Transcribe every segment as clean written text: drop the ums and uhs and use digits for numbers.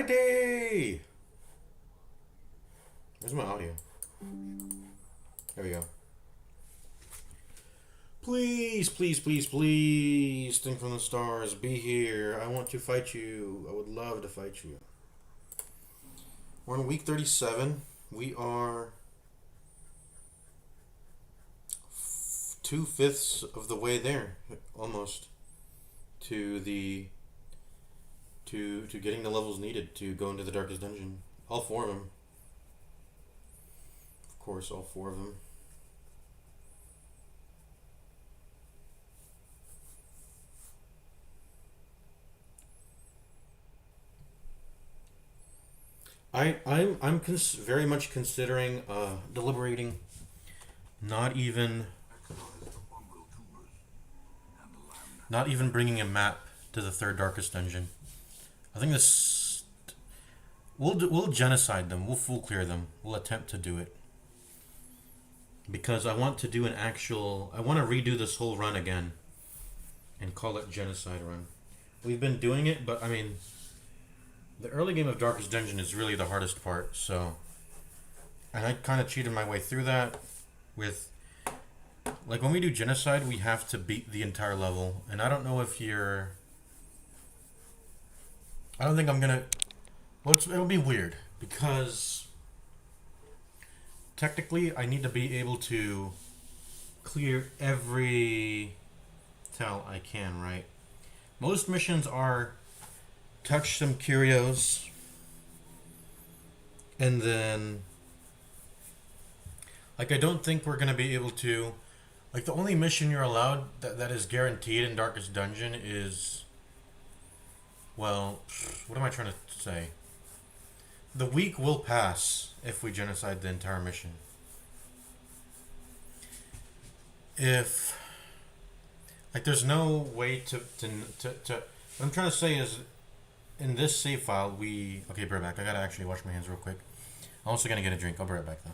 Friday! Where's my audio? There we go. Please, please, please, please, think from the stars. Be here. I want to fight you. I would love to fight you. We're on week 37. We are 2/5 of the way there, almost, to the to getting the levels needed to go into the darkest dungeon. All 4 of them. Of course, all 4 of them. I'm very much considering deliberating not even bringing a map to the 3rd darkest dungeon. I think this we'll genocide them. We'll full clear them. We'll attempt to do it because I want to do I want to redo this whole run again and call it genocide run. We've been doing it, but I mean, the early game of Darkest Dungeon is really the hardest part, so... And I kind of cheated my way through that with... Like, when we do Genocide, we have to beat the entire level. And I don't know if you're... I don't think I'm gonna... Well, it'll be weird, because... Technically, I need to be able to clear every tell I can, right? Most missions are... touch some curios, and then, like, I don't think we're gonna be able to, like, the only mission you're allowed that is guaranteed in Darkest Dungeon is, well, what am I trying to say? The week will pass if we genocide the entire mission. If, like, there's no way to what I'm trying to say is, in this save file, okay, be right back. I gotta actually wash my hands real quick. I'm also gonna get a drink. I'll be right back, though.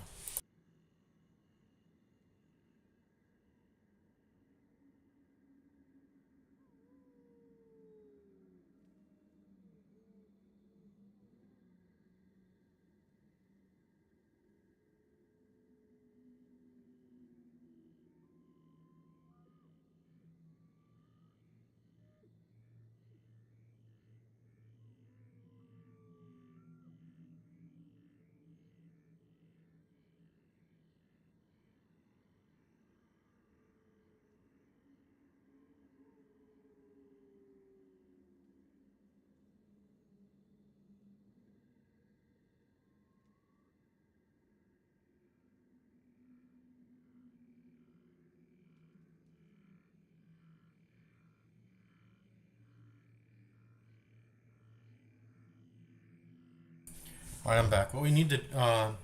Alright, I'm back. What we need to,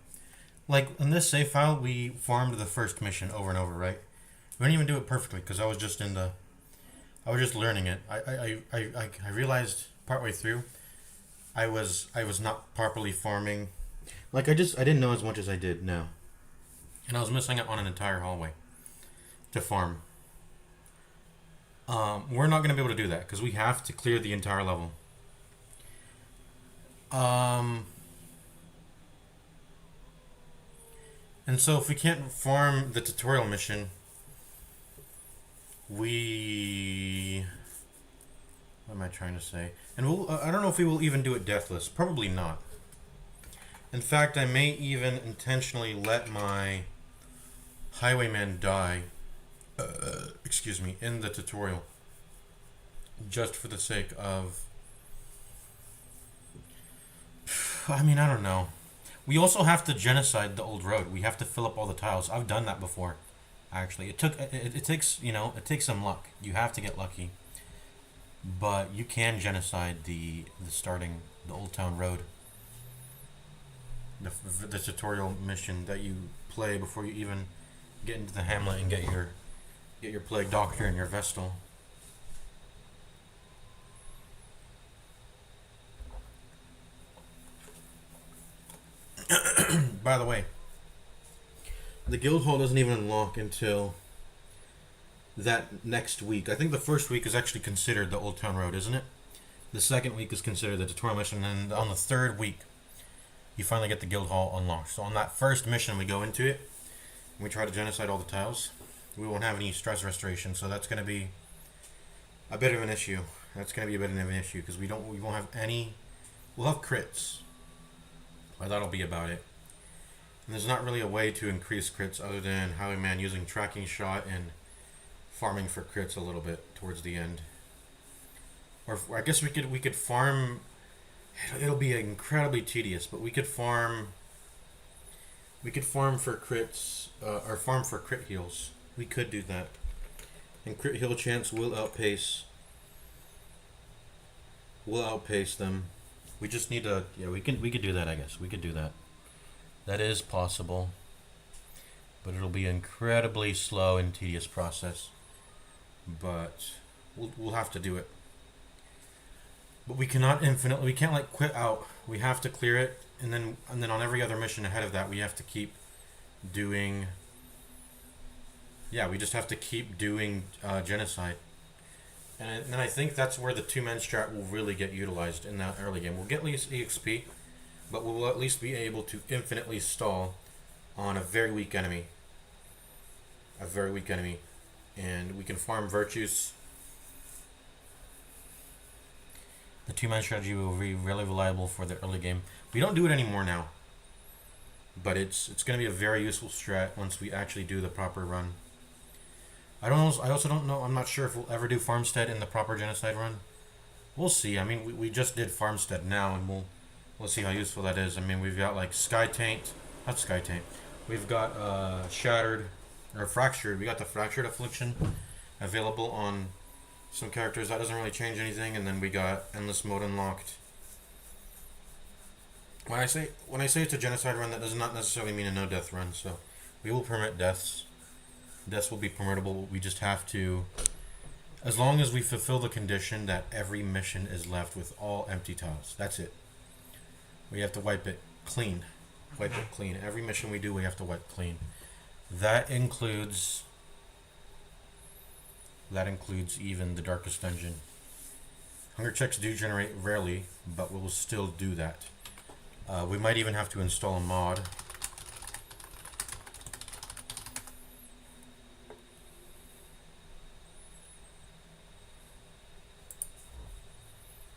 like, in this save file, we farmed the first mission over and over, right? We didn't even do it perfectly, because I was just learning it. I realized partway through, I was not properly farming. Like, I didn't know as much as I did now. And I was missing out on an entire hallway to farm. We're not going to be able to do that, because we have to clear the entire level. And so if we can't farm the tutorial mission, what am I trying to say? And I don't know if we will even do it deathless. Probably not. In fact, I may even intentionally let my highwayman die, excuse me, in the tutorial. Just for the sake of... I mean, I don't know. We also have to genocide the old road. We have to fill up all the tiles. I've done that before, actually. It takes, you know, it takes some luck. You have to get lucky. But you can genocide the Old Town Road. The tutorial mission that you play before you even get into the hamlet and get your plague doctor and your vestal. By the way, the guild hall doesn't even unlock until that next week. I think the first week is actually considered the Old Town Road, isn't it? The second week is considered the tutorial mission, and on the third week, you finally get the guild hall unlocked. So on that first mission, we go into it, and we try to genocide all the tiles. We won't have any stress restoration, so that's going to be a bit of an issue. That's going to be a bit of an issue because we won't have any. We'll have crits, but that'll be about it. And there's not really a way to increase crits other than Highwayman using tracking shot and farming for crits a little bit towards the end. Or I guess we could farm. It'll be incredibly tedious, but we could farm. We could farm for crits, or farm for crit heals. We could do that, and crit heal chance will outpace. Will outpace them. We just need to. Yeah, we could do that. I guess we could do that. That is possible, but it'll be an incredibly slow and tedious process. But we'll have to do it. But we cannot infinitely. We can't like quit out. We have to clear it, and then on every other mission ahead of that, we have to keep doing. Yeah, we just have to keep doing genocide, and I think that's where the two-man strat will really get utilized in that early game. We'll get at least EXP, but we'll at least be able to infinitely stall on a very weak enemy. A very weak enemy, and we can farm virtues. The two-man strategy will be really reliable for the early game. We don't do it anymore now, but it's going to be a very useful strat once we actually do the proper run. I also don't know. I'm not sure if we'll ever do Farmstead in the proper genocide run. We'll see. I mean, we just did Farmstead now, and we'll see how useful that is. I mean, we've got like Sky Taint, not Sky Taint. We've got Shattered or Fractured. We got the Fractured Affliction available on some characters. That doesn't really change anything, and then we got Endless Mode unlocked. When I say it's a genocide run, that does not necessarily mean a no death run. So we will permit deaths. Deaths will be permittable. We just have to, as long as we fulfill the condition that every mission is left with all empty tiles. That's it. We have to wipe it clean. Wipe it clean. Every mission we do, we have to wipe clean. That includes even the darkest dungeon. Hunger checks do generate rarely, but we will still do that. We might even have to install a mod.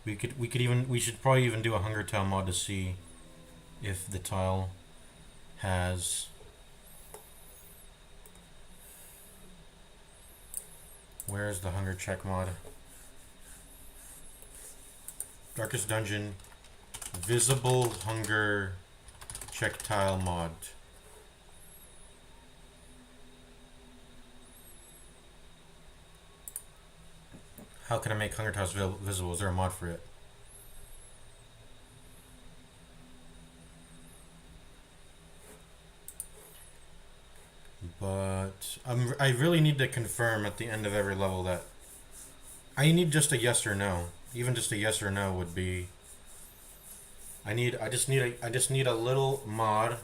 We should probably even do a hunger tile mod to see if the tile has where's the hunger check mod? Darkest dungeon visible hunger check tile mod. How can I make hunger tiles visible? Is there a mod for it? But I really need to confirm at the end of every level that I need just a yes or no. Even just a yes or no would be. I just need a little mod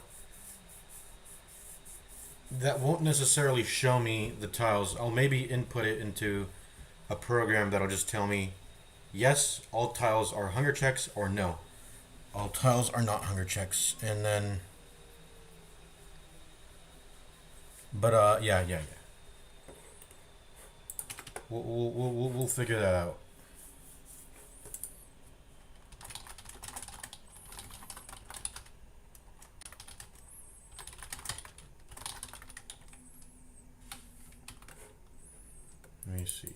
that won't necessarily show me the tiles. I'll maybe input it into a program that'll just tell me, yes, all tiles are hunger checks, or no, all tiles are not hunger checks, and then. But yeah. We'll figure that out. Let me see.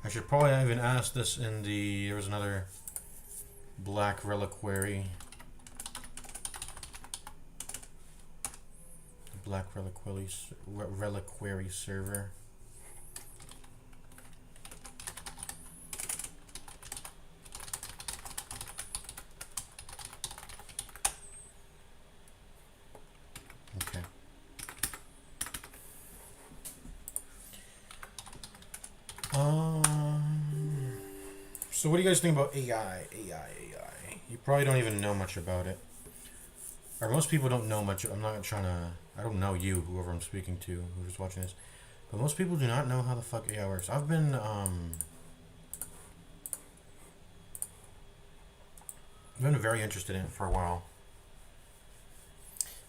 I should probably even ask this in the. There was another Black Reliquary. Black Reliquary server. Okay. So what do you guys think about AI? AI. You probably don't even know much about it. Or most people don't know much. I'm not trying to... I don't know you, whoever I'm speaking to, who's watching this. But most people do not know how the fuck AI works. I've been very interested in it for a while.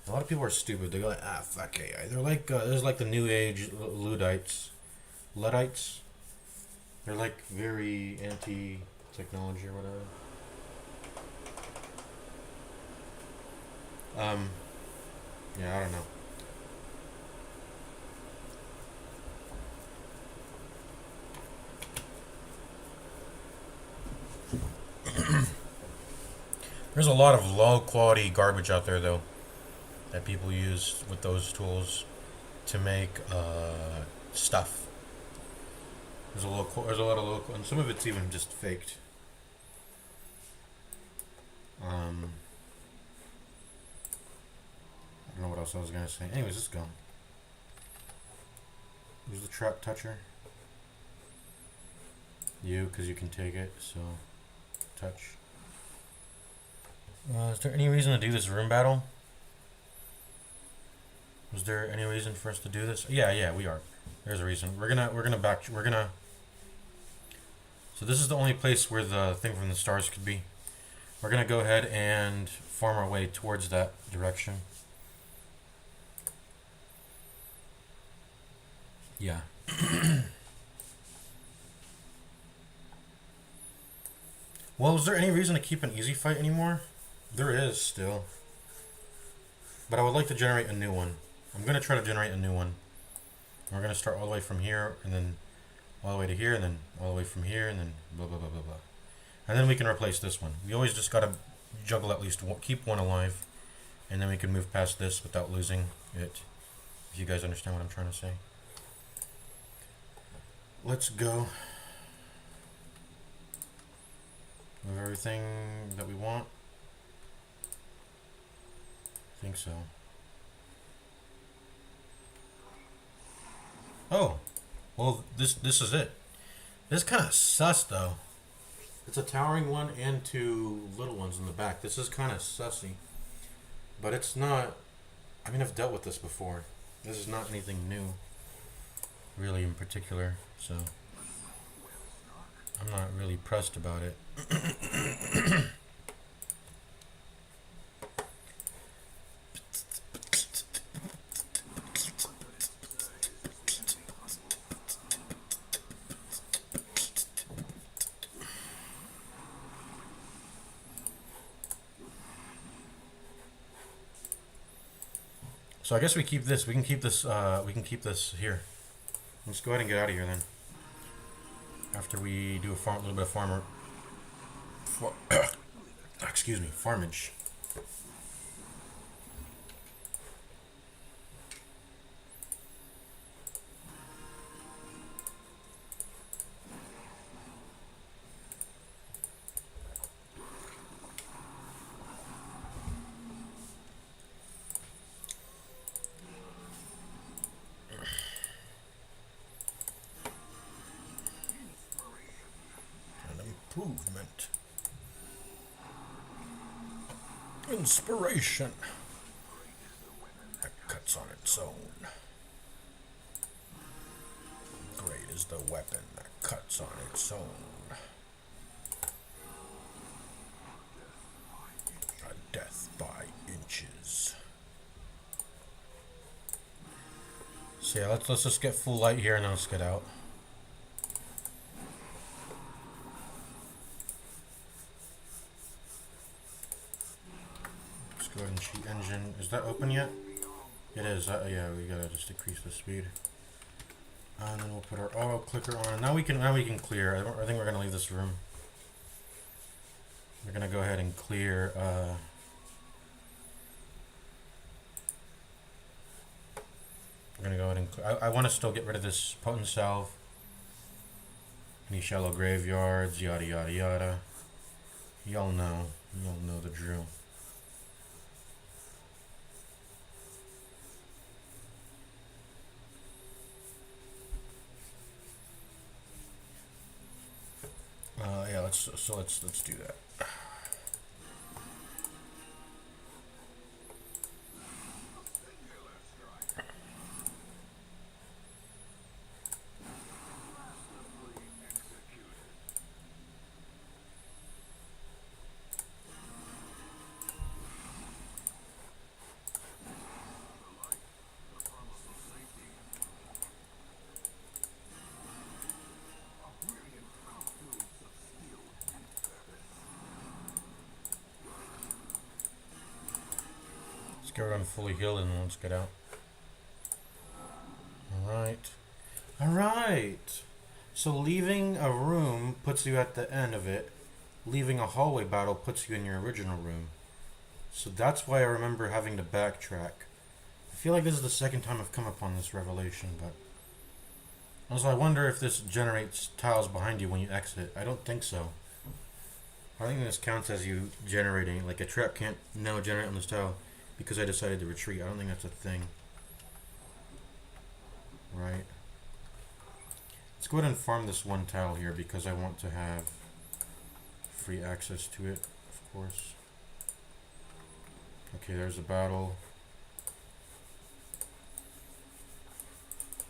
A lot of people are stupid. They're like, fuck AI. They're like, there's like the new age Luddites. They're like very anti-technology or whatever. Yeah, I don't know. There's a lot of low quality garbage out there though that people use with those tools to make stuff. There's a lot of local, and some of it's even just faked. I don't know what else I was gonna say. Anyways, let's go. Who's the trap toucher? You, because you can take it. So, touch. Is there any reason to do this room battle? Was there any reason for us to do this? Yeah, we are. There's a reason. We're gonna. So this is the only place where the thing from the stars could be. We're gonna go ahead and farm our way towards that direction. Yeah. Well, is there any reason to keep an easy fight anymore? There is still. But I would like to generate a new one. I'm going to try to generate a new one. We're going to start all the way from here, and then all the way to here, and then all the way from here, and then blah, blah, blah, blah, blah. And then we can replace this one. We always just got to juggle at least one, keep one alive, and then we can move past this without losing it. If you guys understand what I'm trying to say. Let's go. We have everything that we want. I think so. Oh, well, this is it. This is kind of sus though. It's a towering one and two little ones in the back. This is kind of sussy, but it's not. I mean, I've dealt with this before. This is not anything new, really, in particular. So I'm not really pressed about it. So I guess we keep this. We can keep this. We can keep this here. Let's go ahead and get out of here then. After we do a little bit of excuse me, farmage. Improvement. Inspiration. That cuts on its own. Great is the weapon that cuts on its own. A death by inches. So yeah, let's just get full light here and then let's get out. Go ahead and cheat engine. Is that open yet? It is. Yeah, we gotta just decrease the speed. And then we'll put our auto clicker on. Now we can clear. I think we're gonna leave this room. We're gonna go ahead and clear. We're gonna go ahead and. I want to still get rid of this potent salve. Any shallow graveyards, yada yada yada. Y'all know the drill. So let's do that. Let's get everyone fully healed and let's get out. Alright. Alright! So leaving a room puts you at the end of it. Leaving a hallway battle puts you in your original room. So that's why I remember having to backtrack. I feel like this is the second time I've come upon this revelation, but... Also, I wonder if this generates tiles behind you when you exit. I don't think so. I think this counts as you generating. Like, a trap can't now generate on this tile because I decided to retreat. I don't think that's a thing. Right. Let's go ahead and farm this one tile here because I want to have free access to it, of course. Okay, there's a battle.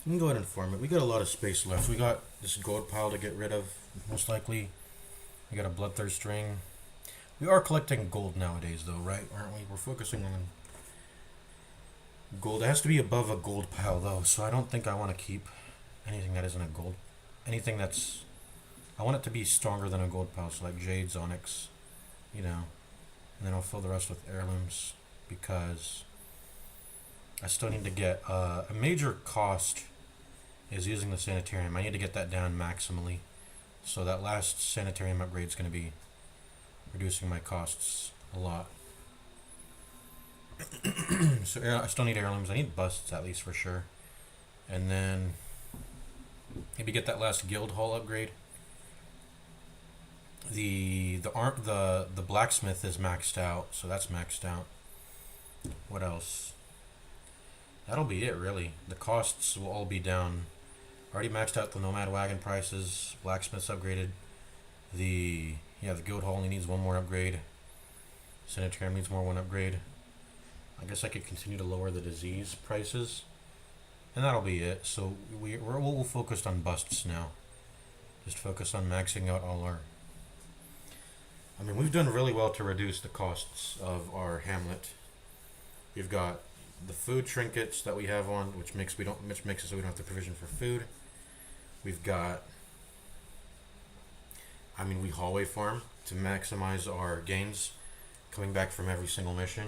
We can go ahead and farm it. We got a lot of space left. We got this gold pile to get rid of, most likely. We got a bloodthirst ring. We are collecting gold nowadays, though, right? Aren't we? We're focusing on gold. It has to be above a gold pile, though, so I don't think I want to keep anything that isn't a gold. Anything that's... I want it to be stronger than a gold pile, so like jades, onyx, you know. And then I'll fill the rest with heirlooms because I still need to get a major cost is using the sanitarium. I need to get that down maximally. So that last sanitarium upgrade is going to be reducing my costs a lot. So I still need heirlooms. I need busts at least for sure. And then maybe get that last guild hall upgrade. The blacksmith is maxed out, so that's maxed out. What else? That'll be it really. The costs will all be down. Already maxed out the nomad wagon prices. Blacksmith's upgraded. The guild hall only needs one more upgrade. Sanitarium needs one upgrade. I guess I could continue to lower the disease prices. And that'll be it. So we'll focus on busts now. Just focus on maxing out all our... I mean, we've done really well to reduce the costs of our hamlet. We've got the food trinkets that we have on, which makes it so we don't have to provision for food. We've got... I mean, we hallway farm to maximize our gains, coming back from every single mission,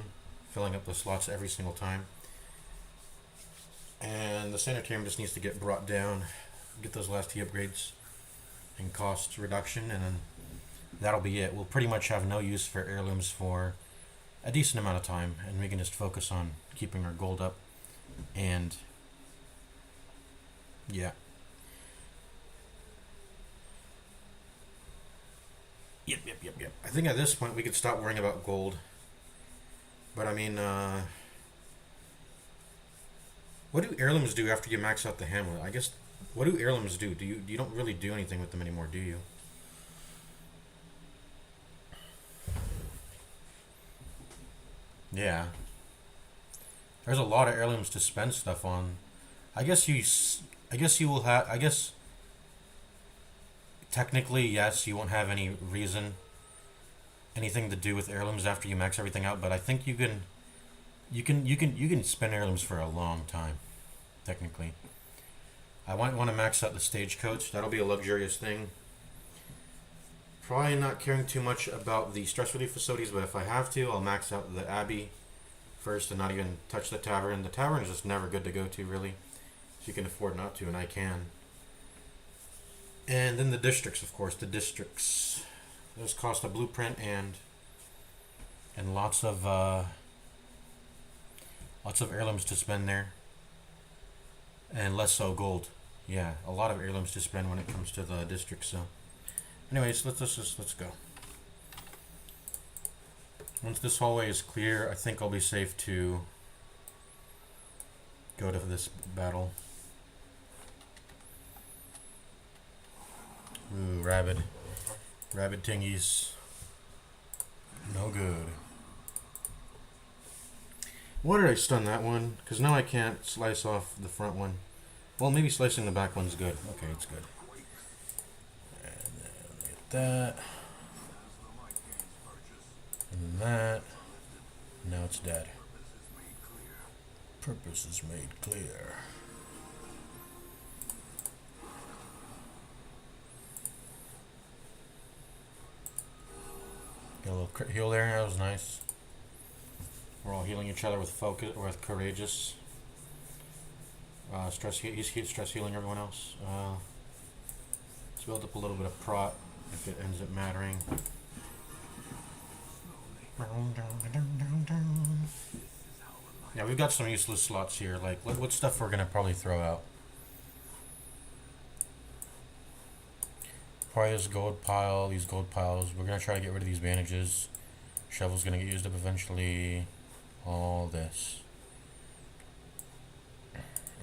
filling up the slots every single time. And the sanitarium just needs to get brought down, get those last T upgrades and cost reduction, and then that'll be it. We'll pretty much have no use for heirlooms for a decent amount of time, and we can just focus on keeping our gold up. And yeah. Yep. I think at this point we could stop worrying about gold. But I mean, what do heirlooms do after you max out the hamlet? I guess, what do heirlooms do? You don't really do anything with them anymore, do you? Yeah. There's a lot of heirlooms to spend stuff on. I guess you will have... I guess technically, yes, you won't have any reason, anything to do with heirlooms after you max everything out. But I think you can spend heirlooms for a long time. Technically, I might want to max out the stagecoach. That'll be a luxurious thing. Probably not caring too much about the stress relief facilities, but if I have to, I'll max out the abbey first and not even touch the tavern. The tavern is just never good to go to, really. So you can afford not to, and I can. And then the districts, of course. The districts. Those cost a blueprint and lots of heirlooms to spend there. And less so gold. Yeah, a lot of heirlooms to spend when it comes to the districts. So, anyways, let's go. Once this hallway is clear, I think I'll be safe to go to this battle. Ooh, rabid. Rabbit tingies. No good. Why did I stun that one? Because now I can't slice off the front one. Well, maybe slicing the back one's good. Okay, it's good. And then get that. And that. Now it's dead. Purpose is made clear. Get a little crit heal there. That was nice. We're all healing each other with focus or with courageous. He's stress healing everyone else. Let's build up a little bit of prot if it ends up mattering. Yeah, we've got some useless slots here. Like, what stuff we're gonna probably throw out? Probably this gold pile, these gold piles. We're gonna try to get rid of these bandages. Shovel's gonna get used up eventually. All this.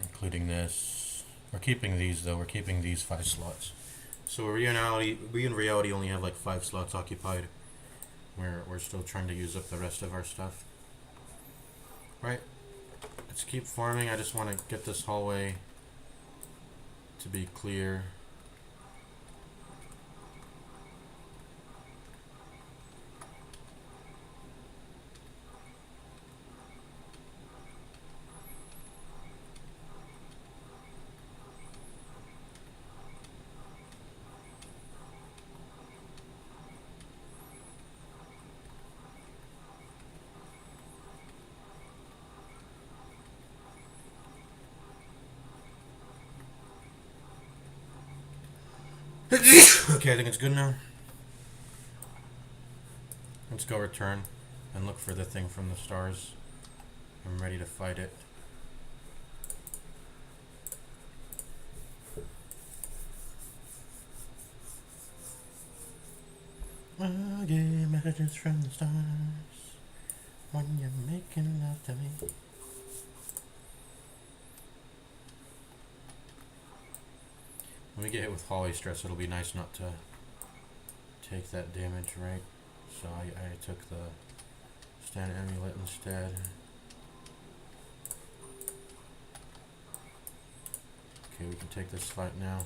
Including this. We're keeping these though. We're keeping these 5 slots. So we in reality only have like 5 slots occupied. We're still trying to use up the rest of our stuff. Right. Let's keep farming. I just want to get this hallway to be clear. Okay, I think it's good now. Let's go return and look for the thing from the stars. I'm ready to fight it. I'll get messages from the stars when you're making love to me. When we get hit with hallway stress, it'll be nice not to take that damage, right? So I took the stand amulet instead. Okay, we can take this fight now.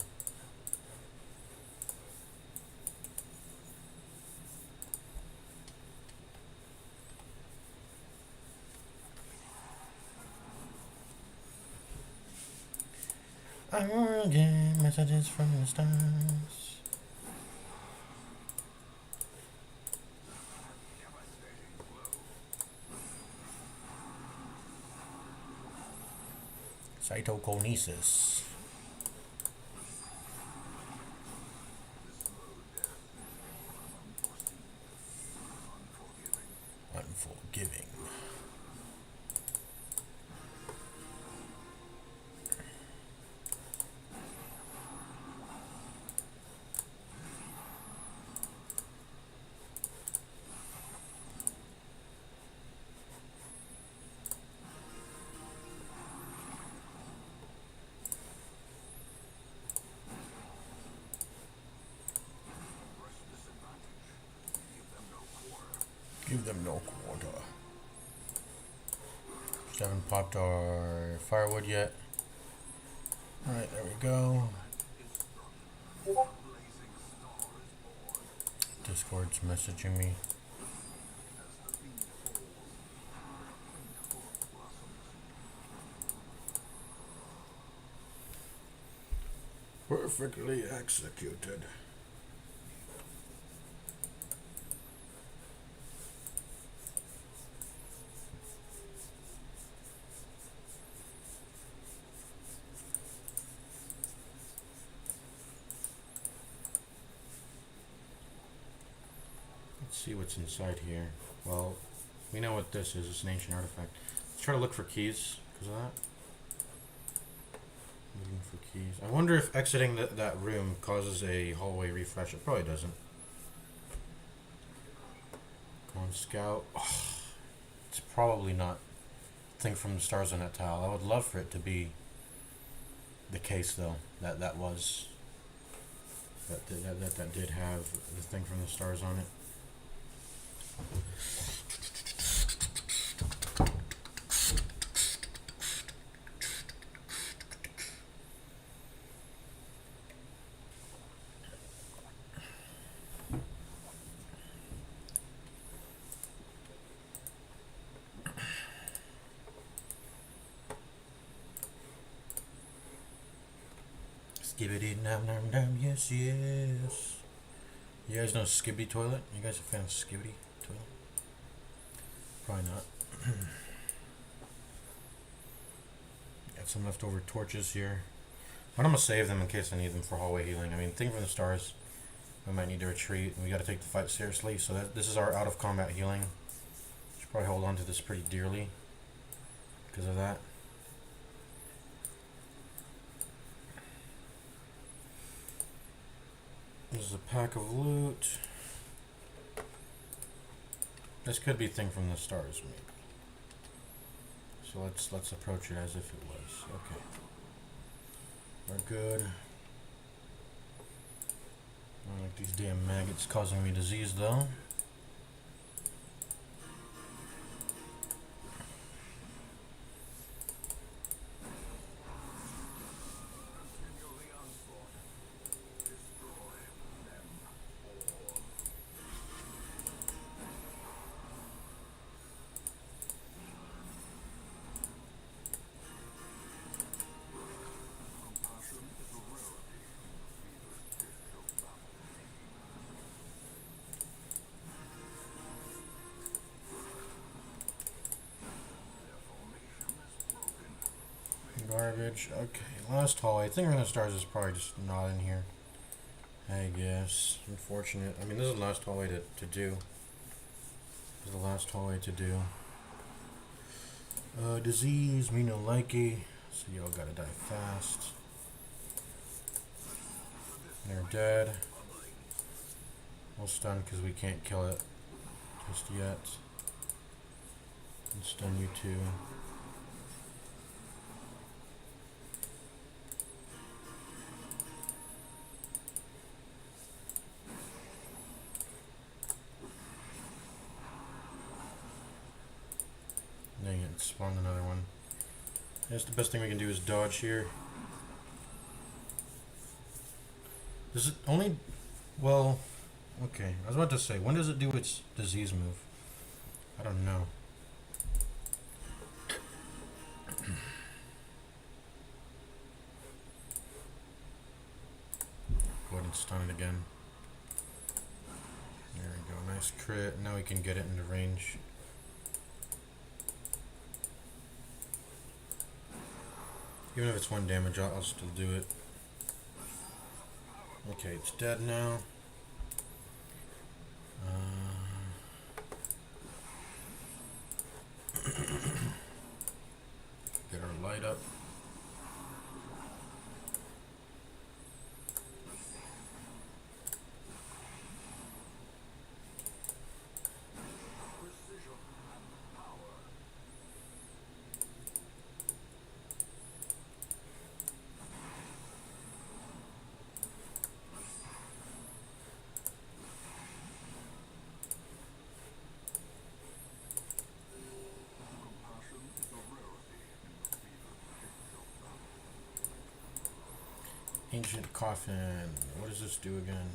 I will get messages from the stars. Cytokinesis. Unforgiving. Give them no quarter. Just haven't popped our firewood yet. Alright, there we go. Discord's messaging me. Perfectly executed. Let's see what's inside here. Well, we know what this is. It's an ancient artifact. Let's try to look for keys because of that. Looking for keys. I wonder if exiting that room causes a hallway refresh. It probably doesn't. Come on, scout. Oh, it's probably not thing from the stars on that tile. I would love for it to be the case though. That was. That did have the thing from the stars on it. Skibbity nam nam nam, yes, yes. You guys know Skibbity Toilet? You guys a fan of Skibbity Toilet? Probably not. Got some leftover torches here. But I'm gonna save them in case I need them for hallway healing. I mean, thing from the stars. We might need to retreat, and we gotta take the fight seriously. So this is our out of combat healing. Should probably hold on to this pretty dearly because of that. This is a pack of loot. This could be thing from the stars, maybe. So let's approach it as if it was. Okay. We're good. I don't like these damn maggots causing me disease though. Garbage. Okay, last hallway. I think Ring of Stars is probably just not in here. I guess. Unfortunate. I mean, this is the last hallway to do. This is the last hallway to do. Disease, me no likey. So y'all gotta die fast. They're dead. We'll stun because we can't kill it just yet. And stun you too. Dang it, spawned another one. I guess the best thing we can do is dodge here. Does it only... Well... Okay, I was about to say, when does it do its disease move? I don't know. Go ahead and stun it again. There we go, nice crit. Now we can get it into range. Even if it's 1 damage, I'll still do it. Okay, it's dead now. Get our light up. Ancient Coffin. What does this do again?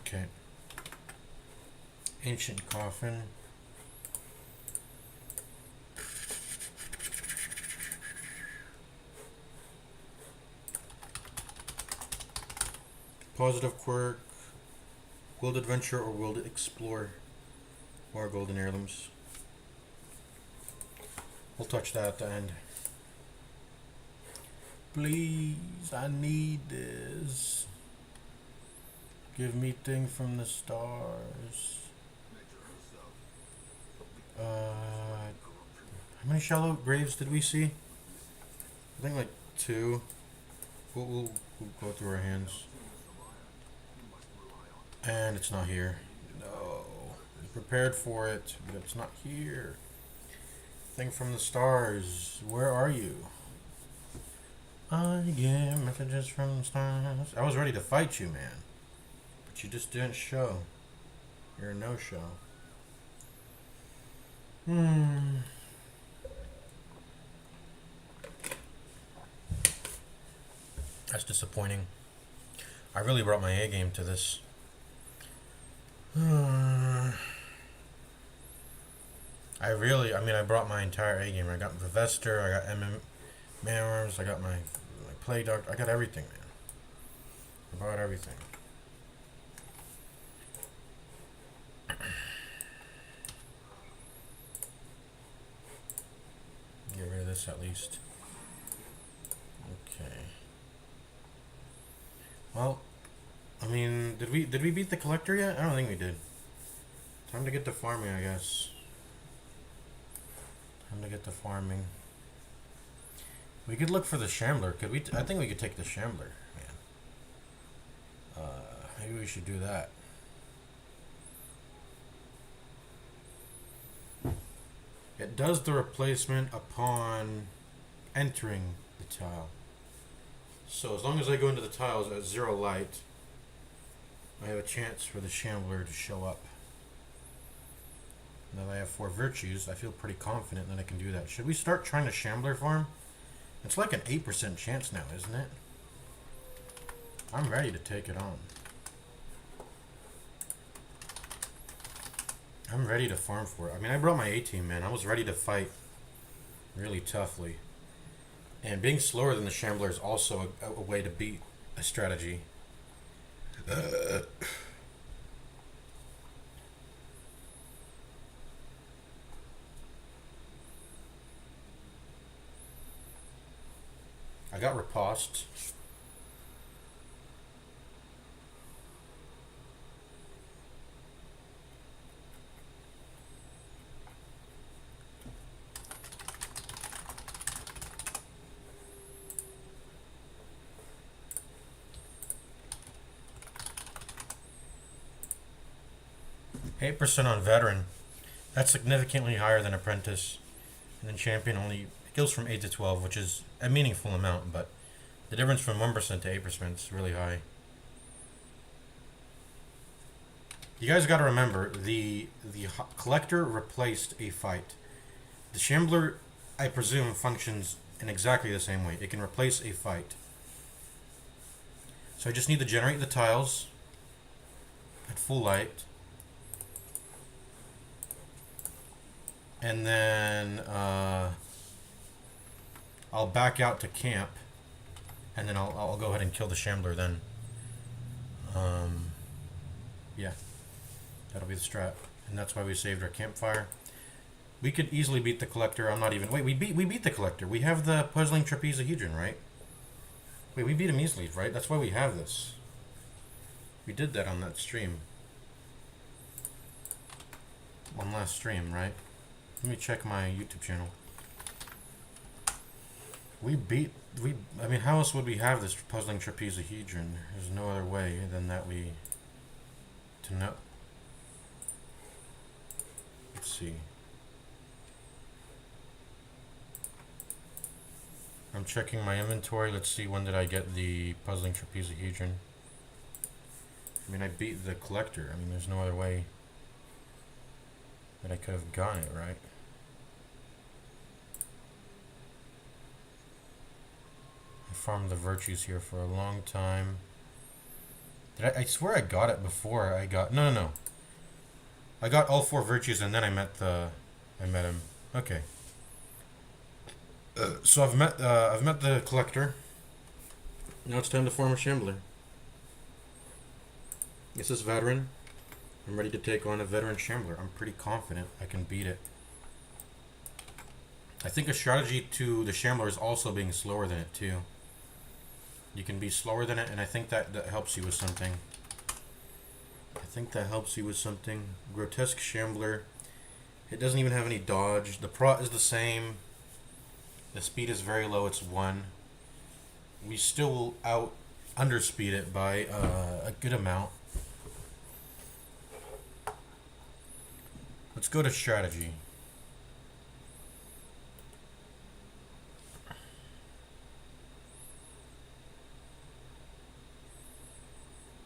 Okay. Ancient Coffin. Positive quirk. World Adventure or World Explore. More golden heirlooms. We'll touch that at the end. Please, I need this. Give me thing from the stars. How many shallow graves did we see? I think like 2. We'll go through our hands. And it's not here. No. We prepared for it, but it's not here. Thing from the stars. Where are you? I get messages from the stars. I was ready to fight you, man. But you just didn't show. You're a no-show. That's disappointing. I really brought my A game to this. I brought my entire A game. I got the Vester, I got Man Arms, I got my Plague Doctor, I got everything, man. I brought everything. Get rid of this at least. Okay. Well, I mean, did we beat the collector yet? I don't think we did. Time to get to farming, I guess. Time to get to farming. We could look for the Shambler. Could we? I think we could take the Shambler, man. Maybe we should do that. It does the replacement upon entering the tile. So as long as I go into the tiles at 0 light, I have a chance for the Shambler to show up. Now that I have 4 virtues, I feel pretty confident that I can do that. Should we start trying to Shambler farm? It's like an 8% chance now, isn't it? I'm ready to take it on. I'm ready to farm for it. I mean, I brought my A-team, man. I was ready to fight really toughly. And being slower than the Shambler is also a way to beat a strategy. I got riposte. %8 on veteran. That's significantly higher than apprentice. And then champion only goes from 8 to 12, which is a meaningful amount, but the difference from 1% to 8% is really high. You guys got to remember, the collector replaced a fight. The Shambler, I presume, functions in exactly the same way. It can replace a fight. So I just need to generate the tiles at full light. And then I'll back out to camp, and then I'll go ahead and kill the Shambler then. Yeah, that'll be the strat, and that's why we saved our campfire. We could easily beat the collector. I'm not even. Wait, we beat the collector. We have the puzzling trapezohedron, right? Wait, we beat him easily, right? That's why we have this. We did that on that stream. One last stream, right? Let me check my YouTube channel. I mean, how else would we have this puzzling trapezohedron? There's no other way than that to know. Let's see. I'm checking my inventory. Let's see, when did I get the puzzling trapezohedron? I mean, I beat the collector. I mean, there's no other way that I could have gotten it, right? I farmed the virtues here for a long time. I swear I got it before I got... No. I got all 4 virtues and then I met him. Okay. So I've met the collector. Now it's time to farm a Shambler. This is veteran. I'm ready to take on a veteran Shambler. I'm pretty confident I can beat it. I think a strategy to the Shambler is also being slower than it too. You can be slower than it, and I think that helps you with something. Grotesque Shambler. It doesn't even have any dodge. The prot is the same. The speed is very low. It's 1. We still will underspeed it by a good amount. Let's go to strategy.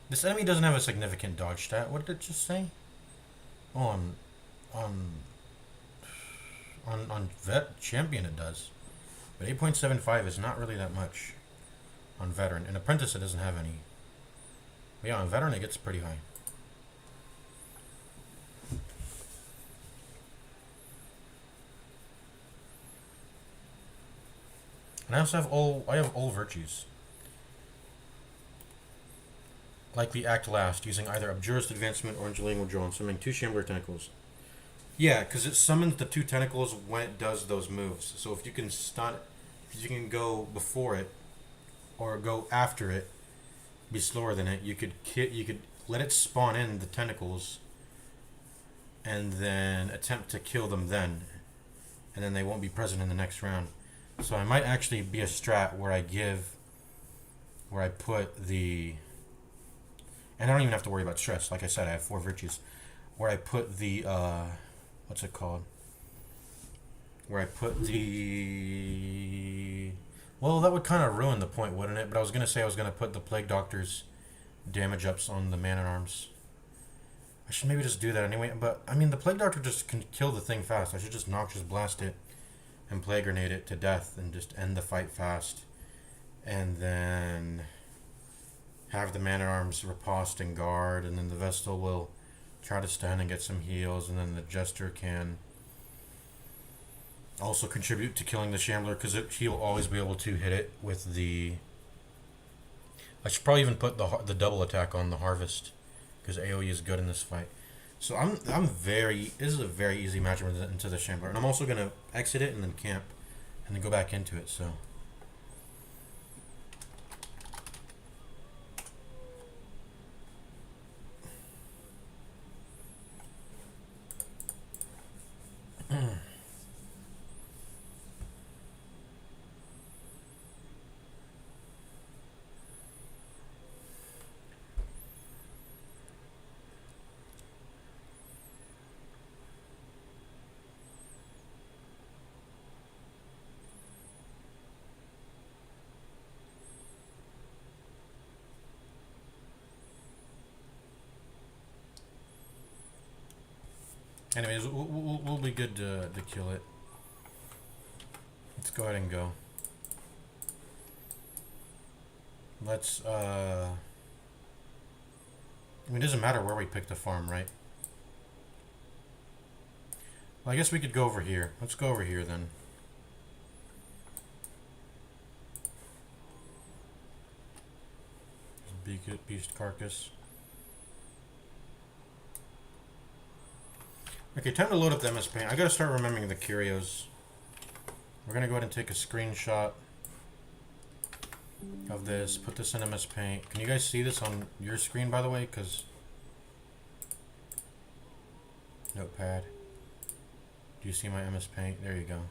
This enemy doesn't have a significant dodge stat. What did it just say? Oh, on vet champion it does, but 8.75 is not really that much on veteran. In apprentice it doesn't have any. But yeah, on veteran it gets pretty high. And I also have all virtues. Like the act last, using either Abjurist Advancement or Angeline Withdrawal, summoning 2 Shambler Tentacles. Yeah, because it summons the 2 tentacles when it does those moves. So if you can stun it, if you can go before it or go after it, be slower than it, you could let it spawn in the tentacles and then attempt to kill them then. And then they won't be present in the next round. So I might actually be a strat where I put the... And I don't even have to worry about stress. Like I said, I have 4 virtues. Where I put the, what's it called? Where I put the... Well, that would kind of ruin the point, wouldn't it? But I was going to say I was going to put the Plague Doctor's damage ups on the Man-at-Arms. I should maybe just do that anyway. But, I mean, the Plague Doctor just can kill the thing fast. I should just Noxious Blast it and Plague Grenade it to death and just end the fight fast. And then... have the Man-at-Arms riposte and guard, and then the Vestal will try to stun and get some heals, and then the Jester can also contribute to killing the Shambler, because he'll always be able to hit it with the... I should probably even put the double attack on the Harvest, because AoE is good in this fight. So this is a very easy matchup into the Shambler, and I'm also going to exit it and then camp, and then go back into it, so... Anyways, we'll be good to kill it. Let's go ahead and go. Let's, I mean, it doesn't matter where we pick the farm, right? Well, I guess we could go over here. Let's go over here then. Beast Carcass. Okay, time to load up the MS Paint. I gotta start remembering the curios. We're gonna go ahead and take a screenshot of this. Put this in MS Paint. Can you guys see this on your screen, by the way? Because Notepad. Do you see my MS Paint? There you go.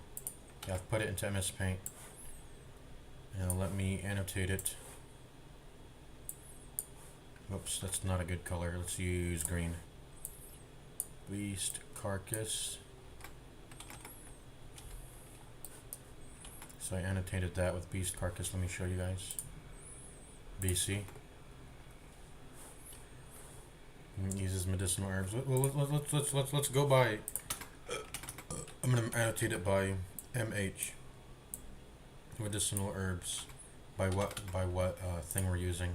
Yeah, I've put it into MS Paint. Now let me annotate it. Oops, that's not a good color. Let's use green. Beast Carcass. So I annotated that with Beast Carcass. Let me show you guys. BC. And uses medicinal herbs. Well, let's go by. I'm gonna annotate it by MH. Medicinal herbs. By what thing we're using.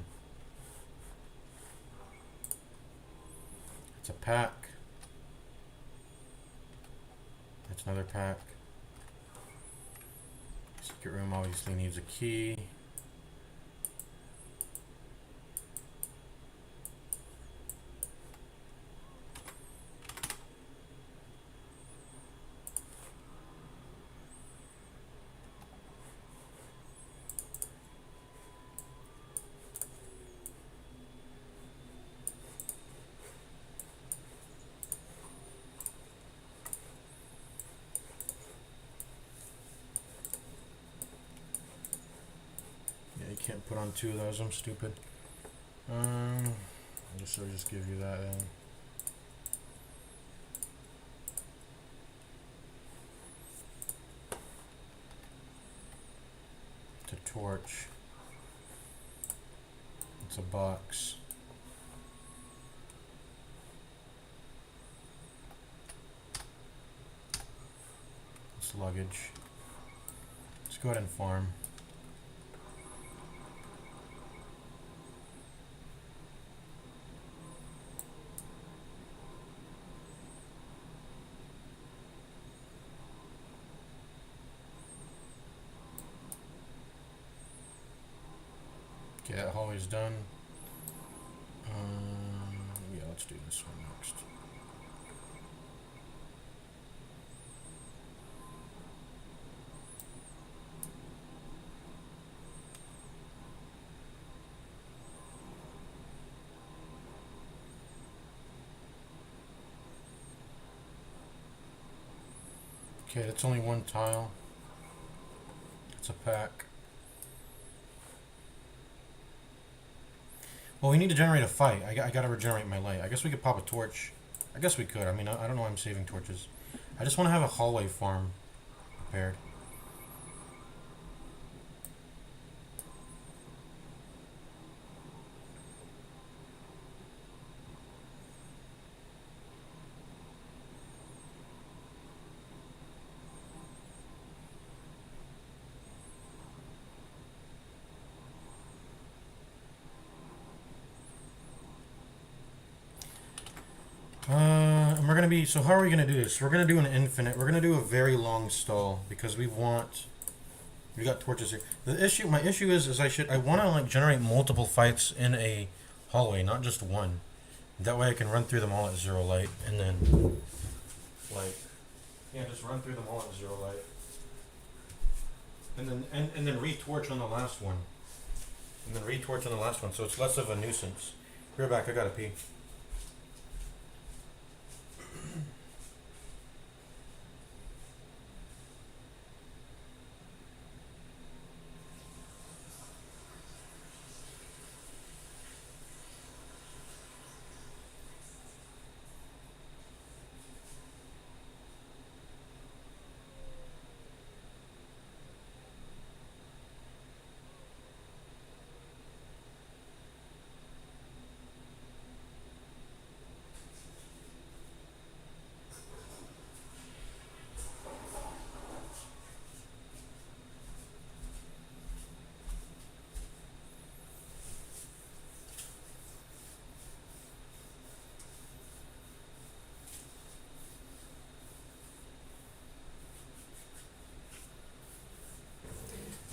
It's a pack. That's another pack. Secret room obviously needs a key. put on 2 of those. I'm stupid. I guess I'll just give you that then. To torch. It's a box. It's luggage. Let's go ahead and farm. Okay, that hallway's done. Yeah, let's do this one next. Okay, that's only one tile. It's a pack. Well, we need to generate a fight. I gotta regenerate my light. I guess we could pop a torch. I guess we could. I mean, I don't know why I'm saving torches. I just want to have a hallway farm prepared. And we're gonna be, so how are we gonna do this? We're gonna do an infinite, we're gonna do a very long stall because we got torches here. My issue is I wanna like generate multiple fights in a hallway, not just one. That way I can run through them all at 0 light and then like, yeah, just run through them all at 0 light. And then re-torch on the last one. And then re-torch on the last one, so it's less of a nuisance. Be right back, I gotta pee.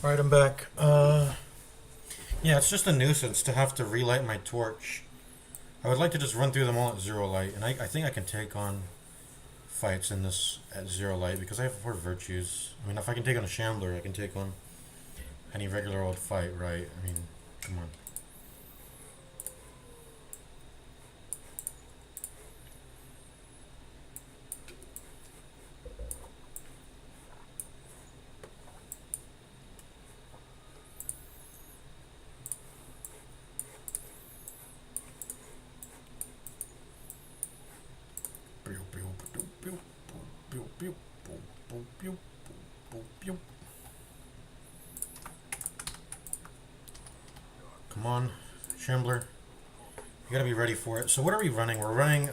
Alright, I'm back. Yeah, it's just a nuisance to have to relight my torch. I would like to just run through them all at 0 light, and I think I can take on fights in this at 0 light because I have 4 virtues. I mean, if I can take on a shambler, I can take on any regular old fight, right? I mean, come on. Come on, Shambler. You gotta be ready for it. So what are we running? We're running,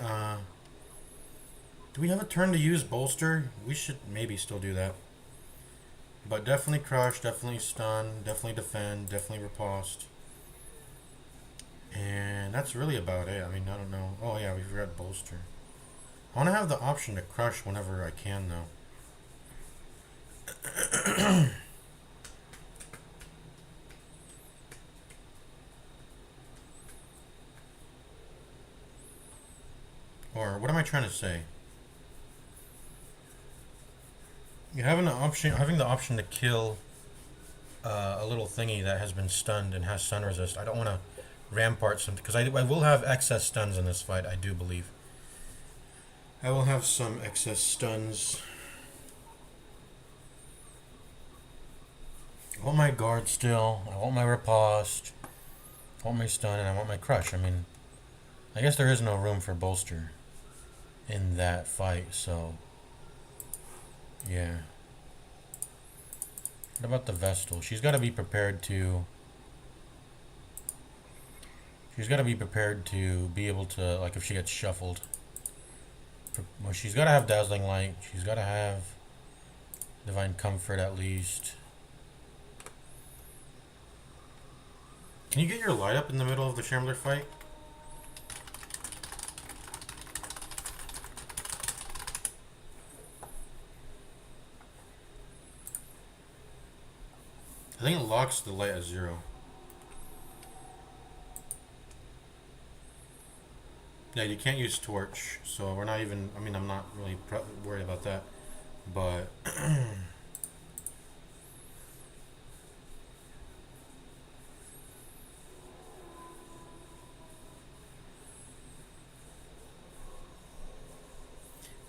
do we have a turn to use bolster? We should maybe still do that. But definitely crush, definitely stun, definitely defend, definitely riposte. And that's really about it. I mean, I don't know. Oh yeah, we forgot bolster. I want to have the option to crush whenever I can, though. Or what am I trying to say? You having the option to kill a little thingy that has been stunned and has stun resist. I don't want to rampart some because I will have excess stuns in this fight. I do believe. I will have some excess stuns. I want my guard still. I want my riposte. I want my stun, and I want my crush. I mean, I guess there is no room for bolster in that fight, so yeah. What about the Vestal? She's got to be prepared to. She's got to be prepared to be able to, like, if she gets shuffled. Well, she's got to have Dazzling Light. She's got to have Divine Comfort at least. Can you get your light up in the middle of the Shambler fight? I think it locks the light at 0. Yeah, you can't use Torch, so we're not even. I mean, I'm not really worried about that. But. I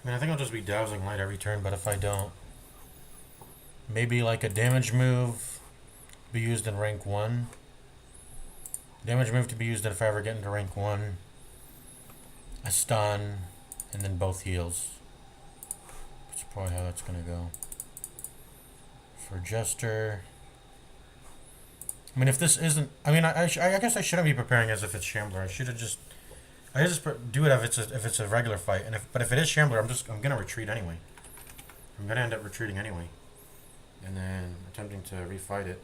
mean, I think I'll just be Dazzling Light every turn, but if I don't, maybe like a damage move be used in rank 1. Damage move to be used if I ever get into rank 1. A stun, and then both heals. That's probably how that's gonna go. For Jester. I mean, if this isn't. I mean, I guess I shouldn't be preparing as if it's Shambler. I should have just. I just do it if it's a regular fight, and if it is Shambler, I'm gonna retreat anyway. I'm gonna end up retreating anyway, and then attempting to refight it.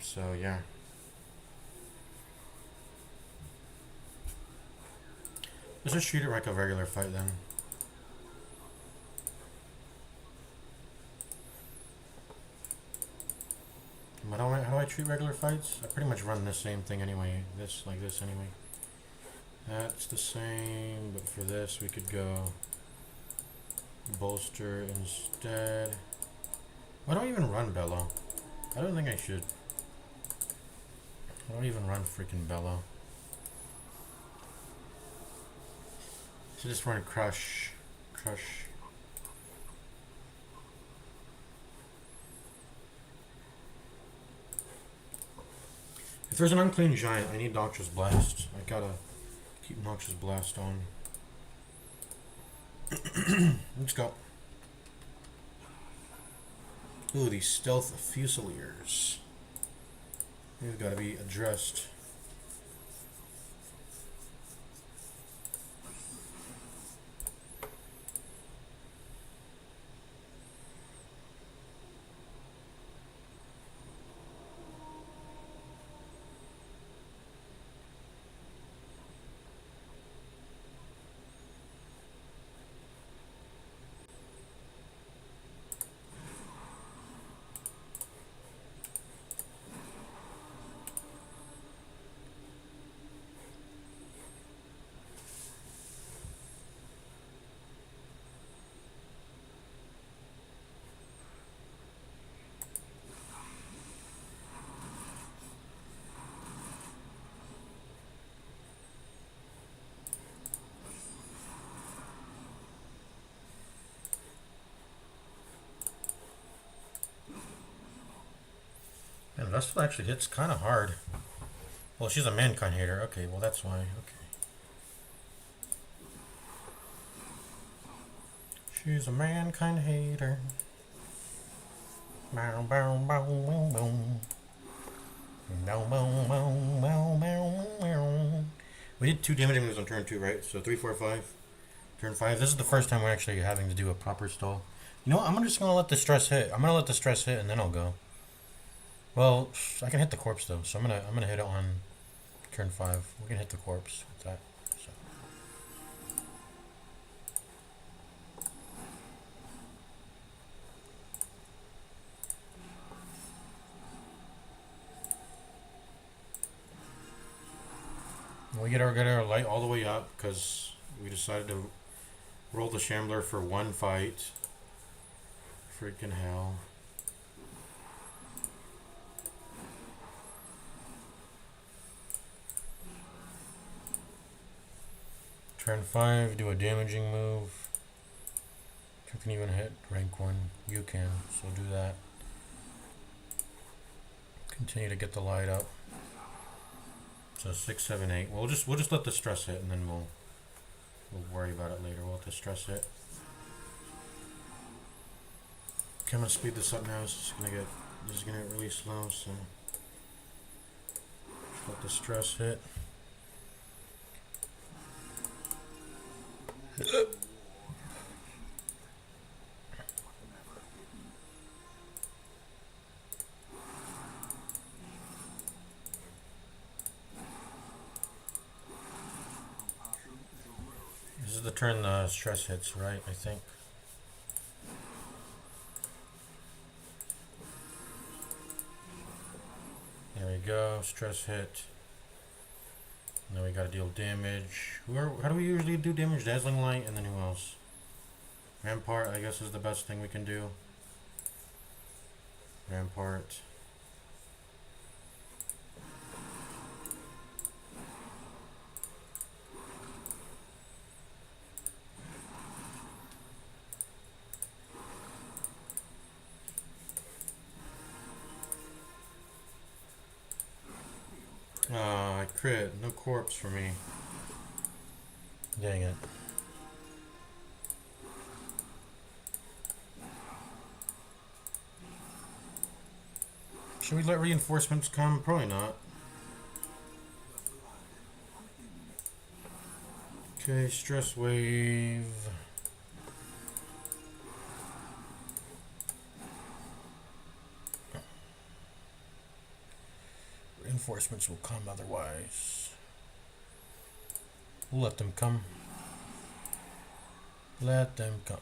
So yeah. Let's just treat it like a regular fight then. But how do I treat regular fights? I pretty much run the same thing anyway. Like this anyway. That's the same, but for this we could go bolster instead. Why do I even run Bellow? I don't think I should. I don't even run freaking Bellow. So just run Crush. If there's an Unclean Giant, I need Noxious Blast. I gotta keep Noxious Blast on. Let's go. Ooh, these Stealth Fusiliers. They've got to be addressed. And Vestal actually hits kind of hard. Well, she's a Mankind hater. Okay, well that's why. Okay. She's a Mankind hater. Bow, bow, bow, bow, bow. Bow, bow, bow, bow, bow, bow. We did 2 damaging moves on turn 2, right? So 3, 4, 5. Turn 5. This is the first time we're actually having to do a proper stall. You know what? I'm just going to let the stress hit. I'm going to let the stress hit and then I'll go. Well, I can hit the corpse though, so I'm gonna hit it on turn 5. We can hit the corpse with that. So. We get our light all the way up because we decided to roll the Shambler for 1 fight. Freaking hell. Turn 5, do a damaging move. you can even hit rank 1, you can, so do that. Continue to get the light up. So 6, 7, 8. We'll just let the stress hit, and then we'll worry about it later. We'll let the stress hit. Okay, I'm gonna speed this up now. This is gonna get really slow. So just let the stress hit. This is the turn the stress hits, right? I think. There we go. Stress hit. Now we gotta deal damage. How do we usually do damage? Dazzling Light, and then who else? Rampart, I guess, is the best thing we can do. Rampart. I crit. No corpse for me. Dang it. Should we let reinforcements come? Probably not. Okay, stress wave. Reinforcements will come otherwise. We'll let them come. Let them come.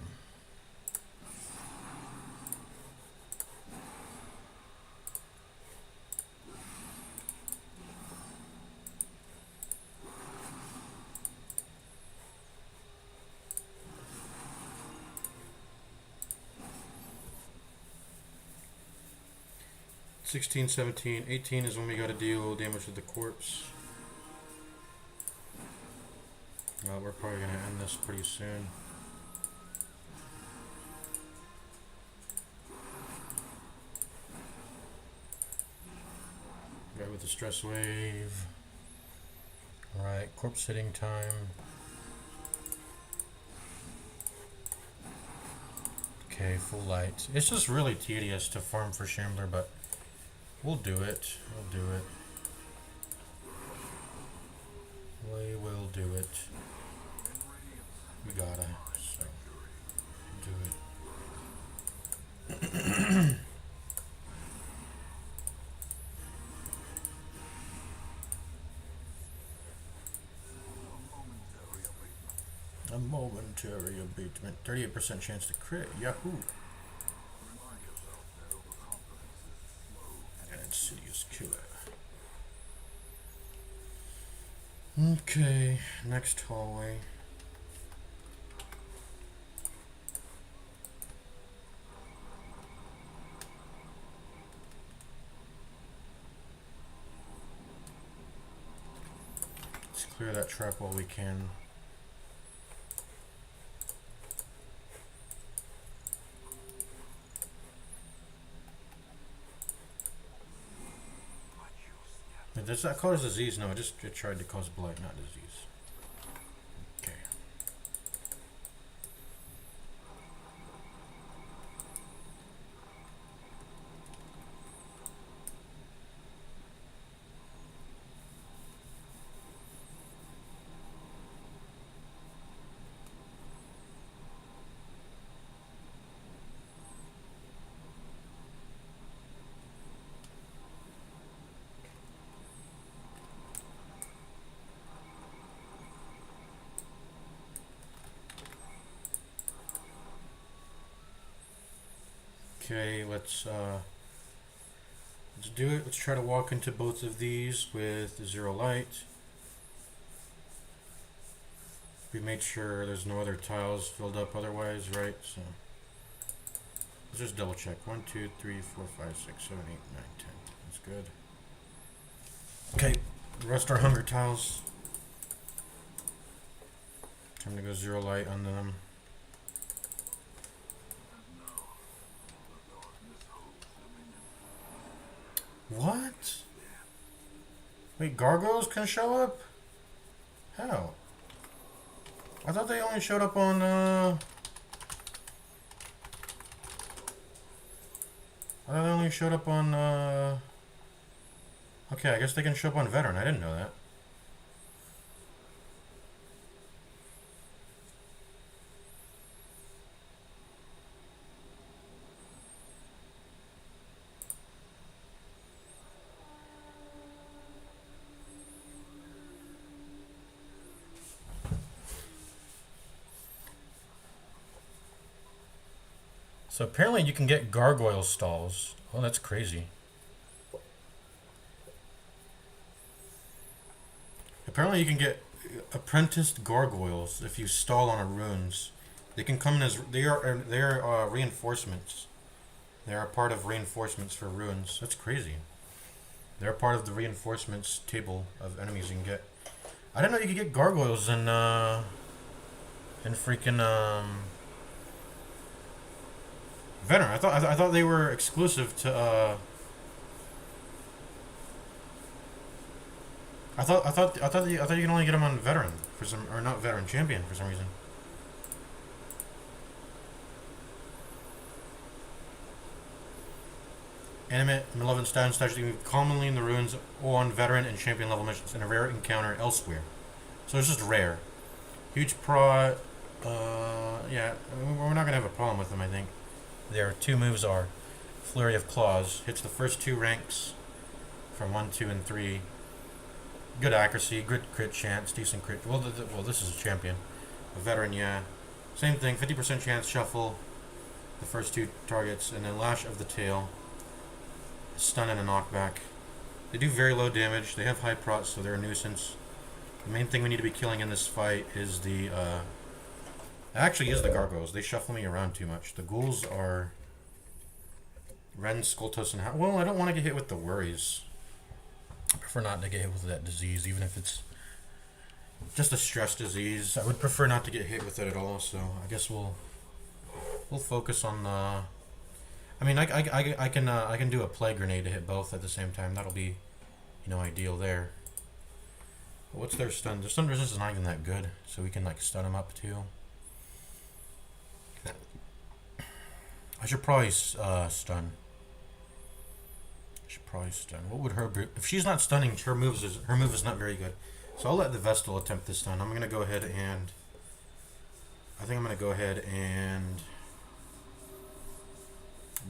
$16, $17, $18 is when we gotta deal damage to the corpse. We're probably gonna end this pretty soon. Right with the stress wave. Alright, corpse hitting time. Okay, full light. It's just really tedious to farm for Shambler, but we'll do it. We'll do it. We will do it. We gotta. So, do it. A momentary abatement. 38% chance to crit. Yahoo! An insidious killer. Okay, next hallway. Let's clear that trap while we can. Does that cause disease? No, it tried to cause blight, not disease. Okay. Okay, let's do it. Let's try to walk into both of these with 0 light. We made sure there's no other tiles filled up otherwise, right? So let's just double check. 1, 2, 3, 4, 5, 6, 7, 8, 9, 10. That's good. Okay, rest our hunger tiles. Time to go 0 light on them. What? Wait, gargoyles can show up? How? I thought they only showed up on, I thought they only showed up on, okay, I guess they can show up on veteran. I didn't know that. So apparently you can get gargoyle stalls. Oh, that's crazy. Apparently you can get apprenticed gargoyles if you stall on a runes. They can come in as they are reinforcements. They are part of reinforcements for runes. That's crazy. They're part of the reinforcements table of enemies you can get. I didn't know you could get gargoyles in freaking veteran. I thought they were exclusive to I thought you can only get them on veteran for some, or not veteran, champion for some reason. Animate malevolent statues move commonly in the runes or on veteran and champion level missions in a rare encounter elsewhere. So it's just rare. Huge pro. Yeah, we're not gonna have a problem with them. I think their two moves are Flurry of Claws, hits the first two ranks from 1, 2, and 3. Good accuracy, good crit chance, decent crit. Well, this is a champion. A veteran, yeah. Same thing, 50% chance shuffle the first two targets, and then Lash of the Tail, stun and a knockback. They do very low damage. They have high prots, so they're a nuisance. The main thing we need to be killing in this fight is the actually is the gargoyles. They shuffle me around too much. The ghouls are Ren, Skultos, and well, I don't want to get hit with the worries. I prefer not to get hit with that disease, even if it's just a stress disease. I would prefer not to get hit with it at all. So I guess we'll focus on the. I mean, I can do a plague grenade to hit both at the same time. That'll be, ideal there. But what's their stun? Their stun resistance is not even that good, so we can like stun them up too. I should probably stun. What would her be? If she's not stunning, her move is not very good. So I'll let the Vestal attempt this stun. I'm gonna go ahead and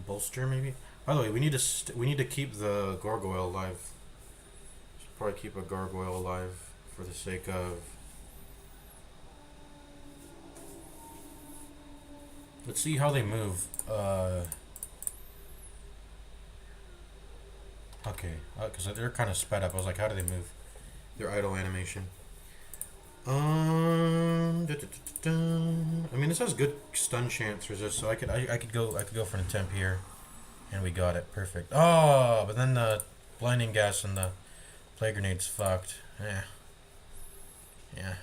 bolster maybe. By the way, we need to keep the gargoyle alive. Should probably keep a gargoyle alive for the sake of. Let's see how they move. Okay, because they're kind of sped up. I was like, how do they move? Their idle animation. I mean, this has good stun chance resist, so I could go for an attempt here, and we got it perfect. Oh, but then the blinding gas and the plague grenade's fucked. Yeah.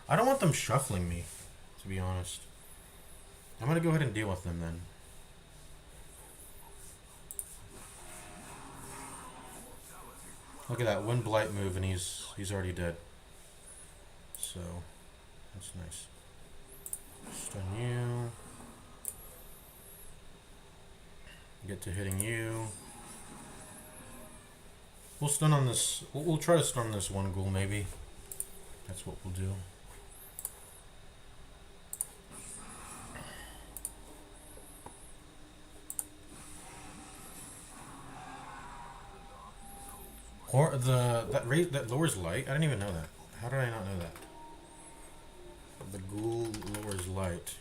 I don't want them shuffling me, to be honest. I'm gonna go ahead and deal with them then. Look at that, one blight move and he's already dead. So that's nice. Stun you. Get to hitting you. We'll stun on this. We'll try to stun this one ghoul maybe. That's what we'll do. Or that lowers light? I didn't even know that. How did I not know that? The ghoul lowers light.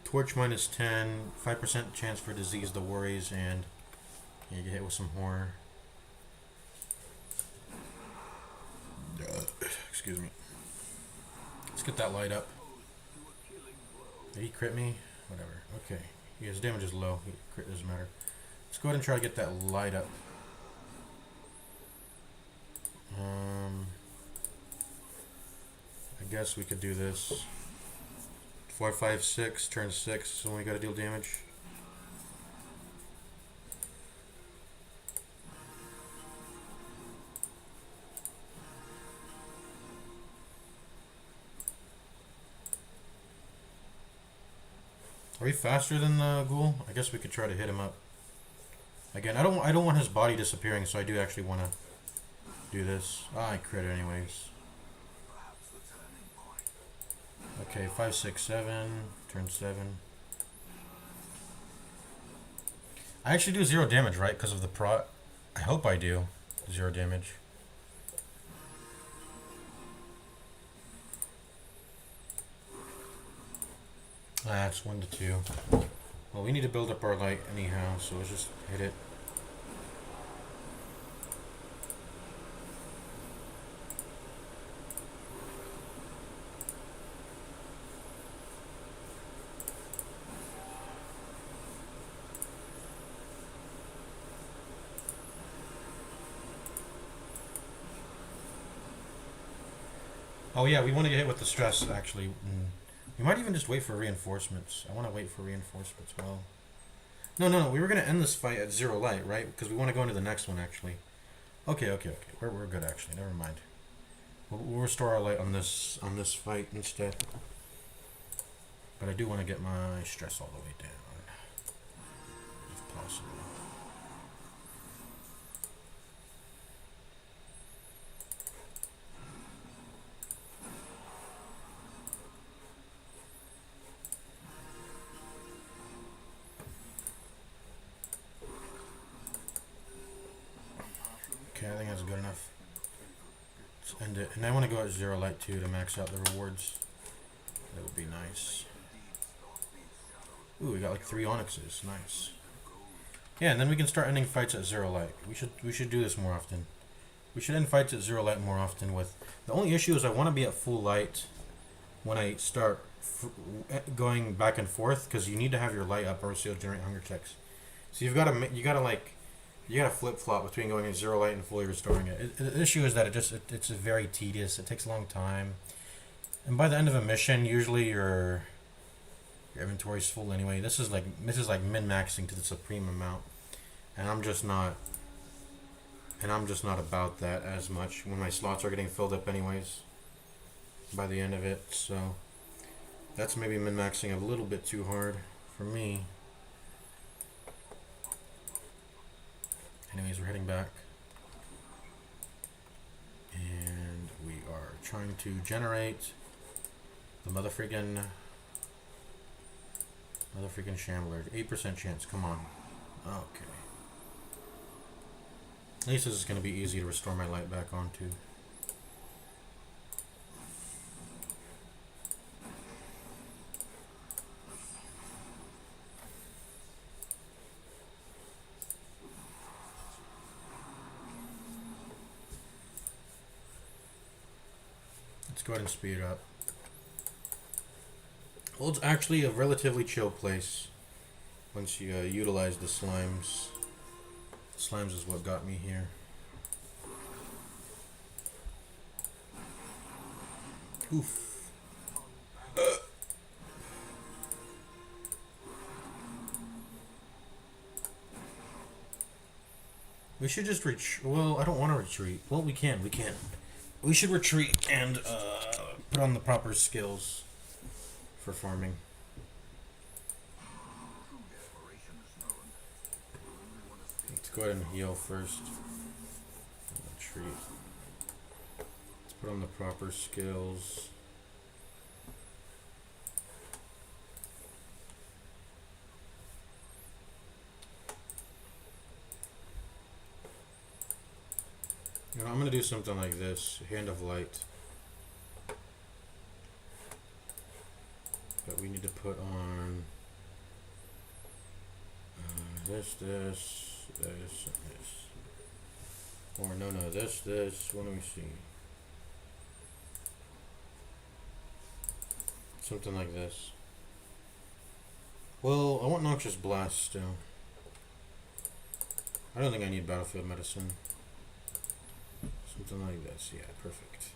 Torch minus 10, 5% chance for disease, the worries, and you get hit with some horror. Excuse me. Let's get that light up. Did he crit me? Whatever. Okay. His damage is low. Crit doesn't matter. Let's go ahead and try to get that light up. I guess we could do this. 4, 5, 6, turn 6, so we gotta deal damage. Are we faster than the ghoul? I guess we could try to hit him up. Again, I don't want his body disappearing, so I do actually want to do this. Ah, I crit anyways. Okay, 5, 6, 7, turn 7. I actually do 0 damage, right? Because of the prot. I hope I do 0 damage. That's 1 to 2. Well, we need to build up our light anyhow, so let's just hit it. Oh yeah, we want to get hit with the stress, actually. We might even just wait for reinforcements. I want to wait for reinforcements. Well, no. We were going to end this fight at 0 light, right? Because we want to go into the next one, actually. Okay. We're good, actually. Never mind. We'll restore our light on this fight instead. But I do want to get my stress all the way down, if possible. Okay, I think that's good enough. Let's end it. And I want to go at 0 light too to max out the rewards. That would be nice. Ooh, we got like 3 onyxes. Nice. Yeah, and then we can start ending fights at 0 light. We should do this more often. We should end fights at 0 light more often. With the only issue is I want to be at full light when I start going back and forth, because you need to have your light up or else you'll generate hunger checks. So you gotta flip flop between going at 0 light and fully restoring it. The issue is that it's very tedious. It takes a long time, and by the end of a mission, usually your inventory's full anyway. This is like min maxing to the supreme amount, and I'm just not about that as much when my slots are getting filled up anyways by the end of it. So that's maybe min maxing a little bit too hard for me. Anyways, we're heading back, and we are trying to generate the mother freaking shambler. 8% chance. Come on. Okay. At least this is going to be easy to restore my light back onto. Let's go ahead and speed it up. Well, it's actually a relatively chill place once you utilize the slimes. The slimes is what got me here. Oof. We should just retreat. Well, I don't want to retreat. Well, we can. We should retreat and put on the proper skills for farming. Let's go ahead and heal first. Retreat. Let's put on the proper skills. You know, I'm going to do something like this. Hand of Light. But we need to put on this, and this. Or no, this. What do we see? Something like this. Well, I want Noxious Blast still. I don't think I need Battlefield Medicine. Something like this. Yeah, perfect.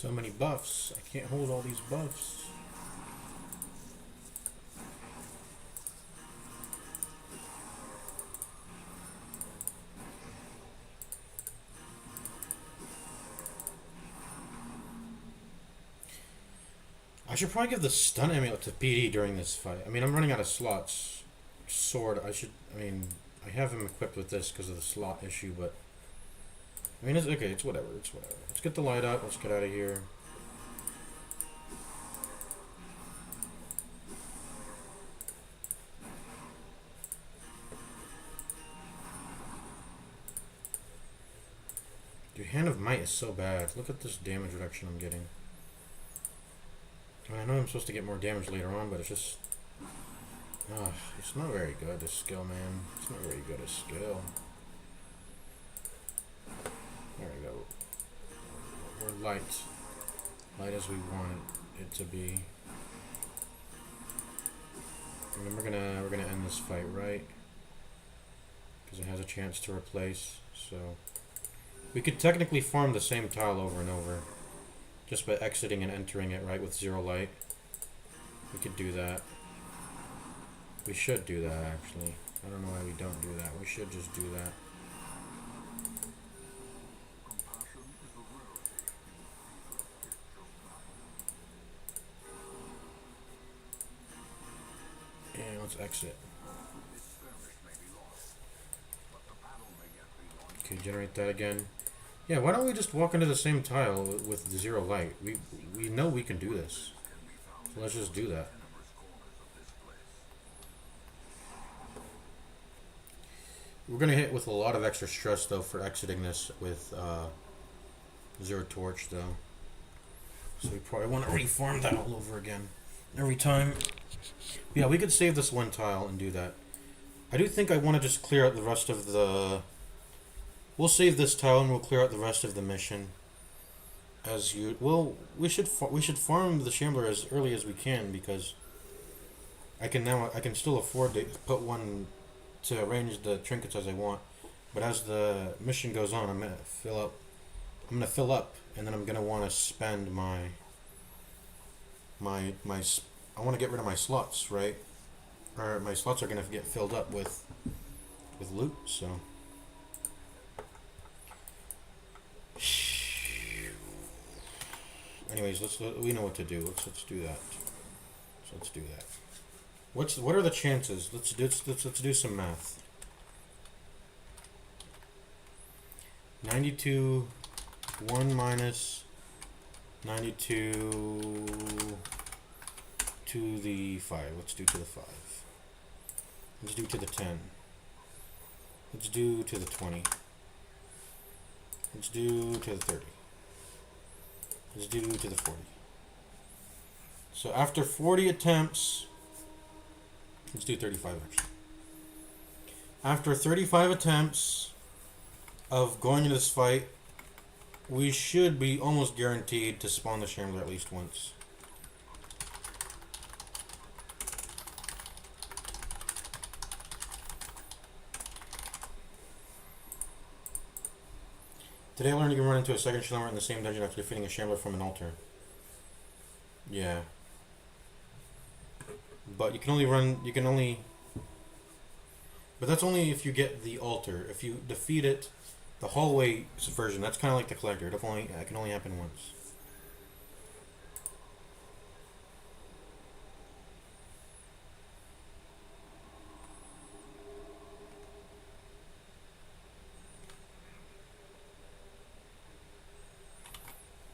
So many buffs. I can't hold all these buffs. I should probably give the stun amulet to PD during this fight. I mean, I'm running out of slots. Sword, I have him equipped with this because of the slot issue, but I mean, it's okay. It's whatever. It's whatever. Let's get the light up. Let's get out of here. Dude, Hand of Might is so bad. Look at this damage reduction I'm getting. I know I'm supposed to get more damage later on, but it's just... it's not very good, this skill, man. It's not very good, this skill. There we go. We're light. Light as we want it to be. And then we're gonna end this fight, right? Because it has a chance to replace, so... We could technically farm the same tile over and over. Just by exiting and entering it, right, with 0 light. We could do that. We should do that, actually. I don't know why we don't do that. We should just do that. And let's exit. Okay, generate that again. Yeah, why don't we just walk into the same tile with 0 light? We know we can do this. So let's just do that. We're going to hit with a lot of extra stress, though, for exiting this with 0 torch, though. So we probably want to reform that all over again. Every time. Yeah, we could save this one tile and do that. I do think I want to just clear out the rest of the... We'll save this tile and we'll clear out the rest of the mission. As you... Well, we should farm the Shambler as early as we can, because I can still afford to put one to arrange the trinkets as I want. But as the mission goes on, I'm gonna fill up, and then I'm gonna want to spend I want to get rid of my slots, right? Or my slots are gonna get filled up with loot, so. Anyways, we know what to do. Let's do that. So let's do that. What are the chances? Let's do some math. 92 1 minus 92 to the 5. Let's do to the 5. Let's do to the 10. Let's do to the 20. Let's do to the 30. Let's do to the 40. So after 40 attempts, let's do 35 actually. After 35 attempts of going into this fight, we should be almost guaranteed to spawn the Shambler at least once. Today I learned you can run into a second Shambler in the same dungeon after defeating a Shambler from an altar. Yeah. But you can only but that's only if you get the altar. If you defeat it, the hallway version, that's kind of like the collector. It can only happen once.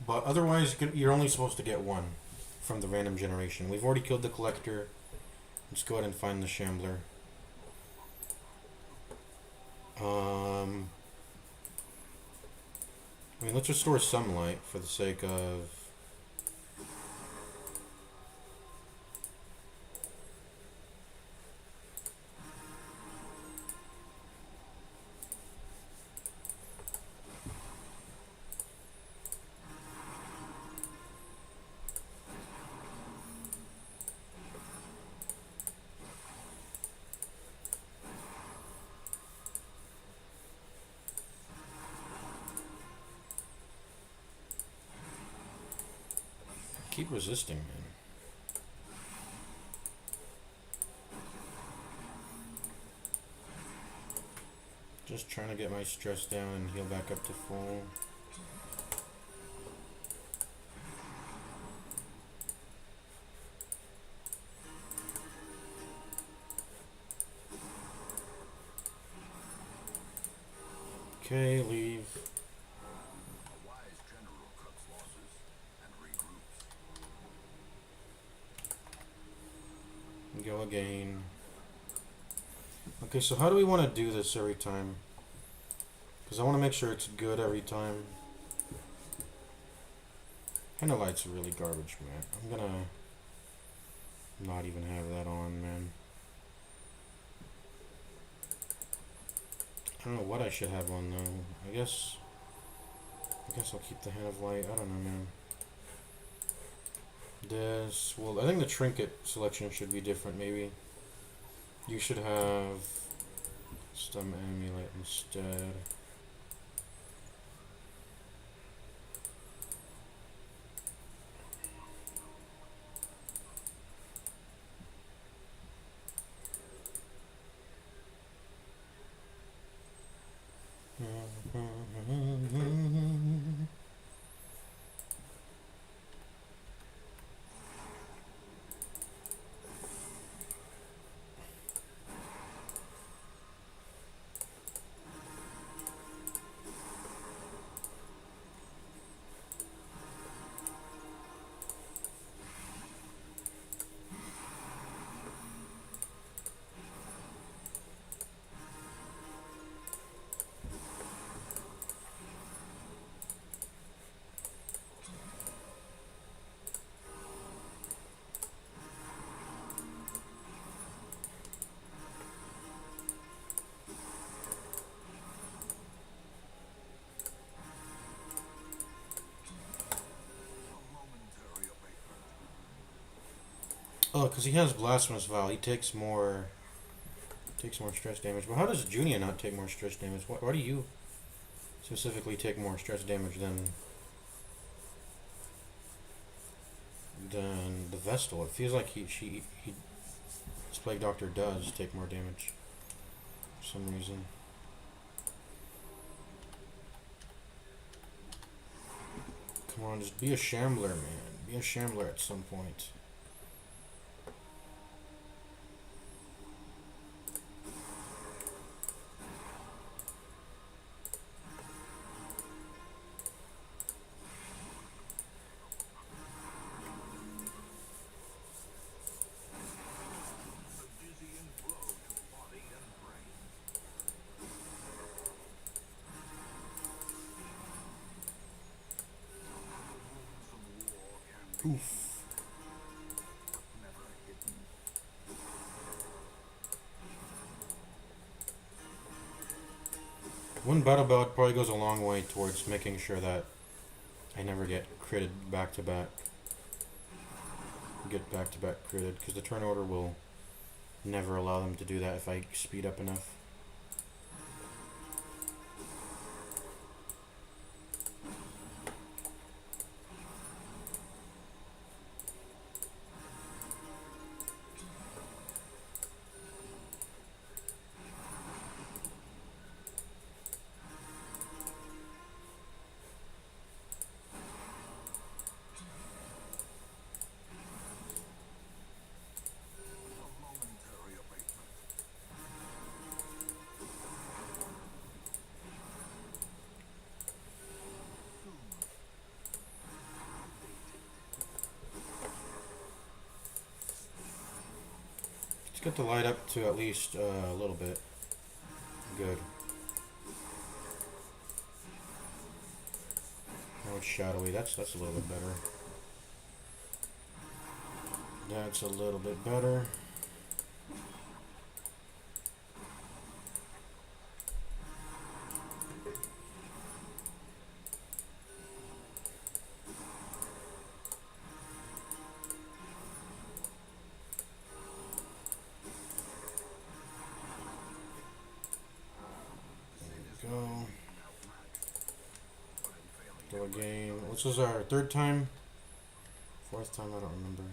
But otherwise, you're only supposed to get one from the random generation. We've already killed the collector. Let's go ahead and find the Shambler. I mean, let's restore some light for the sake of... Keep resisting, man. Just trying to get my stress down and heal back up to full. Okay, leave. Go again. Okay, so how do we want to do this every time? Because I want to make sure it's good every time. Henna Light's really garbage, man. I'm gonna not even have that on, man. I don't know what I should have on though. I guess I'll keep the Hand of Light. I don't know, man. This, well, I think the trinket selection should be different, maybe. You should have Stem Amulet instead. Oh, because he has Blasphemous Vow, he takes more stress damage. But how does Junia not take more stress damage? Why do you specifically take more stress damage than the Vestal? It feels like this Plague Doctor does take more damage for some reason. Come on, just be a Shambler, man. Be a Shambler at some point. Oof. One battle belt probably goes a long way towards making sure that I never get critted back to back. Get back to back critted, because the turn order will never allow them to do that if I speed up enough. Let's get the light up to at least a little bit. Good. Now it's shadowy. That's a little bit better. That's a little bit better. Go again. This is our third time Fourth time, I don't remember.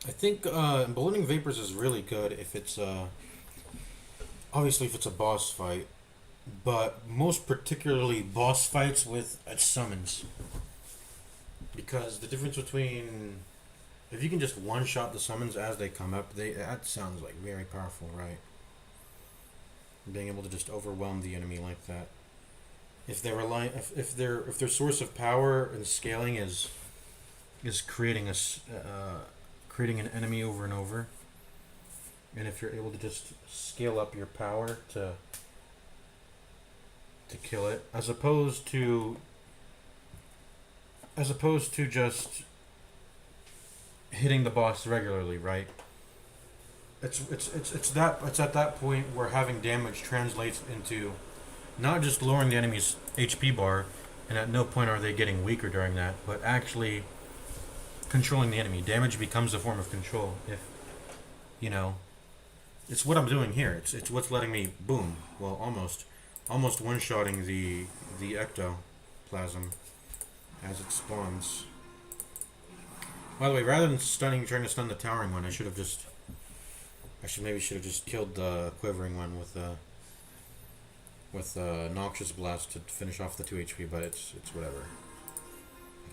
I think Ballooning Vapors is really good if it's obviously if it's a boss fight, but most particularly boss fights with summons. Because the difference between if you can just one shot the summons as they come up, that sounds like very powerful, right? Being able to just overwhelm the enemy like that. If they rely, if their source of power and scaling is creating creating an enemy over and over, and if you're able to just scale up your power to kill it, as opposed to just hitting the boss regularly, right? It's at that point where having damage translates into not just lowering the enemy's HP bar, and at no point are they getting weaker during that, but actually controlling the enemy. Damage becomes a form of control. If you know, it's what I'm doing here. It's what's letting me boom. Well, almost one-shotting the ectoplasm as it spawns. By the way, rather than trying to stun the towering one, I should have just killed the quivering one with Noxious Blast to finish off the 2 HP, but it's whatever.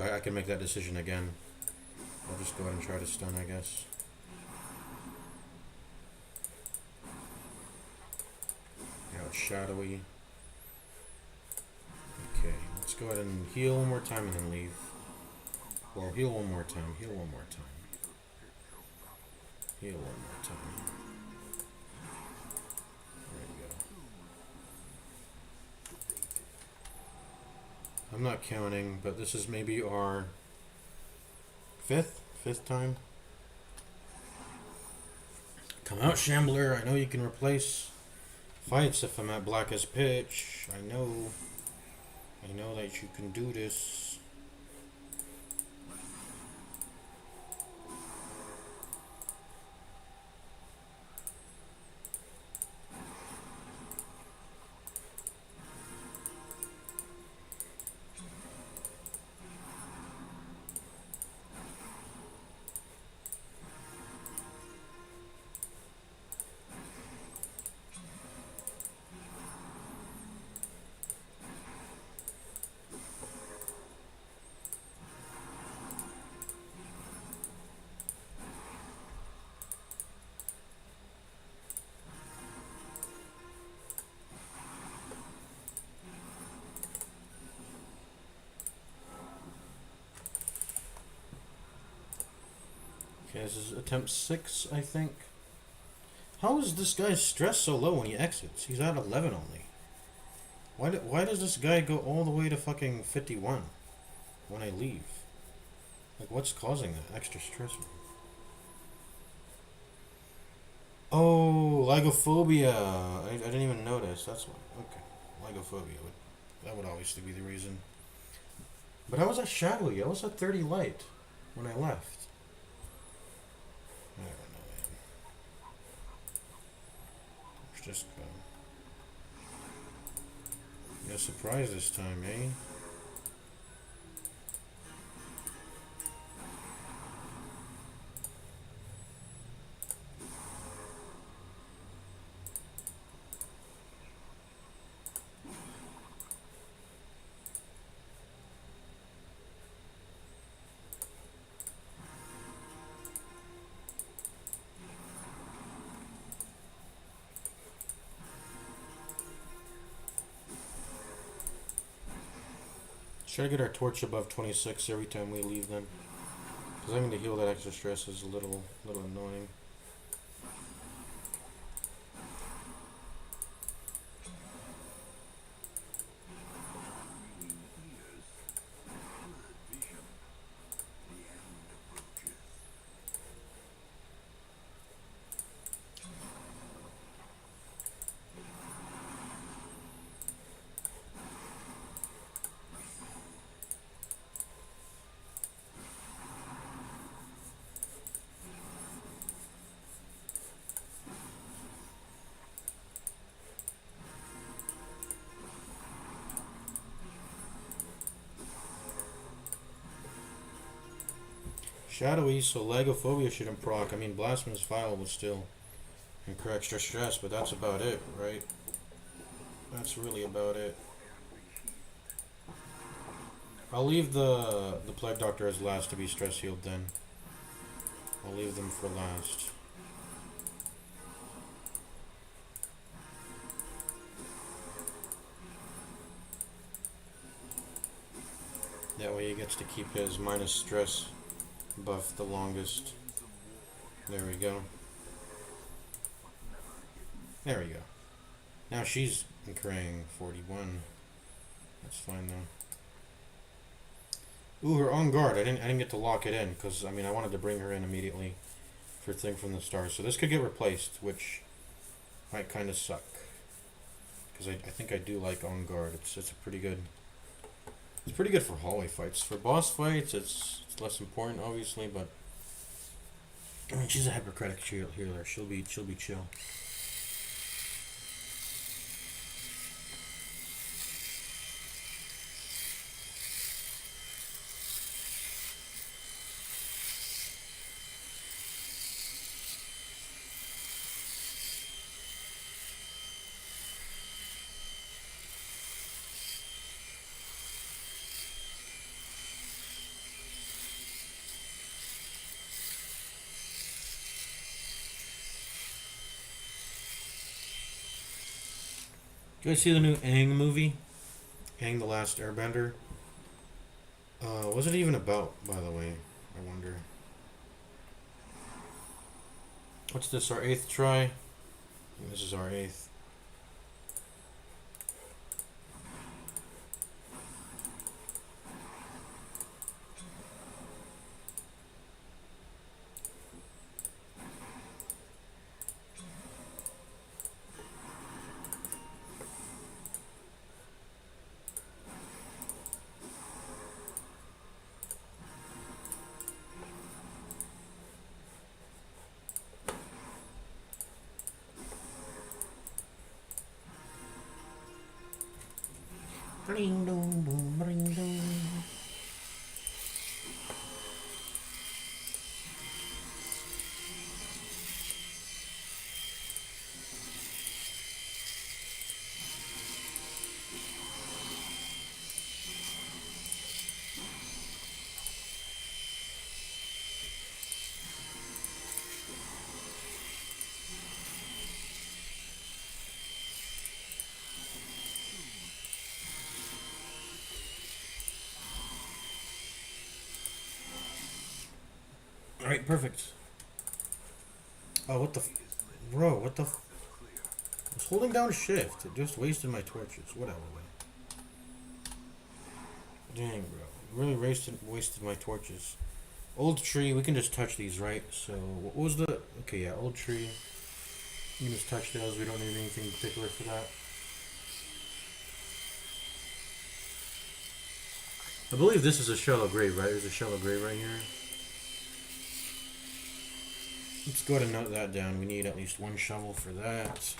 I can make that decision again. I'll just go ahead and try to stun, I guess. Now it's shadowy. Okay, let's go ahead and heal one more time and then leave. Well, heal one more time, heal one more time. Heal one more time. There you go. I'm not counting, but this is maybe our fifth time. Come out, Shambler. I know you can replace fights if I'm at black as pitch. I know that you can do this. Okay, this is attempt 6, I think. How is this guy's stress so low when he exits? He's at 11 only. Why does this guy go all the way to fucking 51 when I leave? Like, what's causing that extra stress? Oh, Lygophobia. I didn't even notice. That's why. Okay, Lygophobia. That would obviously be the reason. But I was at shadowy. I was at 30 light when I left. I don't know, man. Let's just go. No surprise this time, eh? Try to get our torch above 26 every time we leave them. Because having to heal that extra stress is a little annoying. Shadowy, so Lagophobia shouldn't proc. I mean, Blasphemous Vial would still incur extra stress, but that's about it, right? That's really about it. I'll leave the Plague Doctor as last to be stress healed then. I'll leave them for last. That way he gets to keep his minus stress buff the longest. There we go. There we go. Now she's incurring 41. That's fine though. Ooh, her on guard. I didn't get to lock it in because I mean I wanted to bring her in immediately for Thing from the Stars. So this could get replaced, which might kind of suck. Because I think I do like on guard. It's a pretty good. It's pretty good for hallway fights. For boss fights, it's less important, obviously, but I mean, she's a hypercritic healer. She'll be chill. Do you guys see the new Aang movie? Aang the Last Airbender? What's it even about, by the way? I wonder. What's this, our 8th try? This is our 8th. Ring dong boom, ring dong. Alright, perfect. Oh, what the bro, what the I was holding down shift. It just wasted my torches. Whatever, Dang, bro. Really wasted my torches. Old tree, we can just touch these, right? So, what was the... Okay, yeah, old tree. You can just touch those. We don't need anything particular for that. I believe this is a shallow grave, right? There's a shallow grave right here. Let's go ahead and note that down. We need at least one shovel for that.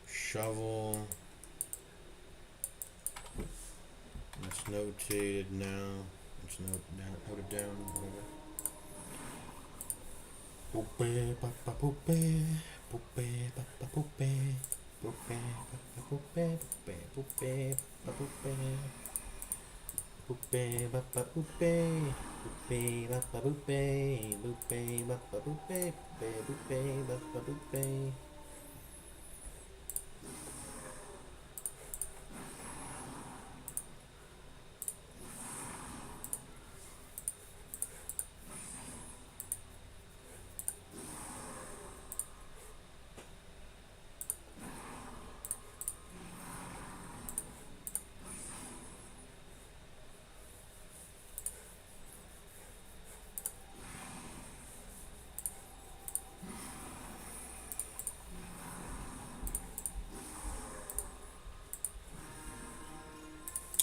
Shovel. That's notated now. Let's note it down. Whatever. Poopé, papa, poopé. Poopé, papa, poopé. Poopé, papa, poopé. Poopé, papa, poopé. Poopé, papa, poopé. Poopé, papa, poopé. Poopé, papa, poopé. Poopé, papa, poopé.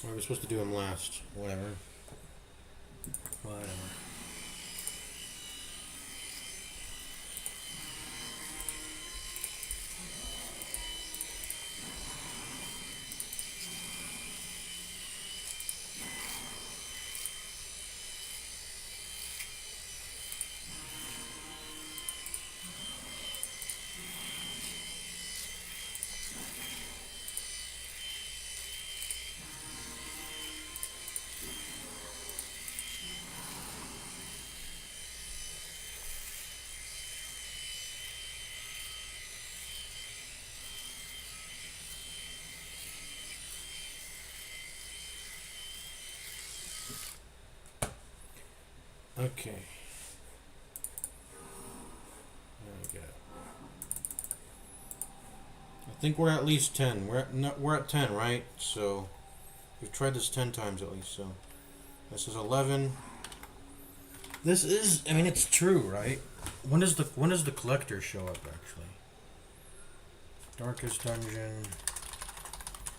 Or we're supposed to do him last. Whatever. Whatever. Okay. There we go. I think we're at least 10. We're at 10, right? So we've tried this 10 times at least. So this is 11. This is, I mean, it's true, right? When does the collector show up actually? Darkest dungeon.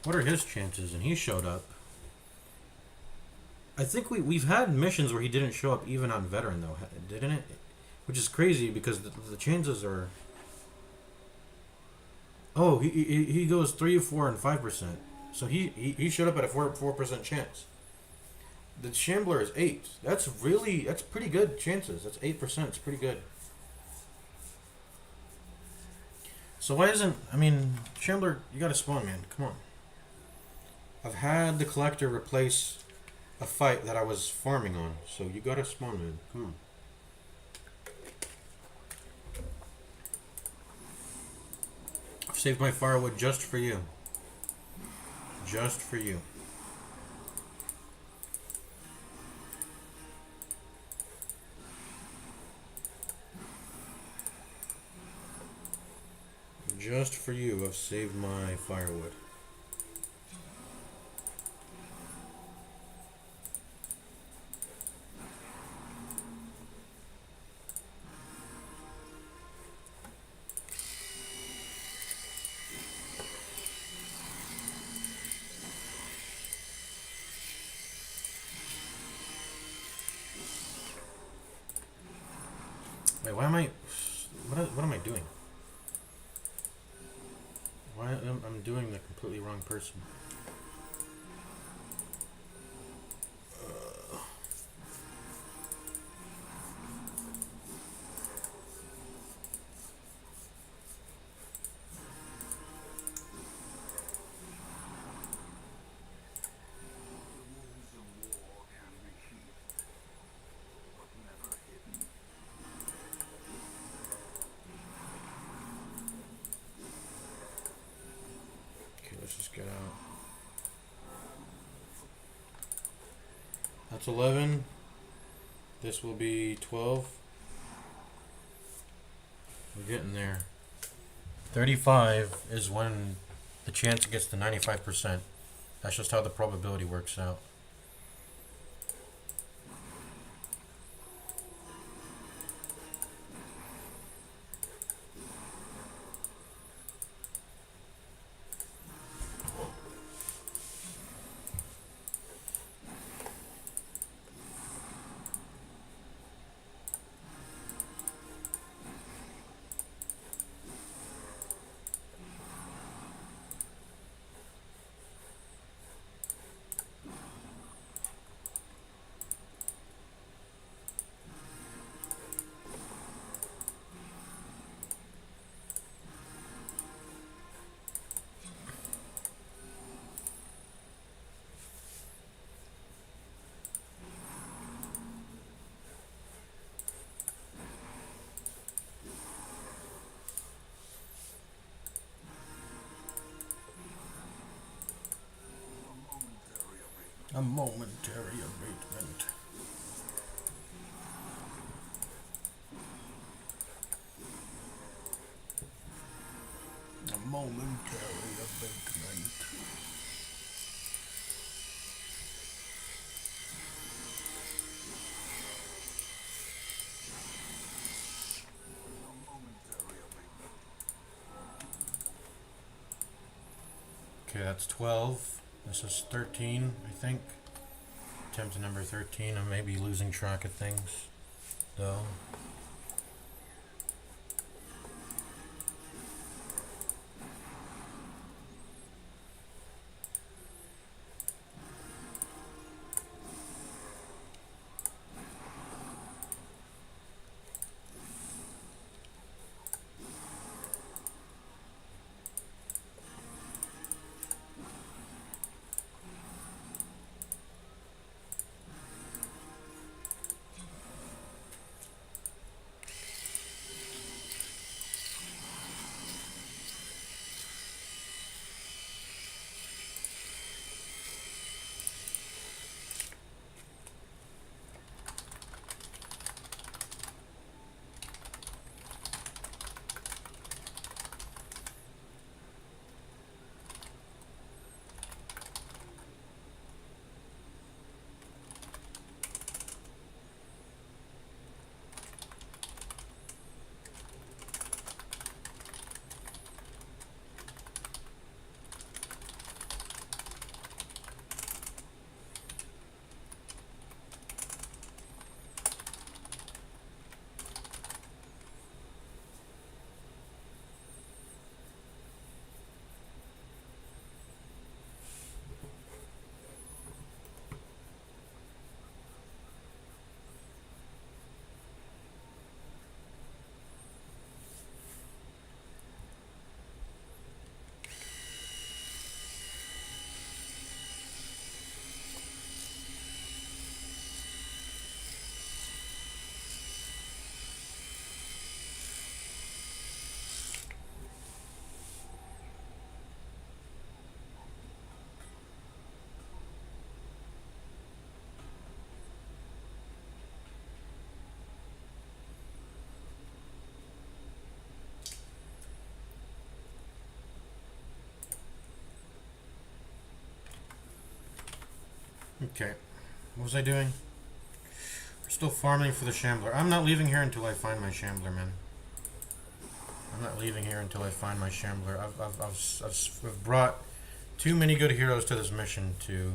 What are his chances? And he showed up. I think we've had missions where he didn't show up even on veteran though, didn't it? Which is crazy because the chances are. Oh, he goes 3, 4, and 5%. So he showed up at a 4% chance. The Shambler is 8. That's pretty good chances. That's 8%. It's pretty good. So why isn't, I mean, Shambler, you gotta spawn, man. Come on. I've had the collector replace a fight that I was farming on, so you gotta spawn, man. Come on. I've saved my firewood just for you. Just for you. Just for you, I've saved my firewood. Wait, why am I... What am I doing? Why I'm doing the completely wrong person. Let's just get out. That's 11. This will be 12. We're getting there. 35 is when the chance gets to 95%. That's just how the probability works out. A momentary abatement. A momentary abatement. Okay, that's 12. This is 13, I think. Attempt number 13. I may be losing track of things, though. Okay. What was I doing? We're still farming for the Shambler. I'm not leaving here until I find my Shambler, man. I'm not leaving here until I find my Shambler. I've brought too many good heroes to this mission to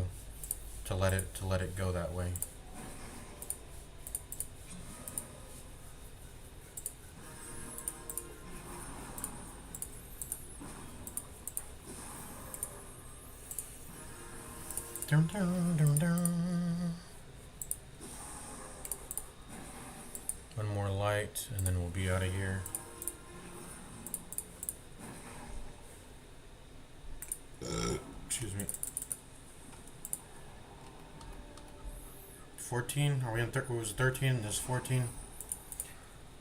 let it go that way. Dum, dum, dum, dum. One more light, and then we'll be out of here. Excuse me. 14? Are we on what was it, 13? This 14?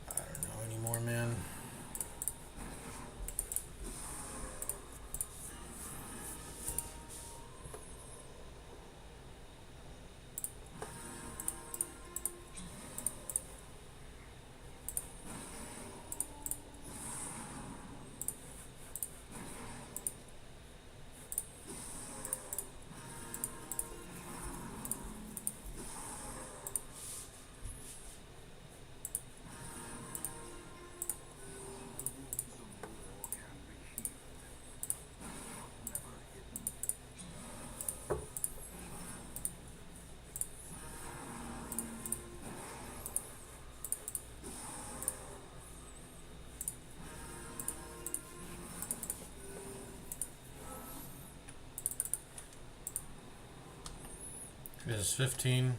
I don't know anymore, man. This is 15.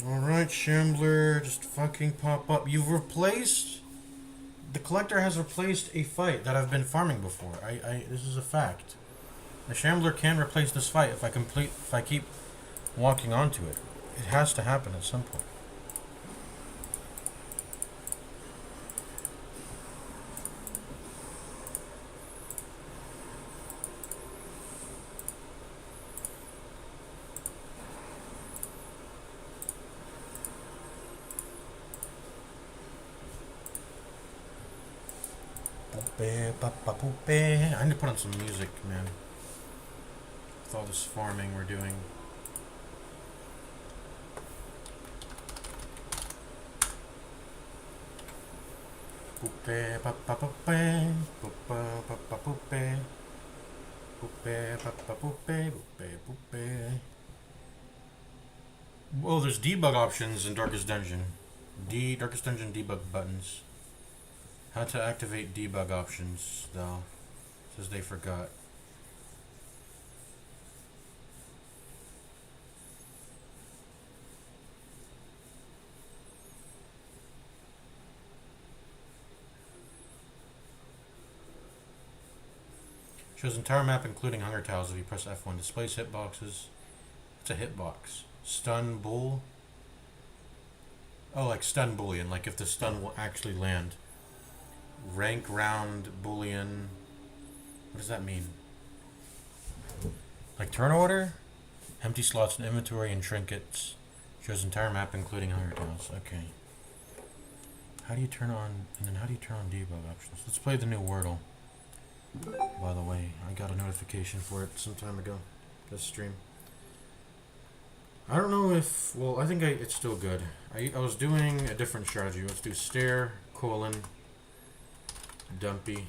Alright, Shambler, just fucking pop up. You've replaced... The Collector has replaced a fight that I've been farming before. This is a fact. The Shambler can replace this fight if I keep walking onto it. It has to happen at some point. I need to put on some music, man. With all this farming we're doing. Oh, there's debug options in Darkest Dungeon. Darkest Dungeon debug buttons. How to activate debug options, though. Says they forgot. Shows entire map including hunger tiles if you press F1. Displays hitboxes. It's a hitbox. Stun bull. Oh, like stun boolean. Like if the stun will actually land. Rank round boolean. What does that mean? Like turn order? Empty slots in inventory and trinkets. Shows entire map including hunger tiles. Okay. How do you turn on, and then how do you turn on debug options? Let's play the new Wordle. By the way, I got a notification for it some time ago. This stream. I don't know if, well, I think it's still good. I was doing a different strategy. Let's do stare, colon, dumpy.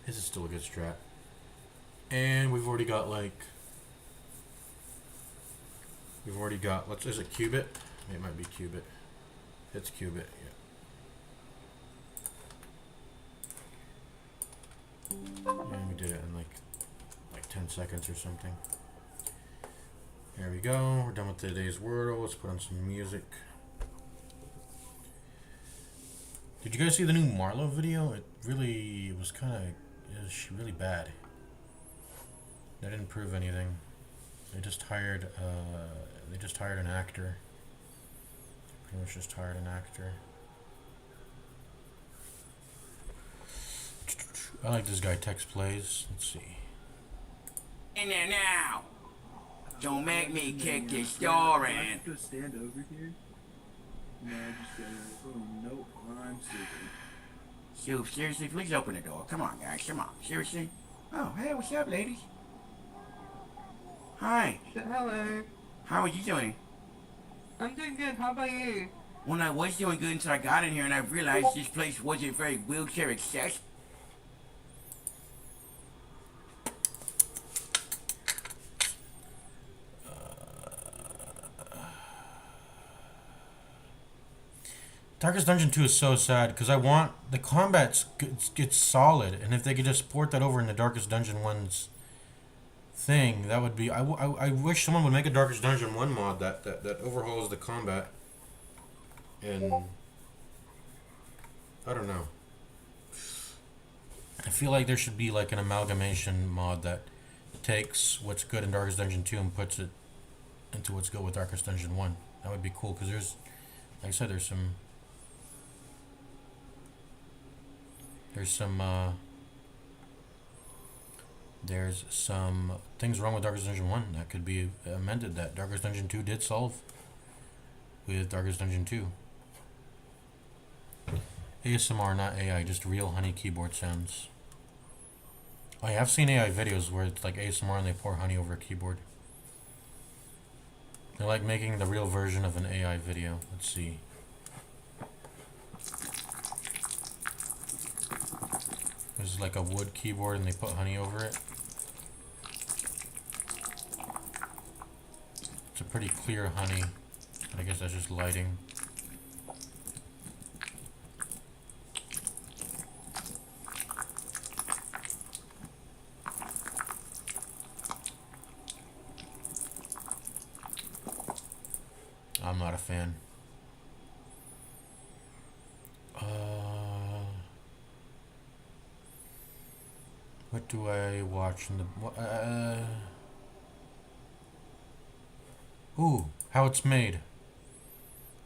This is still a good strat. And we've already got is it Qubit? It might be Qubit. It's Qubit, yeah. And we did it in like 10 seconds or something. There we go. We're done with today's Wordle. Let's put on some music. Did you guys see the new Marlo video? It was really bad. They didn't prove anything. They just hired an actor. Pretty much just hired an actor. I like this guy text plays. Let's see. In there now. Don't make me kick your door in. Go stand over here. No, I just gotta. Oh nope, I'm sleeping. Shoot, seriously, please open the door. Come on, guys, come on. Seriously. Oh, hey, what's up, ladies? Hi. Hello. How are you doing? I'm doing good. How about you? Well, I was doing good until I got in here and I realized this place wasn't very wheelchair accessible. Darkest Dungeon 2 is so sad because I want the combat gets solid, and if they could just port that over in the Darkest Dungeon 1's thing, that would be. I wish someone would make a Darkest Dungeon 1 mod that overhauls the combat. And I don't know. I feel like there should be like an amalgamation mod that takes what's good in Darkest Dungeon 2 and puts it into what's good with Darkest Dungeon 1. That would be cool because there's, like I said, there's some things wrong with Darkest Dungeon 1 that could be amended that Darkest Dungeon 2 did solve with Darkest Dungeon 2. ASMR, not AI, just real honey keyboard sounds. I have seen AI videos where it's like ASMR and they pour honey over a keyboard. They're like making the real version of an AI video. Let's see. There's like a wood keyboard and they put honey over it. It's a pretty clear honey, but I guess that's just lighting. I'm not a fan. What do I watch in the... Ooh, how it's made.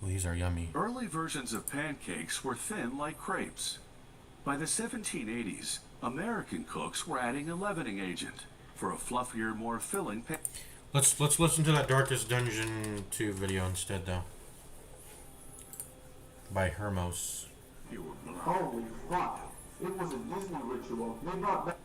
Ooh, these are yummy. Early versions of pancakes were thin like crepes. By the 1780s, American cooks were adding a leavening agent for a fluffier, more filling pan. Let's listen to that Darkest Dungeon 2 video instead, though. By Hermos. Holy fuck! It was a Disney ritual. They brought back.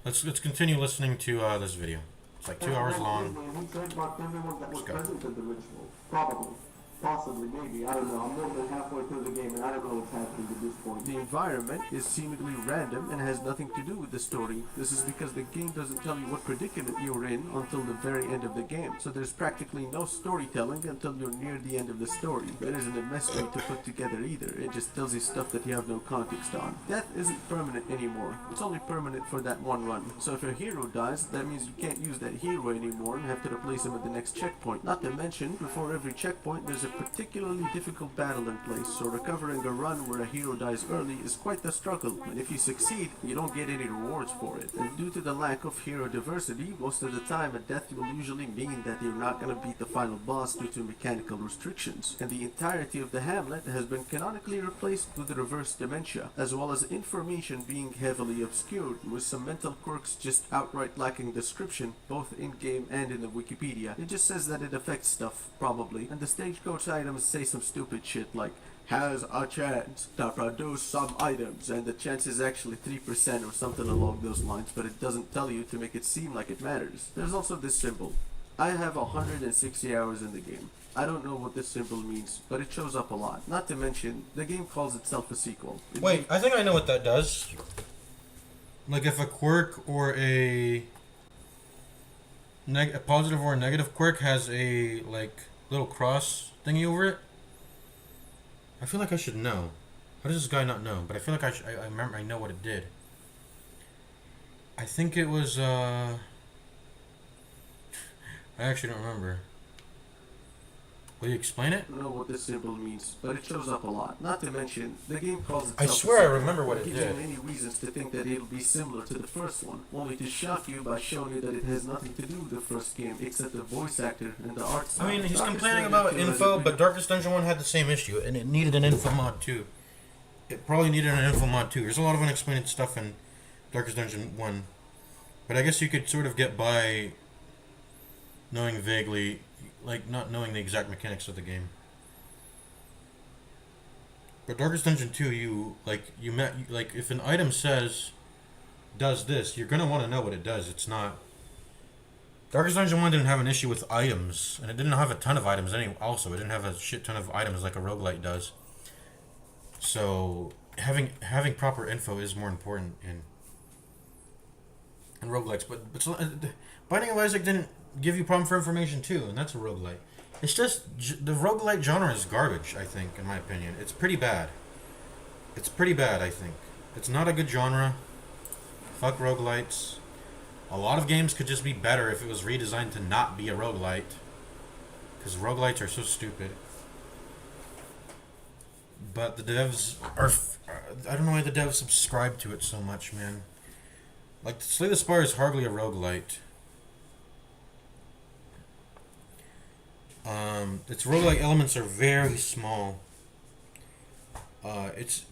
Let's continue listening to this video. It's like 2 hours long. Who trademarked everyone that was present at the ritual? Probably. Possibly, maybe. I don't know. I'm more than halfway through the game and I don't know what's happening at this point. The environment is seemingly random and has nothing to do with the story. This is because the game doesn't tell you what predicament you're in until the very end of the game. So there's practically no storytelling until you're near the end of the story. There isn't a mystery to put together either. It just tells you stuff that you have no context on. Death isn't permanent anymore. It's only permanent for that one run. So if a hero dies, that means you can't use that hero anymore and have to replace him at the next checkpoint. Not to mention, before every checkpoint, there's a particularly difficult battle in place, so recovering a run where a hero dies early is quite the struggle, and if you succeed, you don't get any rewards for it. And due to the lack of hero diversity, most of the time a death will usually mean that you're not going to beat the final boss due to mechanical restrictions, and the entirety of the hamlet has been canonically replaced with the reverse dementia, as well as information being heavily obscured, with some mental quirks just outright lacking description, both in-game and in the Wikipedia. It just says that it affects stuff, probably, and the stagecoach items say some stupid shit like, has a chance to produce some items, and the chance is actually 3% or something along those lines, but it doesn't tell you to make it seem like it matters. There's also this symbol. I have 160 hours in the game. I don't know what this symbol means, but it shows up a lot. Not to mention, the game calls itself a sequel. Wait, I think I know what that does. Like if a quirk or a positive or a negative quirk has a like little cross thingy over it. I feel like I should know. How does this guy not know? But I feel like I remember. I know what it did. I think it was. I actually don't remember. Will you explain it? I don't know what this symbol means, but it shows up a lot. Not to mention, the game calls itself I swear I a sequel, remember what it giving did. you many reasons to think that it'll be similar to the first one, only to shock you by showing you that it has nothing to do with the first game, except the voice actor and the art style. I mean, he's Darkest complaining Dungeon about 2 has a info, bigger- but Darkest Dungeon 1 had the same issue, and it needed an info mod too. It probably needed an info mod too. There's a lot of unexplained stuff in Darkest Dungeon 1. But I guess you could sort of get by knowing vaguely, like not knowing the exact mechanics of the game. But Darkest Dungeon 2, like if an item says does this, you're gonna want to know what it does. It's not. Darkest Dungeon 1 didn't have an issue with items, and it didn't have a ton of items also. It didn't have a shit ton of items like a roguelite does. So having proper info is more important in roguelites. But Binding of Isaac didn't give you problem for information too, and that's a roguelite. It's just the roguelite genre is garbage, I think, in my opinion. It's pretty bad. It's pretty bad, I think. It's not a good genre. Fuck roguelites. A lot of games could just be better if it was redesigned to not be a roguelite. Because roguelites are so stupid. But the devs are... I don't know why the devs subscribe to it so much, man. Like, Slay the Spire is hardly a roguelite. Its roguelike elements are very small. It's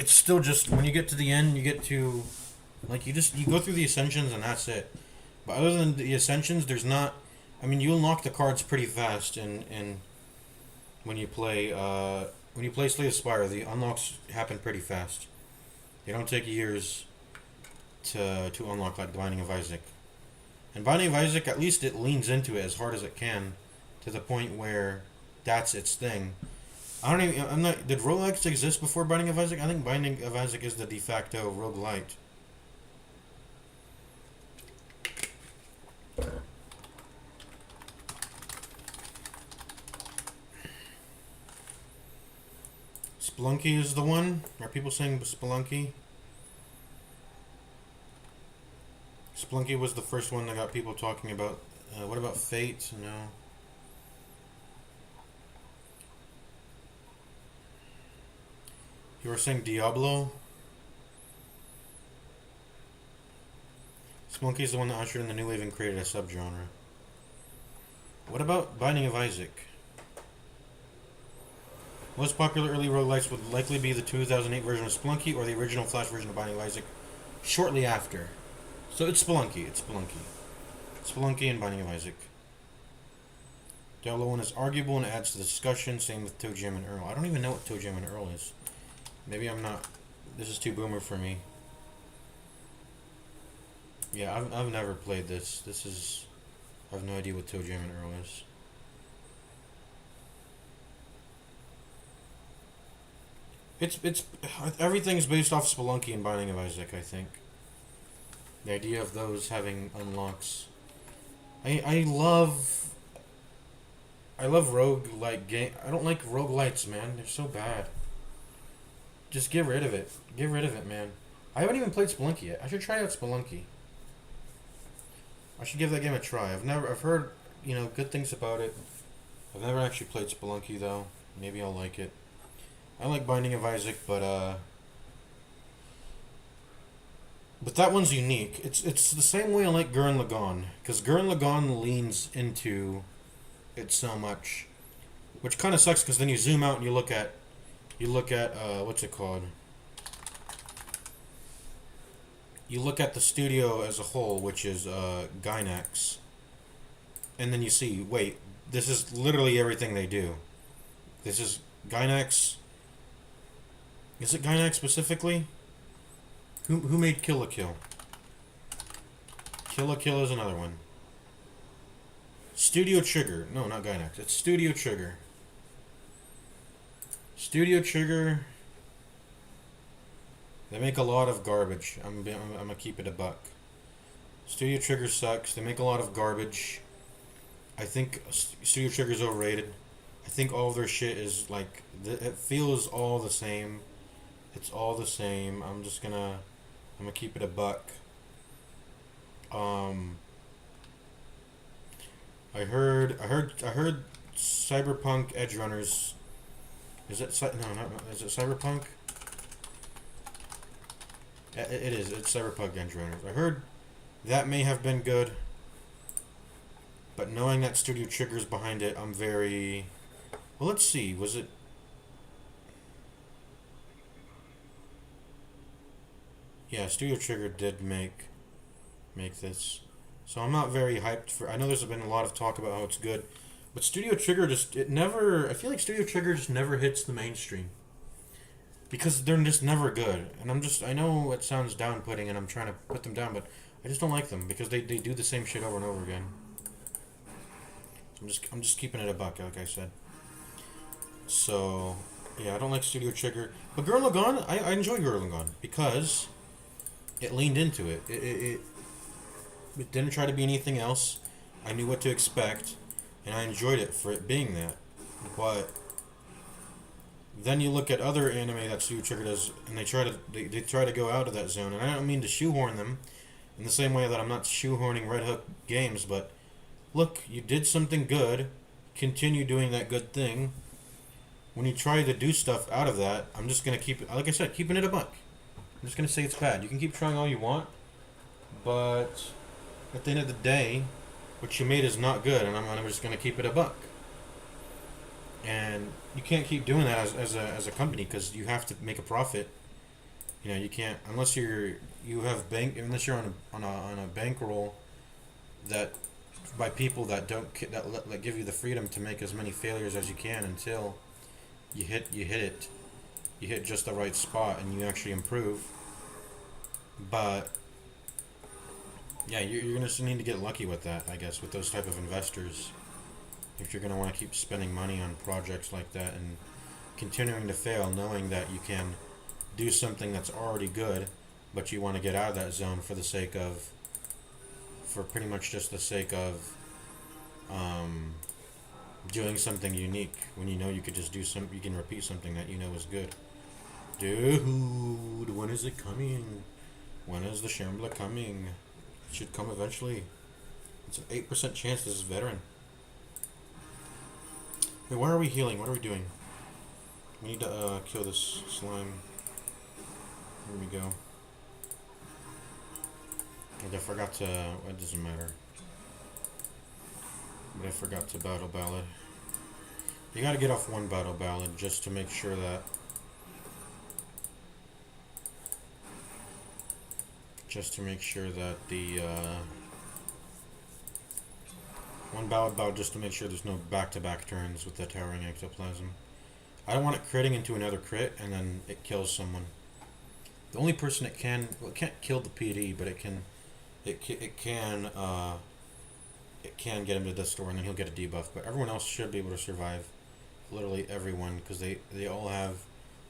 still just, when you get to the end, you get to, like, you go through the Ascensions and that's it. But other than the Ascensions, there's not, I mean, you unlock the cards pretty fast and when you play Slay the Spire, the unlocks happen pretty fast. They don't take years to unlock like Binding of Isaac. And Binding of Isaac, at least it leans into it as hard as it can, to the point where that's its thing. Did roguelikes exist before Binding of Isaac? I think Binding of Isaac is the de facto roguelite. Spelunky is the one? Are people saying Spelunky? Spelunky was the first one that got people talking about. What about Fate? No. You were saying Diablo? Spelunky is the one that ushered in the new wave and created a subgenre. What about Binding of Isaac? Most popular early roguelites would likely be the 2008 version of Spelunky or the original Flash version of Binding of Isaac shortly after. So it's Spelunky. Spelunky and Binding of Isaac. Diablo 1 is arguable and adds to the discussion. Same with Toe Jam and Earl. I don't even know what Toe Jam and Earl is. Maybe I'm not. This is too boomer for me. Yeah, I've never played this. I have no idea what Toe Jam and Earl is. It's everything's based off Spelunky and Binding of Isaac. I think the idea of those having unlocks. I love roguelike game. I don't like roguelites, man. They're so bad. Just get rid of it. Get rid of it, man. I haven't even played Spelunky yet. I should try out Spelunky. I should give that game a try. I've heard, good things about it. I've never actually played Spelunky though. Maybe I'll like it. I like Binding of Isaac, but that one's unique. It's the same way I like Gurren Lagann, because Gurren Lagann leans into it so much, which kind of sucks because then you zoom out and you look at what's it called? You look at the studio as a whole, which is Gainax, and then you see, wait, this is literally everything they do. This is Gainax. Is it Gainax specifically? Who made Kill la Kill? Kill la Kill is another one. Studio Trigger. No, not Gainax. It's Studio Trigger. Studio Trigger. They make a lot of garbage. I'm gonna keep it a buck. Studio Trigger sucks. They make a lot of garbage. I think Studio Trigger's overrated. I think all of their shit is like it feels all the same. It's all the same. I'm gonna keep it a buck. I heard Cyberpunk Edge Runners. Is it is it Cyberpunk? It is. It's Cyberpunk Edge Runners. I heard that may have been good, but knowing that Studio Trigger's behind it, I'm very. Well, let's see. Was it? Yeah, Studio Trigger did make this. So I'm not very hyped for. I know there's been a lot of talk about how it's good, but Studio Trigger I feel like Studio Trigger just never hits the mainstream because they're just never good. And I know it sounds down-putting, and I'm trying to put them down, but I just don't like them because they do the same shit over and over again. I'm just keeping it a buck, like I said. So yeah, I don't like Studio Trigger, but Gurren Lagann, I enjoy Gurren Lagann because it leaned into it. It didn't try to be anything else. I knew what to expect, and I enjoyed it for it being that. But then you look at other anime that Studio Trigger does, and they try to go out of that zone. And I don't mean to shoehorn them, in the same way that I'm not shoehorning Red Hook games. But look, you did something good. Continue doing that good thing. When you try to do stuff out of that, I'm just gonna keep it. Like I said, keeping it a buck. I'm just gonna say it's bad. You can keep trying all you want, but at the end of the day, what you made is not good, and I'm just gonna keep it a buck. And you can't keep doing that as a company because you have to make a profit. You can't unless you're on a bankroll that by people that that give you the freedom to make as many failures as you can until you hit it. You hit just the right spot and you actually improve. But yeah, you're gonna need to get lucky with that, I guess, with those type of investors. If you're gonna want to keep spending money on projects like that and continuing to fail, knowing that you can do something that's already good, but you want to get out of that zone for pretty much just the sake of doing something unique when you could just you can repeat something that is good. Dude, when is it coming? When is the Shambler coming? It should come eventually. It's an 8% chance this is veteran. Wait, why are we healing? What are we doing? We need to kill this slime. Here we go. And I forgot to... It doesn't matter. But I forgot to battle ballad. You gotta get off one battle ballad just to make sure that... the... one ballad just to make sure there's no back-to-back turns with the towering ectoplasm. I don't want it critting into another crit and then it kills someone. The only person it can't kill the PD, but it can get him to the store and then he'll get a debuff. But everyone else should be able to survive. Literally everyone, because they all have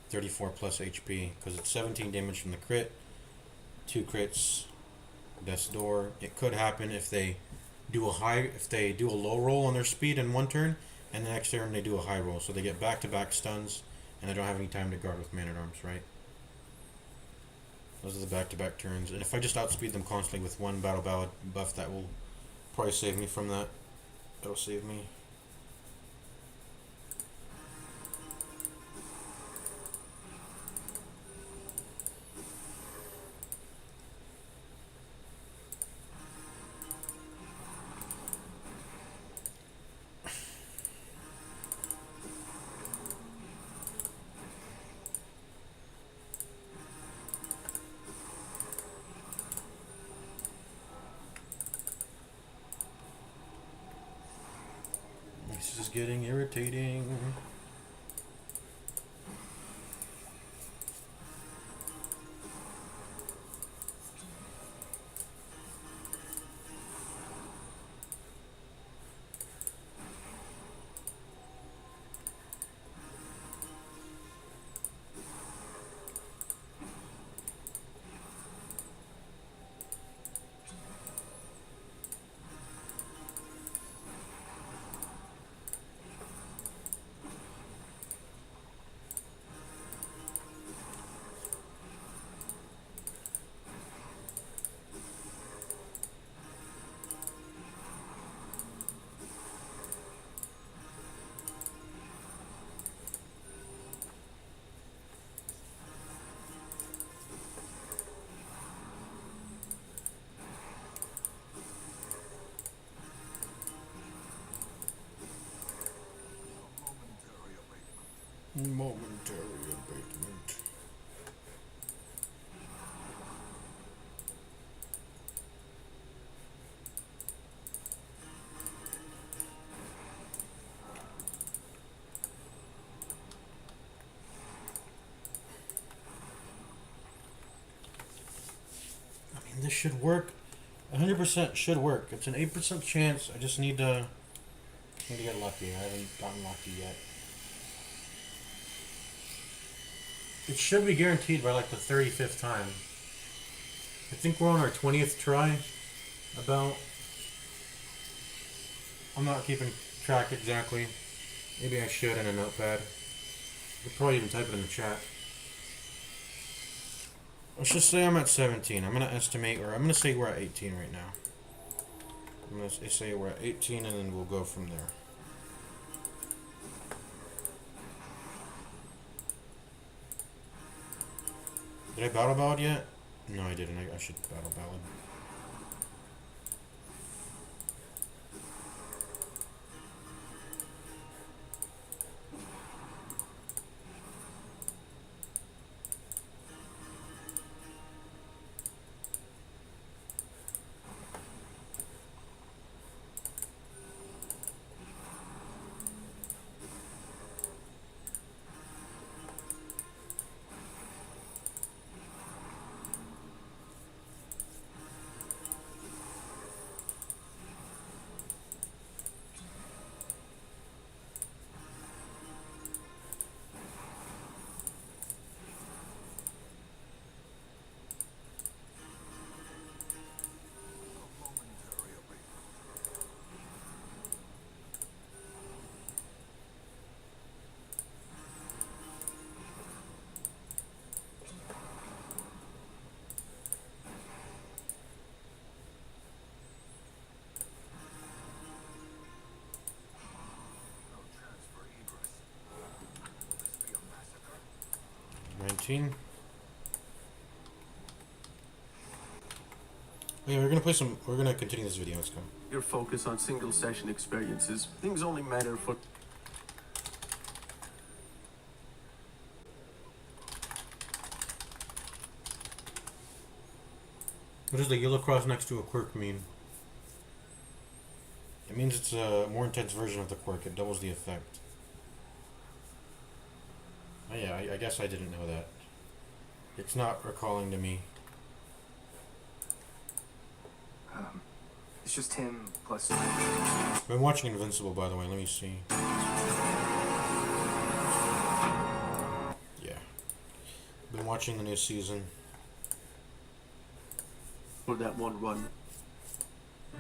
34 plus HP because it's 17 damage from the crit, 2 crits, death's door. It could happen if they do a low roll on their speed in one turn, and the next turn they do a high roll, so they get back-to-back stuns, and they don't have any time to guard with Man-at-Arms, right? Those are the back-to-back turns, and if I just outspeed them constantly with one Battle Ballad buff, that will probably save me from that. That'll save me. This is getting irritating. Momentary abatement. I mean, this should work. 100% should work. It's an 8% chance. I just need to get lucky. I haven't gotten lucky yet. It should be guaranteed by like the 35th time. I think we're on our 20th try. About. I'm not keeping track exactly. Maybe I should in a notepad. You could probably even type it in the chat. Let's just say I'm at 17. I'm going to estimate, or I'm going to say we're at 18 right now. I'm going to say we're at 18 and then we'll go from there. Did I battle ballad yet? No, I didn't. I should battle ballad. Yeah, we're gonna continue this video. Let's go. Your focus on single session experiences. Things only matter for. What does the yellow cross next to a quirk mean? It means it's a more intense version of the quirk. It doubles the effect. Oh yeah, I guess I didn't know that. It's not recalling to me. It's just him plus. I've been watching Invincible, by the way. Let me see. Yeah. watching the new season. For that one run.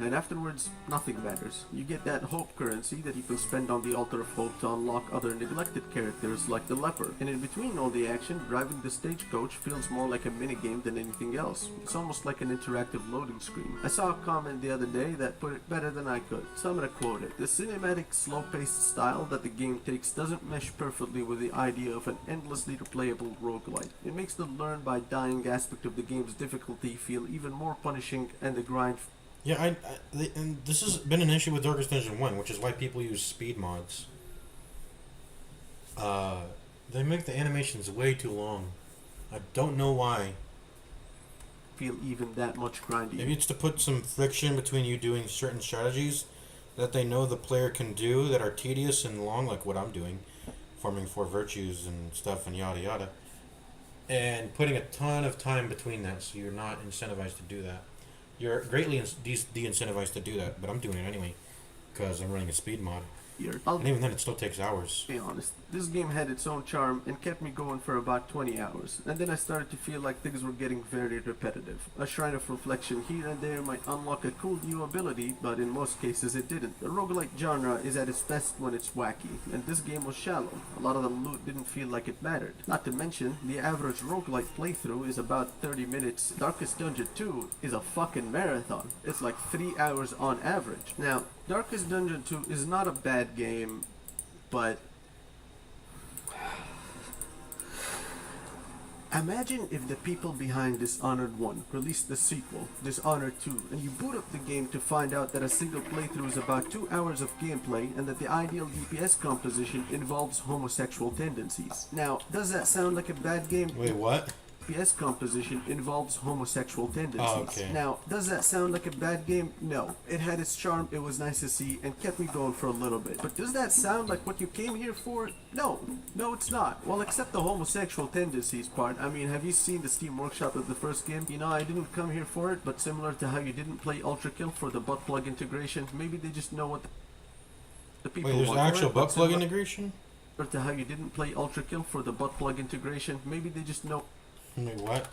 And afterwards, nothing matters. You get that hope currency that you can spend on the altar of hope to unlock other neglected characters like the leper. And in between all the action, driving the stagecoach feels more like a minigame than anything else. It's almost like an interactive loading screen. I saw a comment the other day that put it better than I could, so I'm gonna quote it. The cinematic, slow-paced style that the game takes doesn't mesh perfectly with the idea of an endlessly replayable roguelite. It makes the learn by dying aspect of the game's difficulty feel even more punishing, and the grind Yeah, and this has been an issue with Darkest Dungeon 1, which is why people use speed mods. They make the animations way too long. I don't know why. feel even that much grindy. Maybe it's to put some friction between you doing certain strategies that they know the player can do that are tedious and long, like what I'm doing, forming 4 virtues and stuff and yada yada, and putting a ton of time between that, so you're not incentivized to do that. You're greatly de-incentivized to do that, but I'm doing it anyway because I'm running a speed mod. I'll And even then, it still takes hours. be honest, this game had its own charm and kept me going for about 20 hours, and then I started to feel like things were getting very repetitive. A shrine of reflection here and there might unlock a cool new ability, but in most cases it didn't. The roguelike genre is at its best when it's wacky, and this game was shallow. A lot of the loot didn't feel like it mattered. Not to mention, the average roguelike playthrough is about 30 minutes. Darkest Dungeon 2 is a fucking marathon. It's like 3 hours on average. Now, Darkest Dungeon 2 is not a bad game, but imagine if the people behind Dishonored 1 released the sequel, Dishonored 2, and you boot up the game to find out that a single playthrough is about 2 hours of gameplay and that the ideal DPS composition involves homosexual tendencies. Now, does that sound like a bad game? Wait, what? DPS composition involves homosexual tendencies. Oh, okay. Now, does that sound like a bad game? No. It had its charm, it was nice to see, and kept me going for a little bit. But does that sound like what you came here for? No. No, it's not. Well, except the homosexual tendencies part. I mean, have you seen the Steam Workshop of the first game? You know, I didn't come here for it, but similar to how you didn't play Ultra Kill for the butt plug integration, maybe they just know what the people Wait, there's an want for actual it, but butt plug similar integration? to how you didn't play Ultra Kill for the butt plug integration, maybe they just know. Wait, what?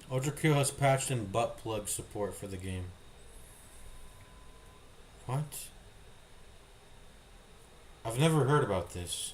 Ultrakill has patched in butt plug support for the game. What? I've never heard about this.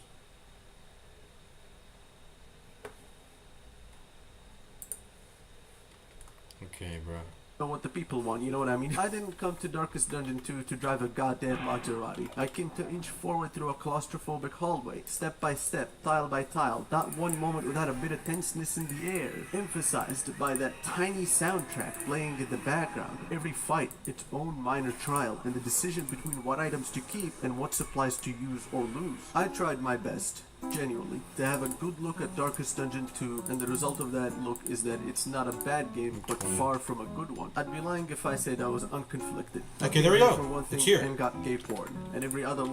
Okay, bro. Know what the people want, you know what I mean? I didn't come to Darkest Dungeon 2 to drive a goddamn Maserati. I came to inch forward through a claustrophobic hallway, step by step, tile by tile, not one moment without a bit of tenseness in the air, emphasized by that tiny soundtrack playing in the background. Every fight, its own minor trial, and the decision between what items to keep and what supplies to use or lose. I tried my best, genuinely, to have a good look at Darkest Dungeon 2, and the result of that look is that it's not a bad game, but far from a good one. I'd be lying if I said I was unconflicted. Okay, there we go. For one thing, It's here. and got gay porn, and every other.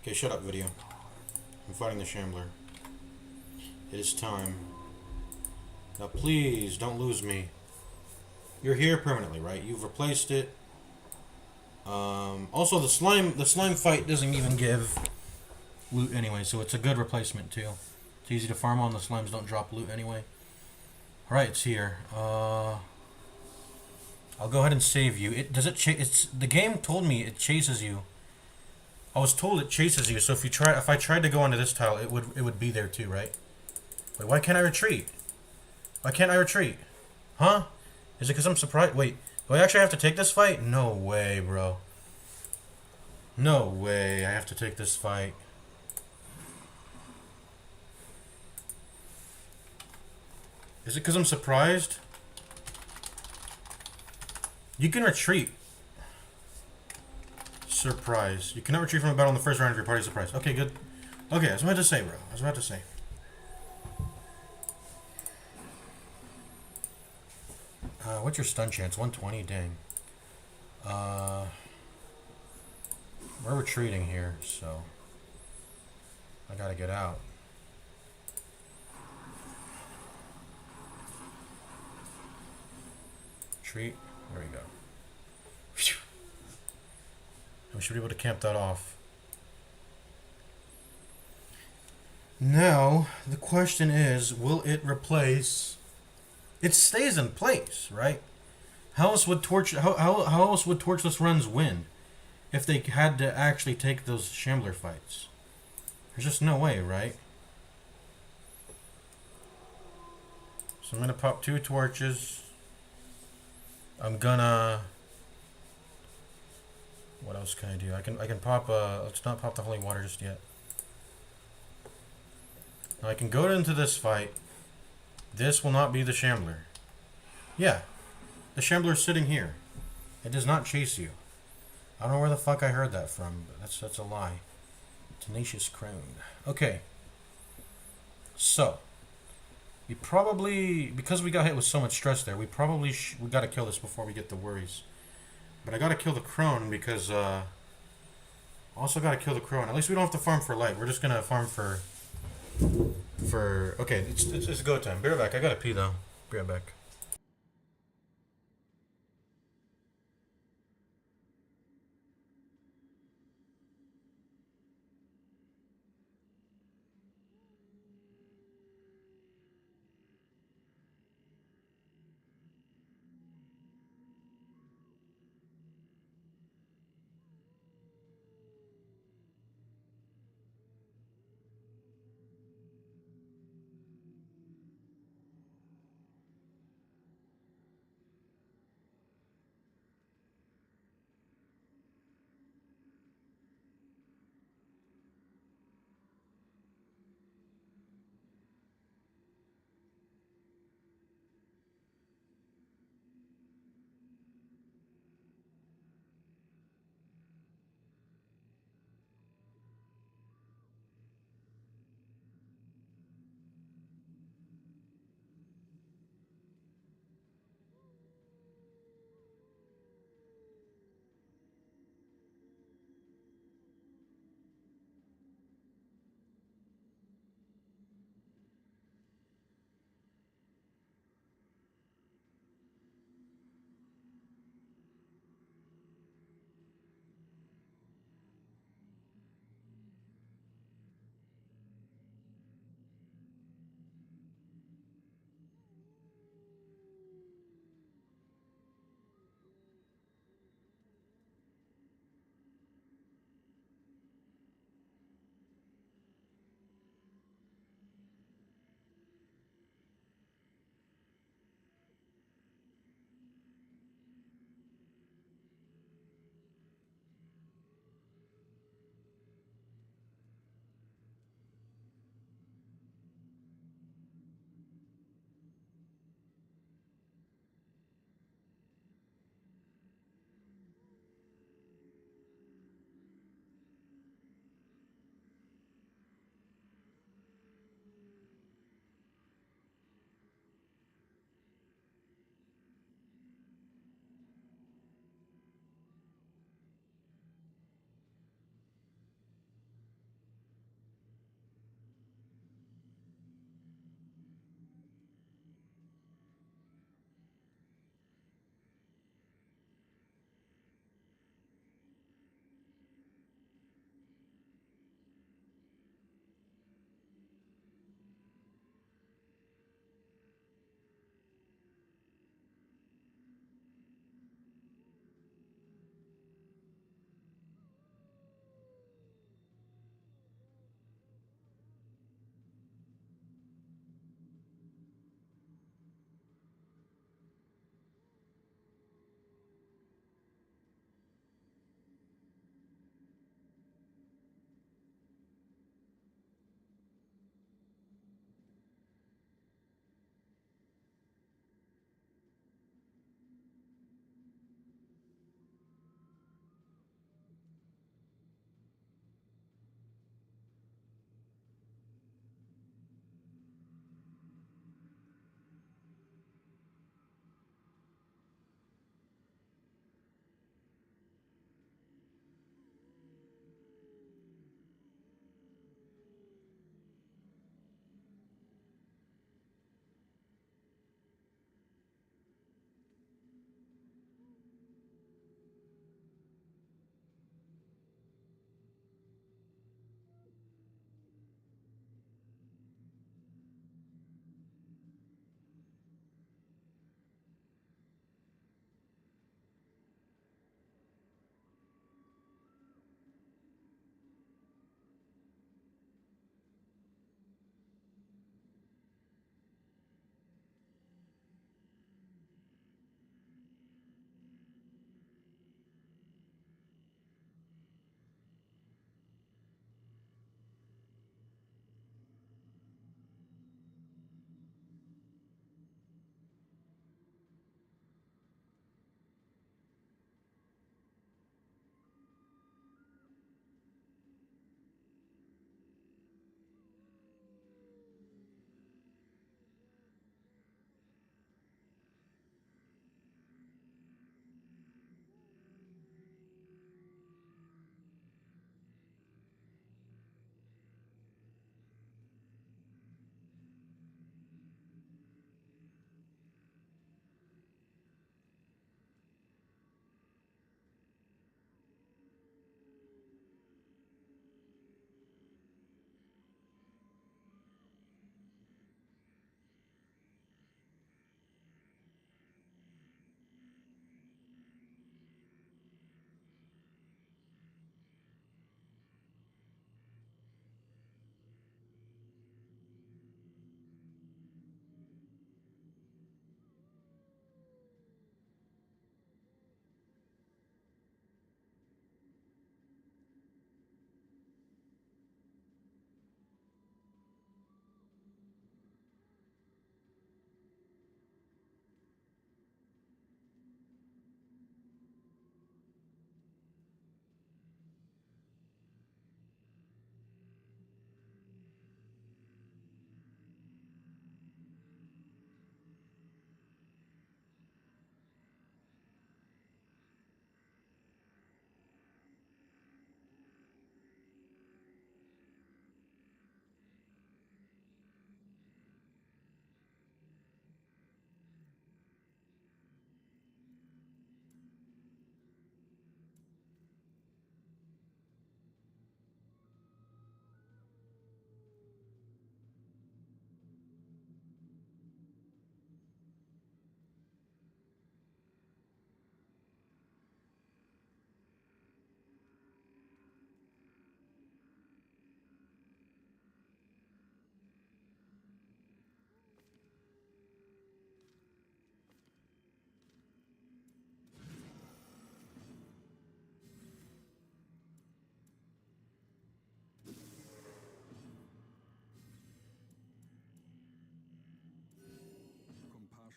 Okay, shut up, video. I'm fighting the Shambler. It is time. Now, please don't lose me. You're here permanently, right? You've replaced it. Also, the slime fight doesn't even give loot anyway, so it's a good replacement too. It's easy to farm on. The slimes don't drop loot anyway. All right, it's here. I'll go ahead and save you. It's the game told me it chases you. I was told it chases you. So if I tried to go onto this tile, it would be there too, right? Wait, why can't I retreat? Why can't I retreat? Huh? Is it because I'm surprised? Wait, do I actually have to take this fight? No way, bro. No way. I have to take this fight. Is it because I'm surprised? You can retreat. Surprise. You cannot retreat from a battle in the first round if your party is surprised. Okay, good. Okay, I was about to say, bro. I was about to say. What's your stun chance? 120? Dang. We're retreating here, so I gotta get out. Retreat. There we go. We should be able to camp that off. Now, the question is, will it replace... It stays in place, right? How else would how else would torchless runs win if they had to actually take those shambler fights? There's just no way, right? So I'm gonna pop 2 torches. I'm gonna... What else can I do? I can pop let's not pop the holy water just yet. Now I can go into this fight. This will not be the shambler. Yeah. The shambler is sitting here. It does not chase you. I don't know where the fuck I heard that from, but that's a lie. Tenacious crone. Okay. So, we probably, because we got hit with so much stress there, we probably we gotta kill this before we get the worries. But I gotta kill the crone because also gotta kill the crone. At least we don't have to farm for light. We're just gonna farm for okay. It's go time. Be right back. I gotta pee though. Be right back.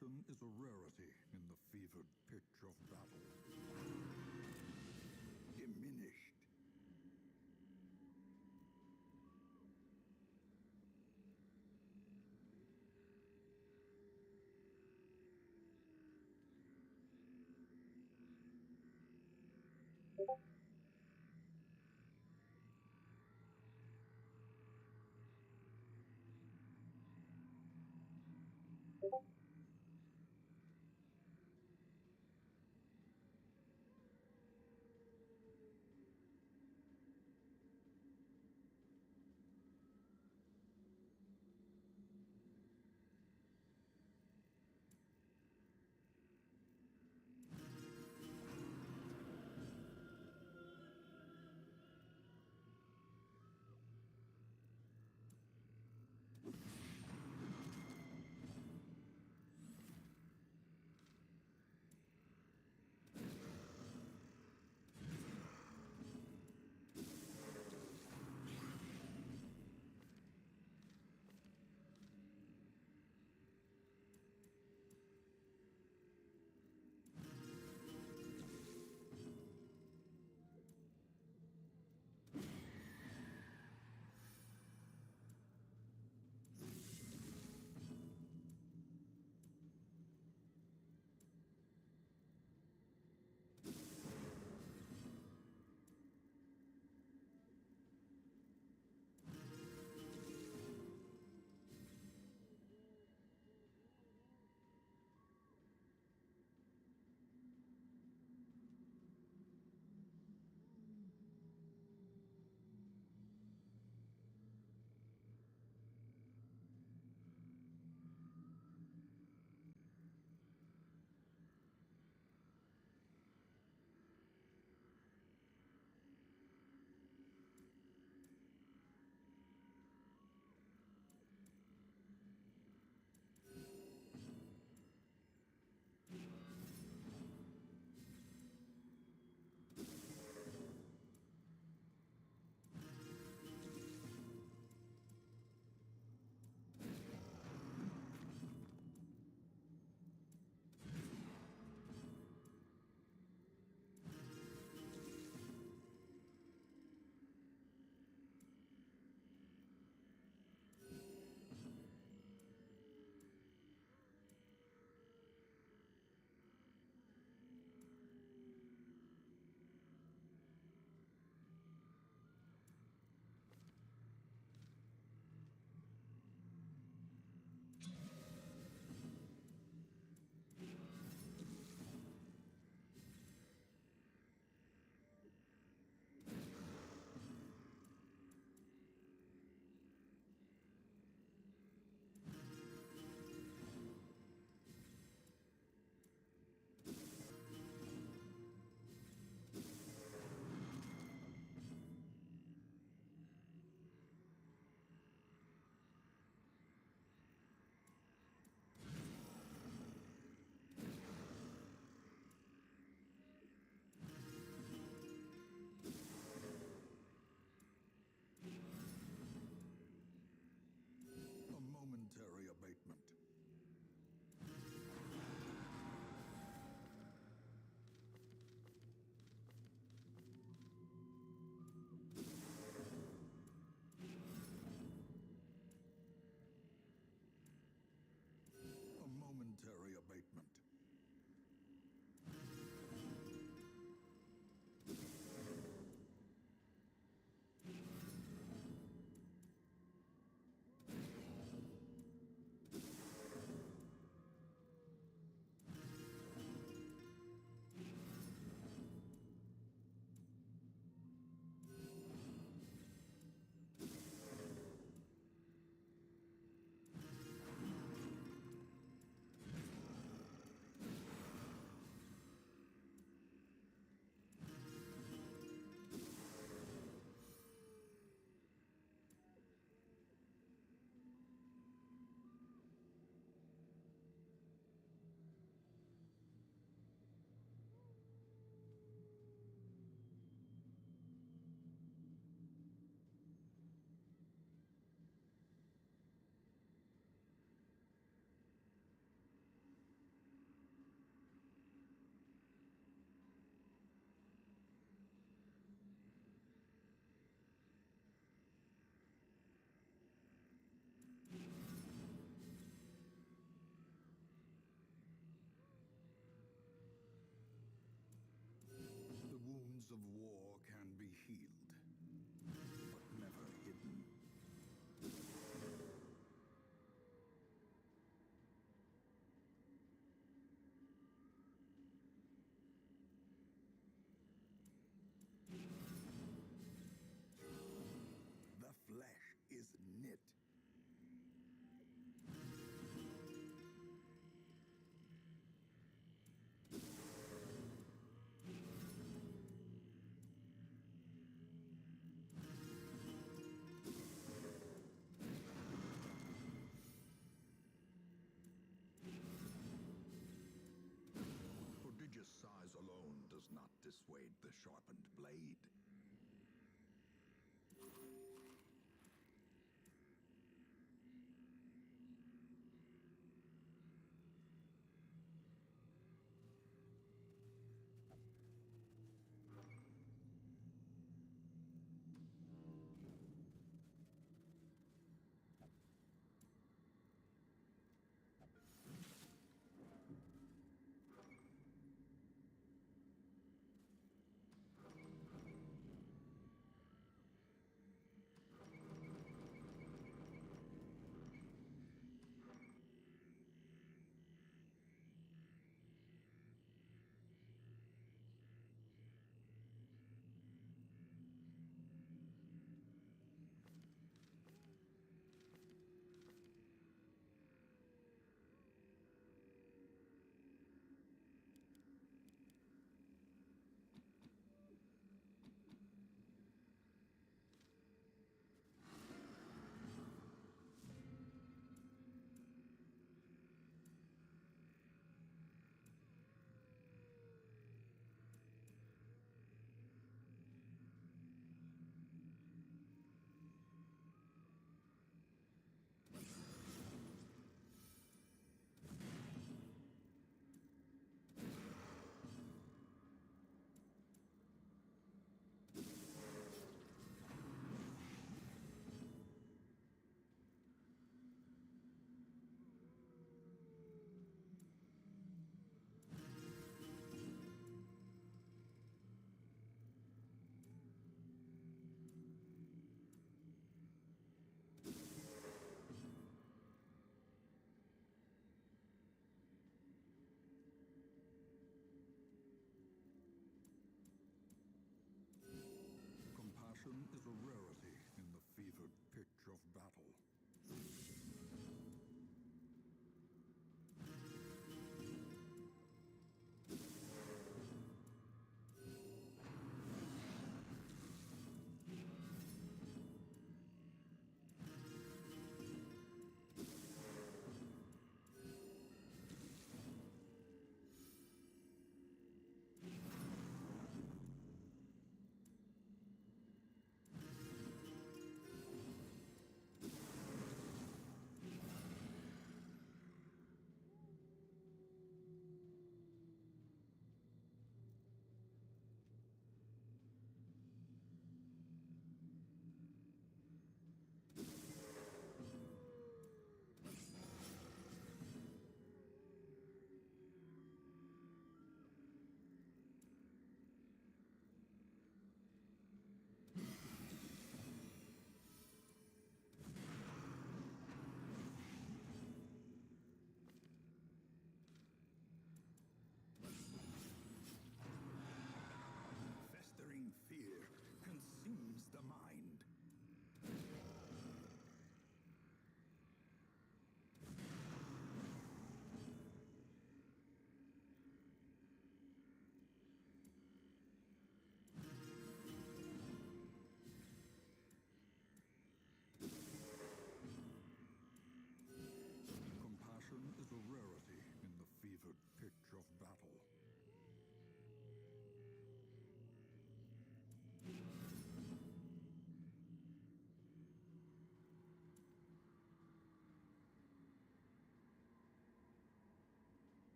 Caution is a rarity in the fevered pitch of battle. Diminished. wounds of war can be healed, but never hidden. The flesh is knit. Prodigious size alone does not dissuade the sharpened blade.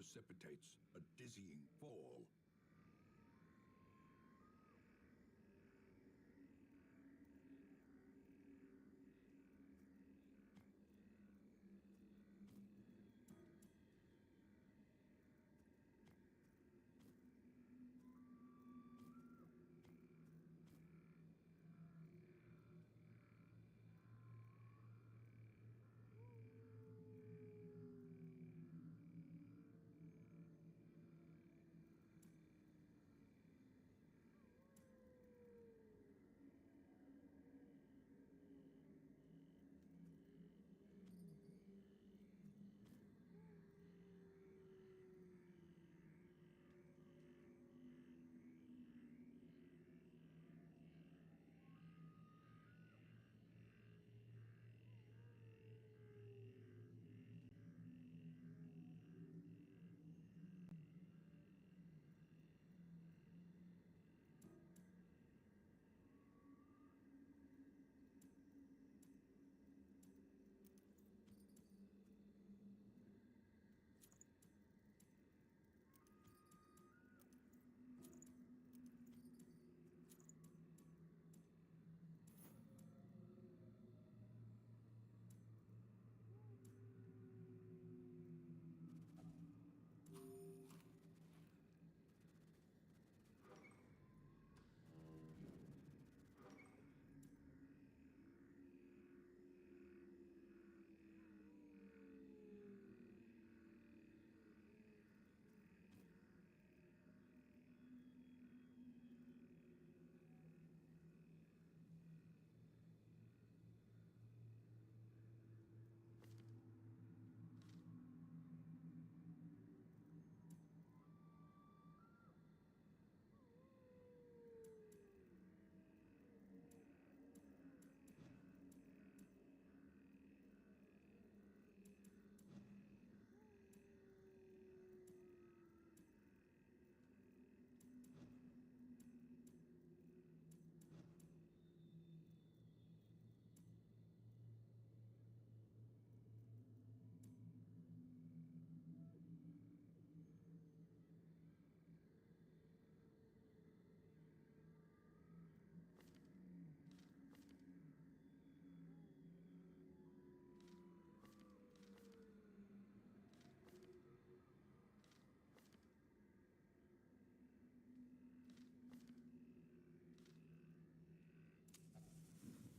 precipitates a dizzying fall.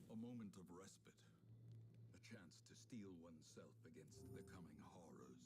A moment of respite. A chance to steel oneself against the coming horrors.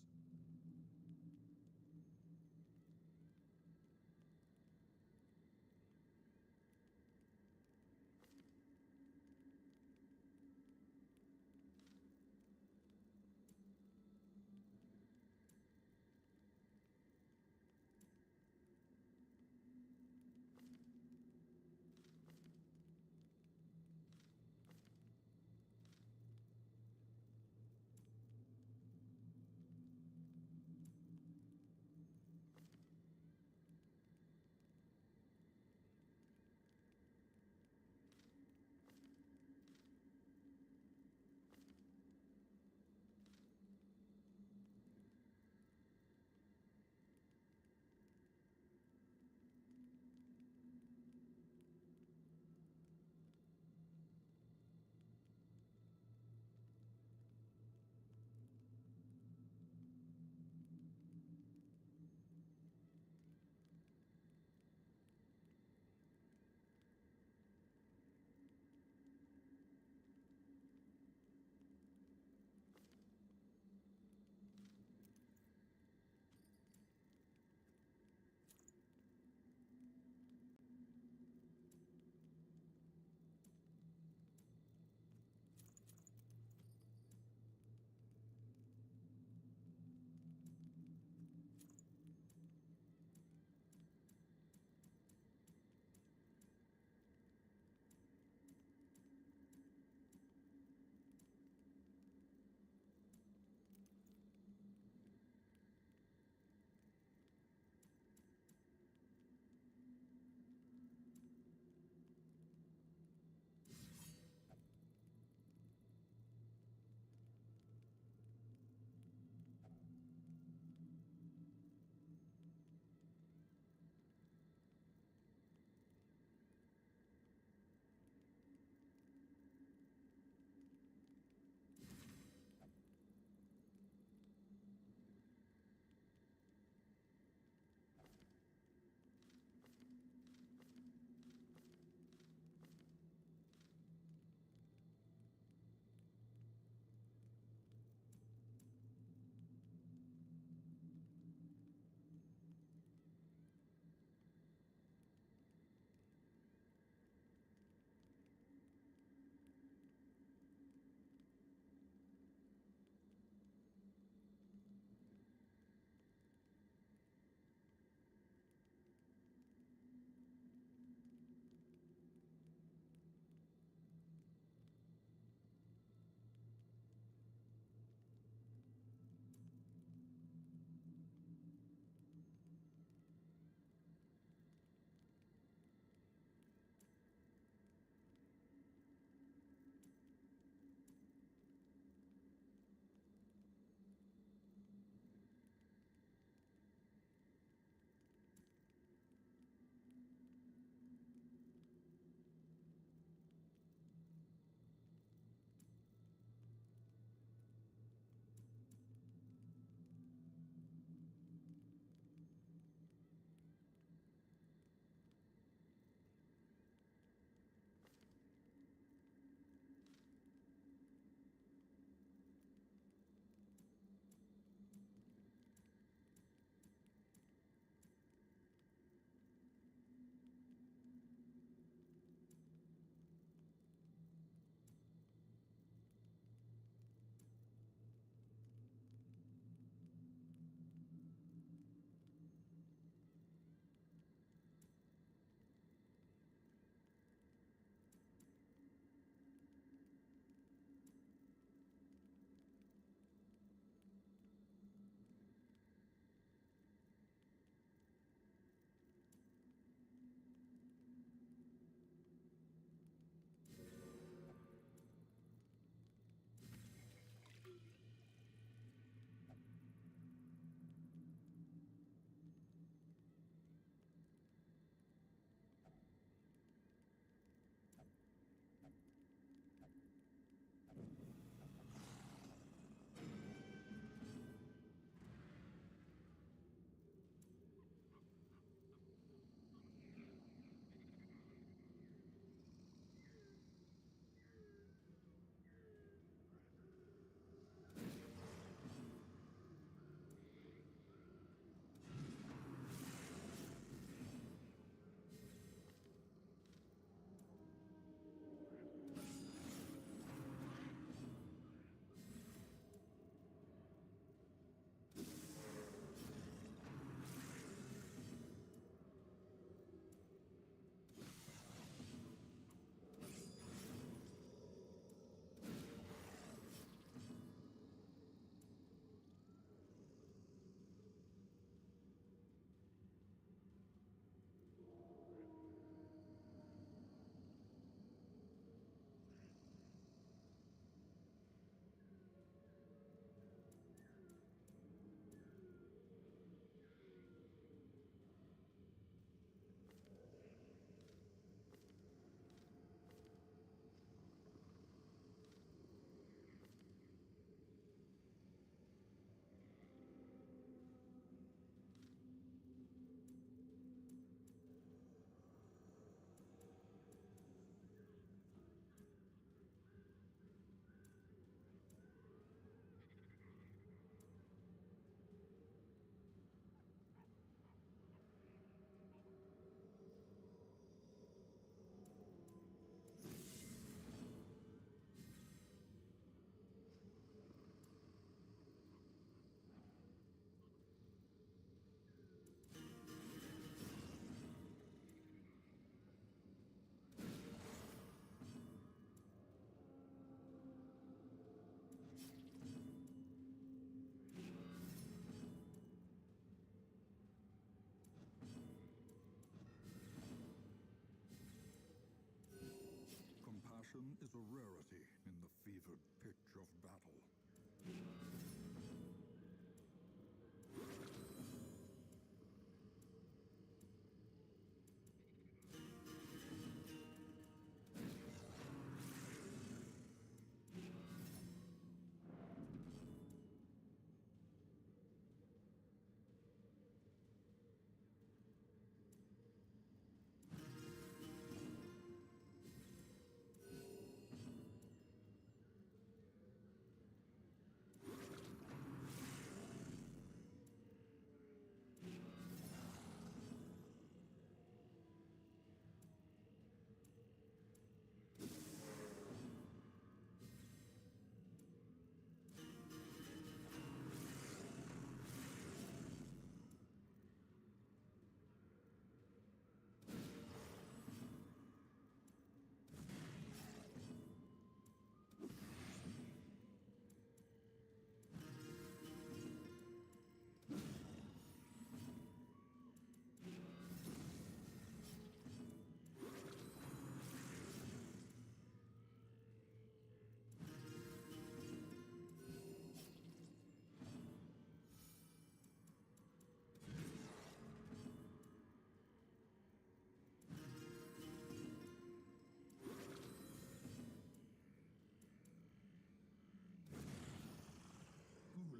Caution is a rarity in the fevered pitch of battle.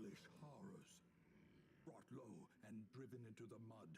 Foolish horrors, brought low and driven into the mud.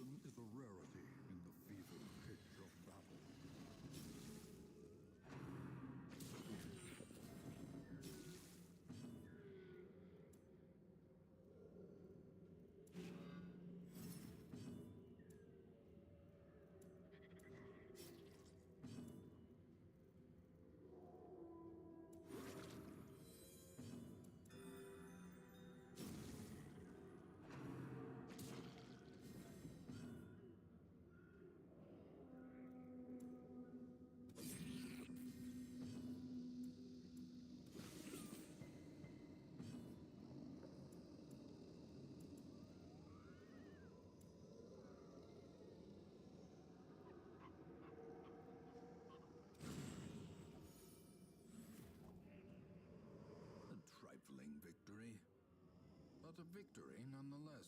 Wisdom is a rarity in the fevered pitch of battle. A trifling victory, but a victory nonetheless.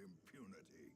impunity.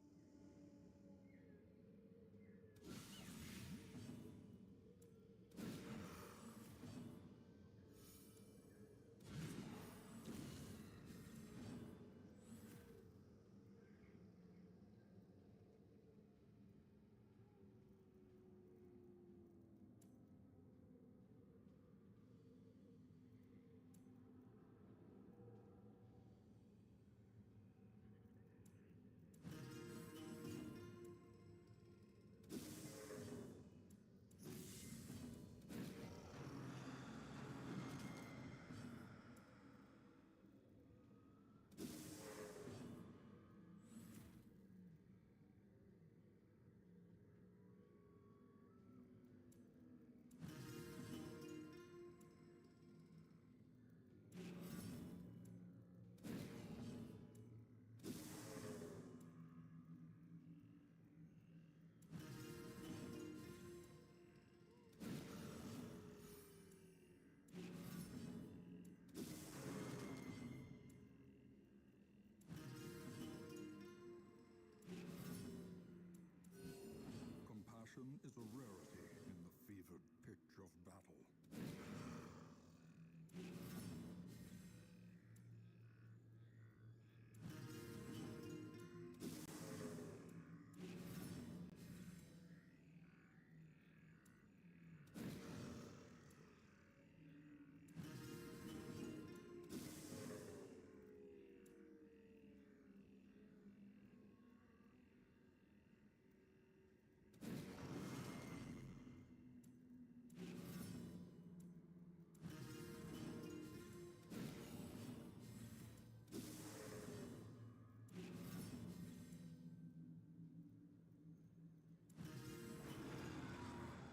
Compassion is a rarity in the fevered pitch of battle.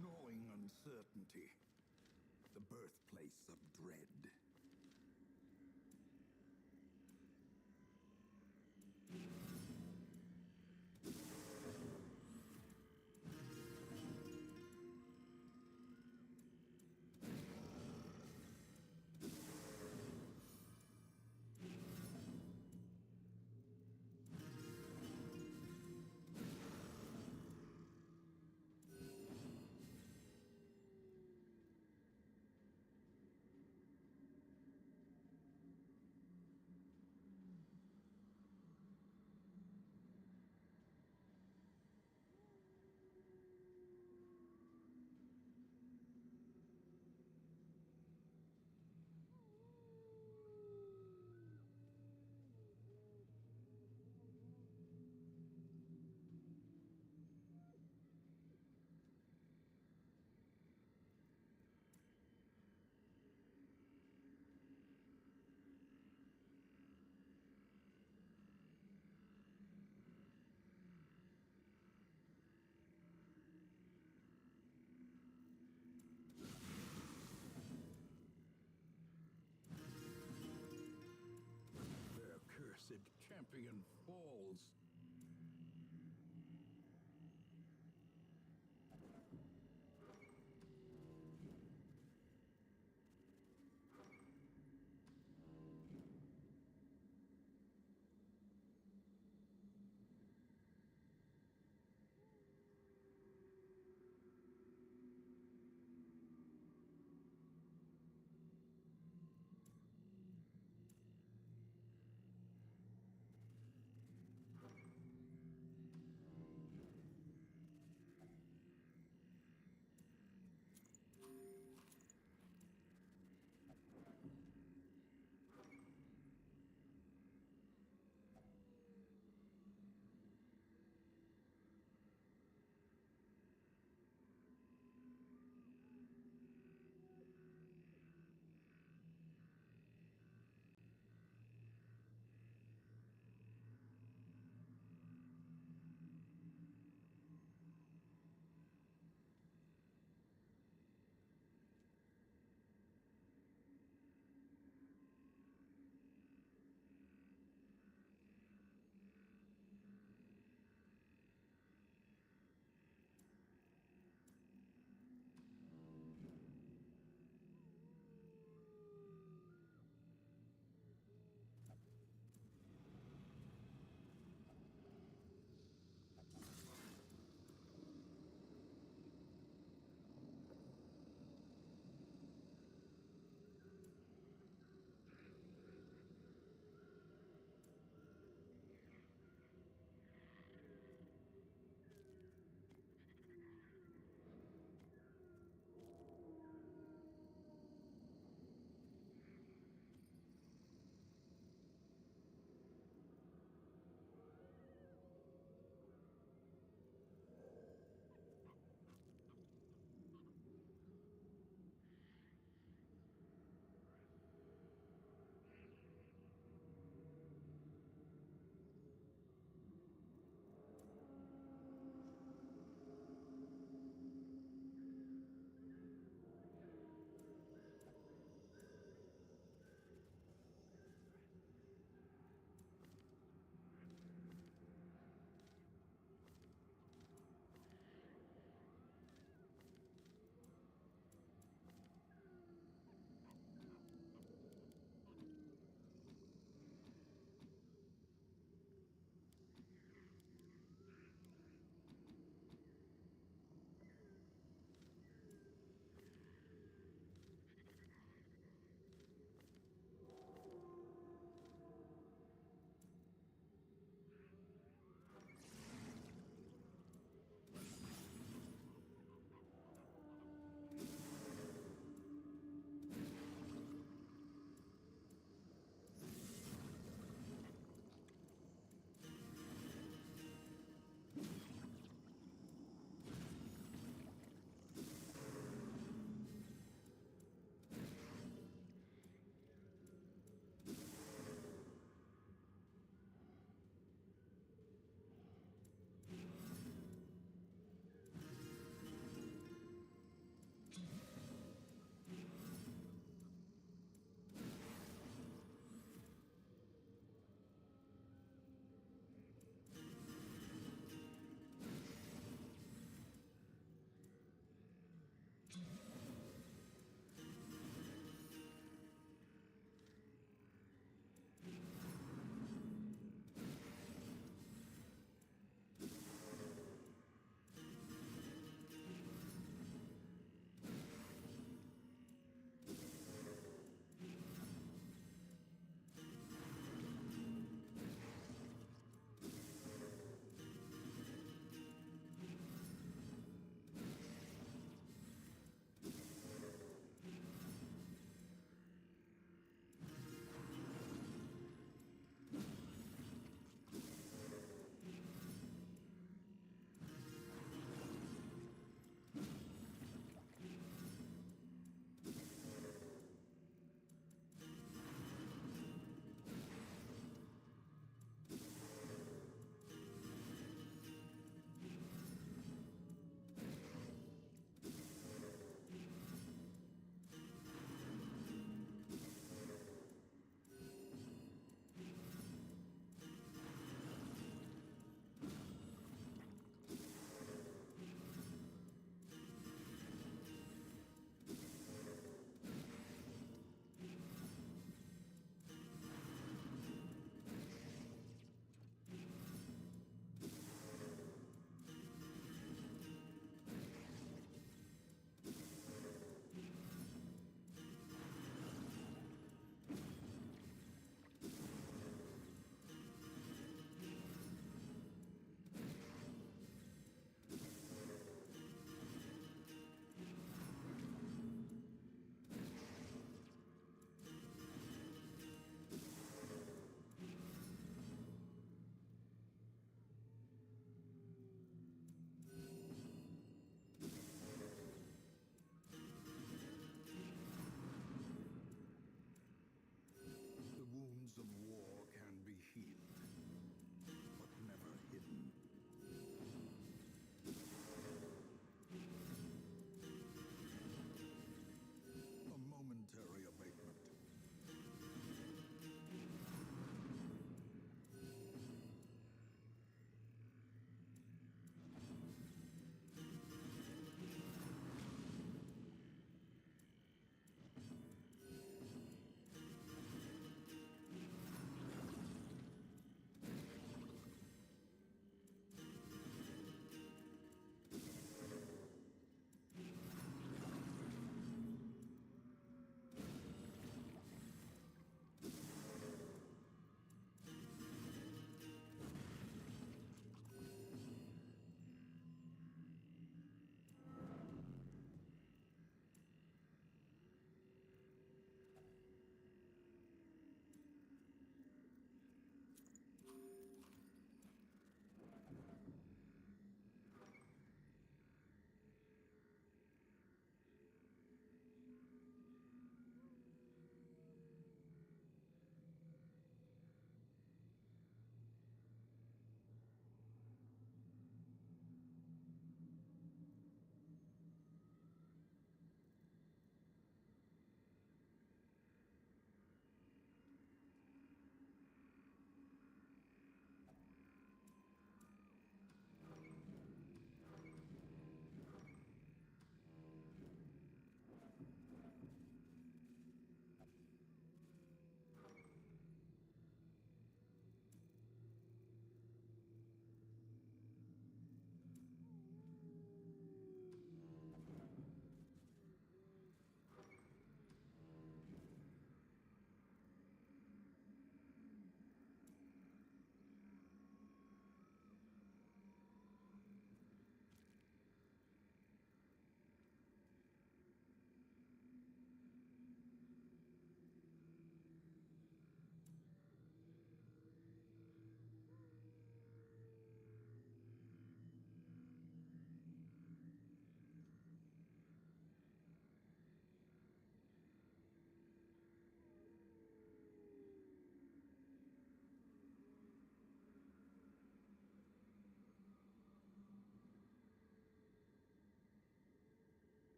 Gnawing uncertainty, the birthplace of dread. Their cursed champion falls.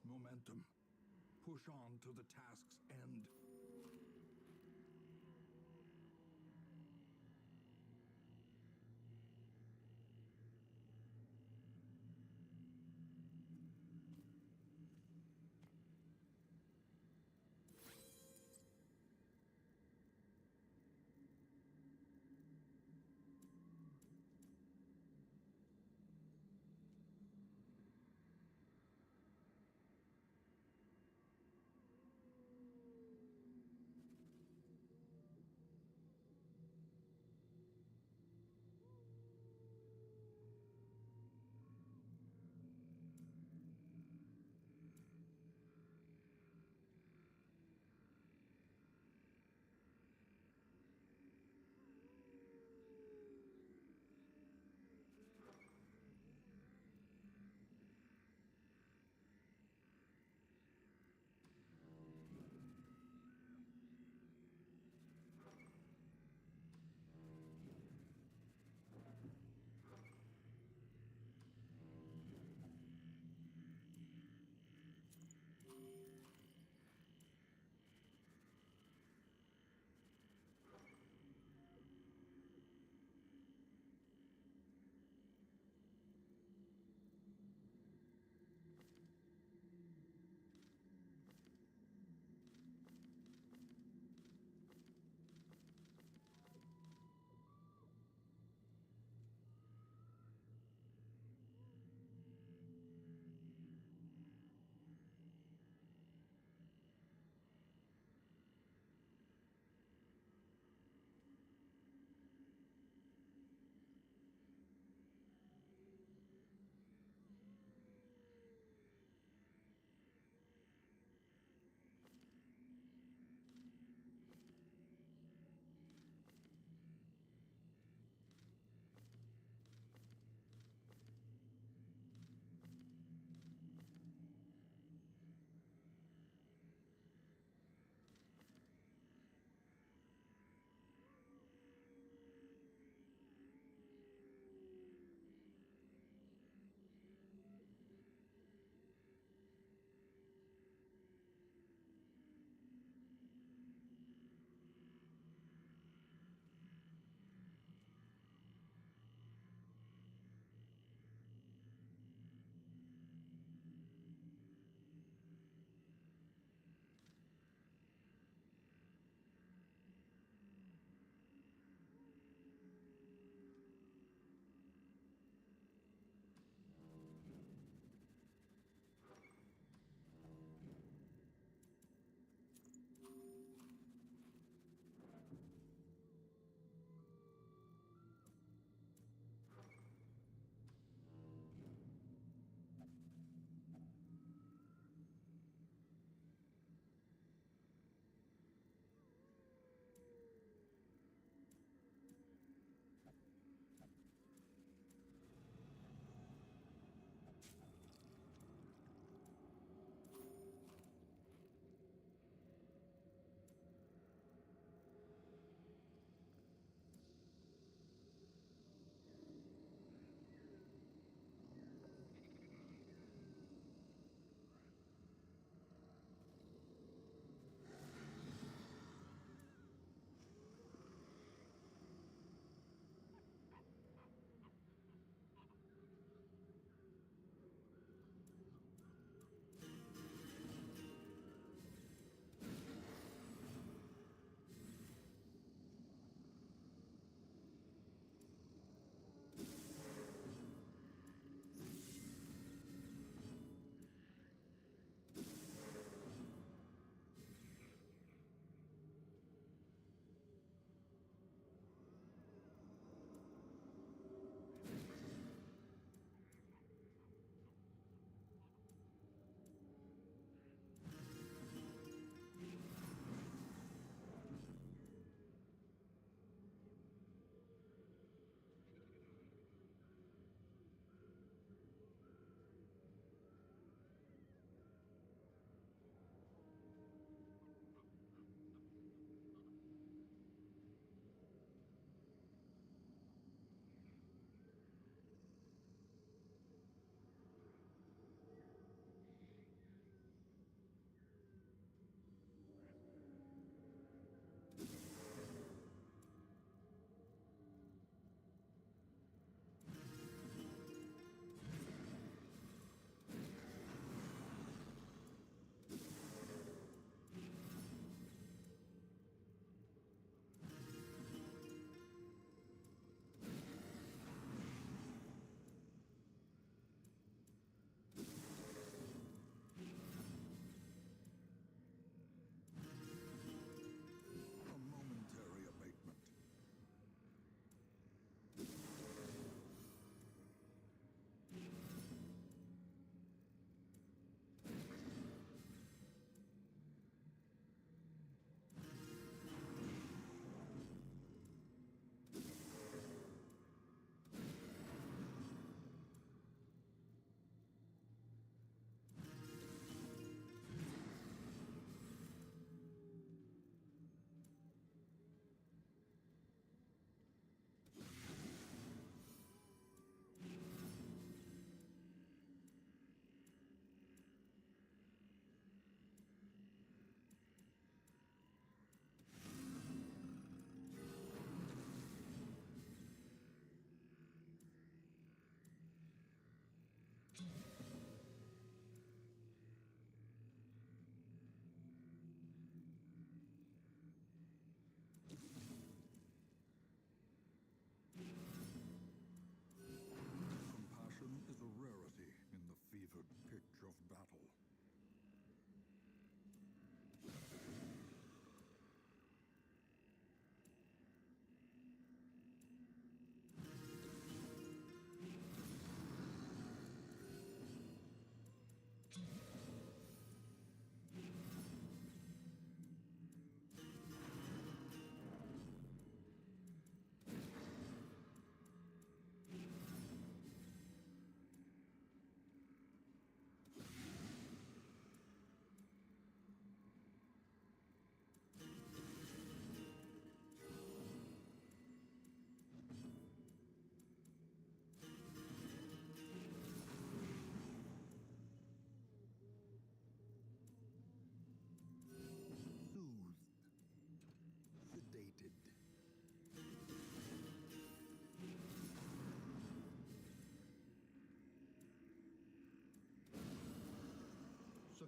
momentum. Push on to the task's end.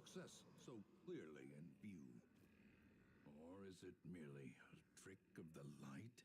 success so clearly in view? Or is it merely a trick of the light?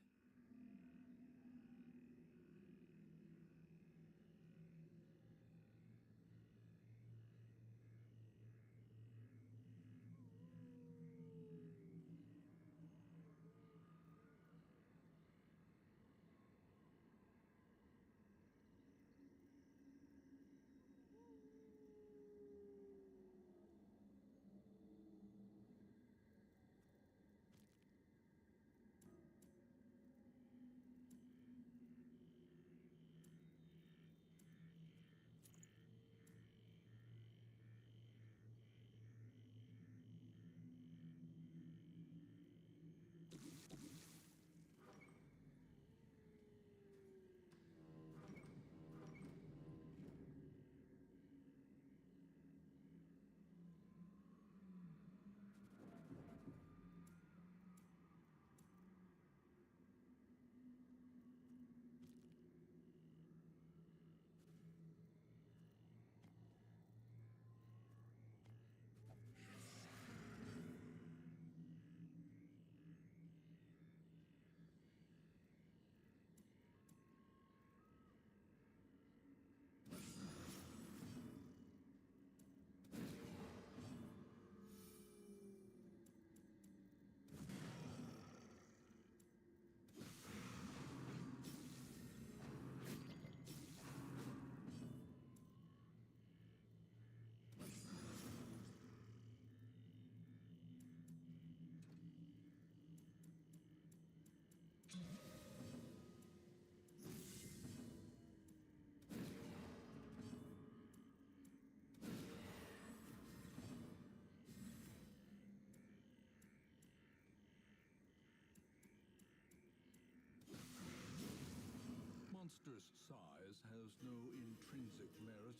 Monster's size has no intrinsic merit,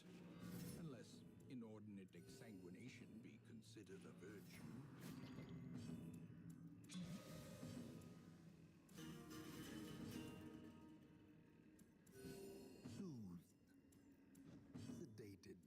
unless inordinate exsanguination be considered a virtue. Soothed, sedated.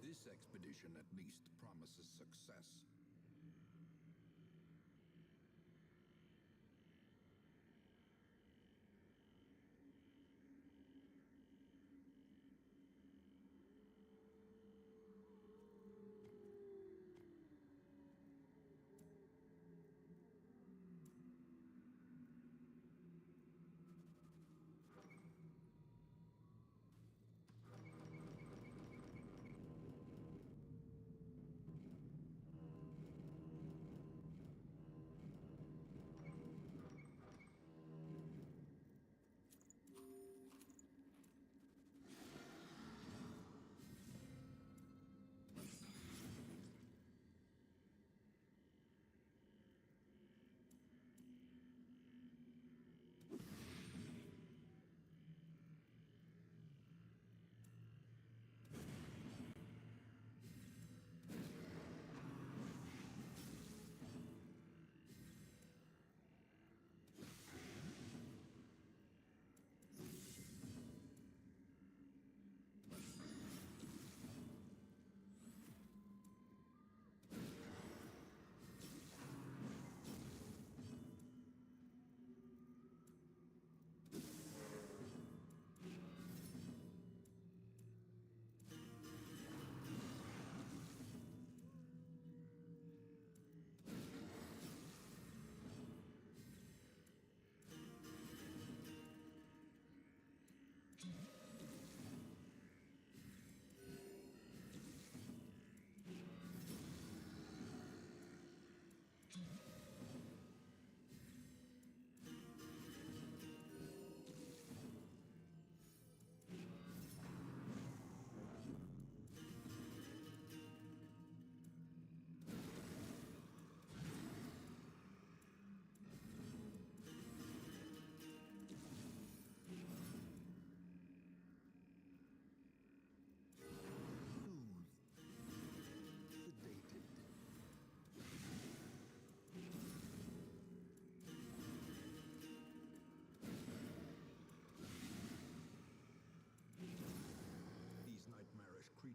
This expedition at least promises success.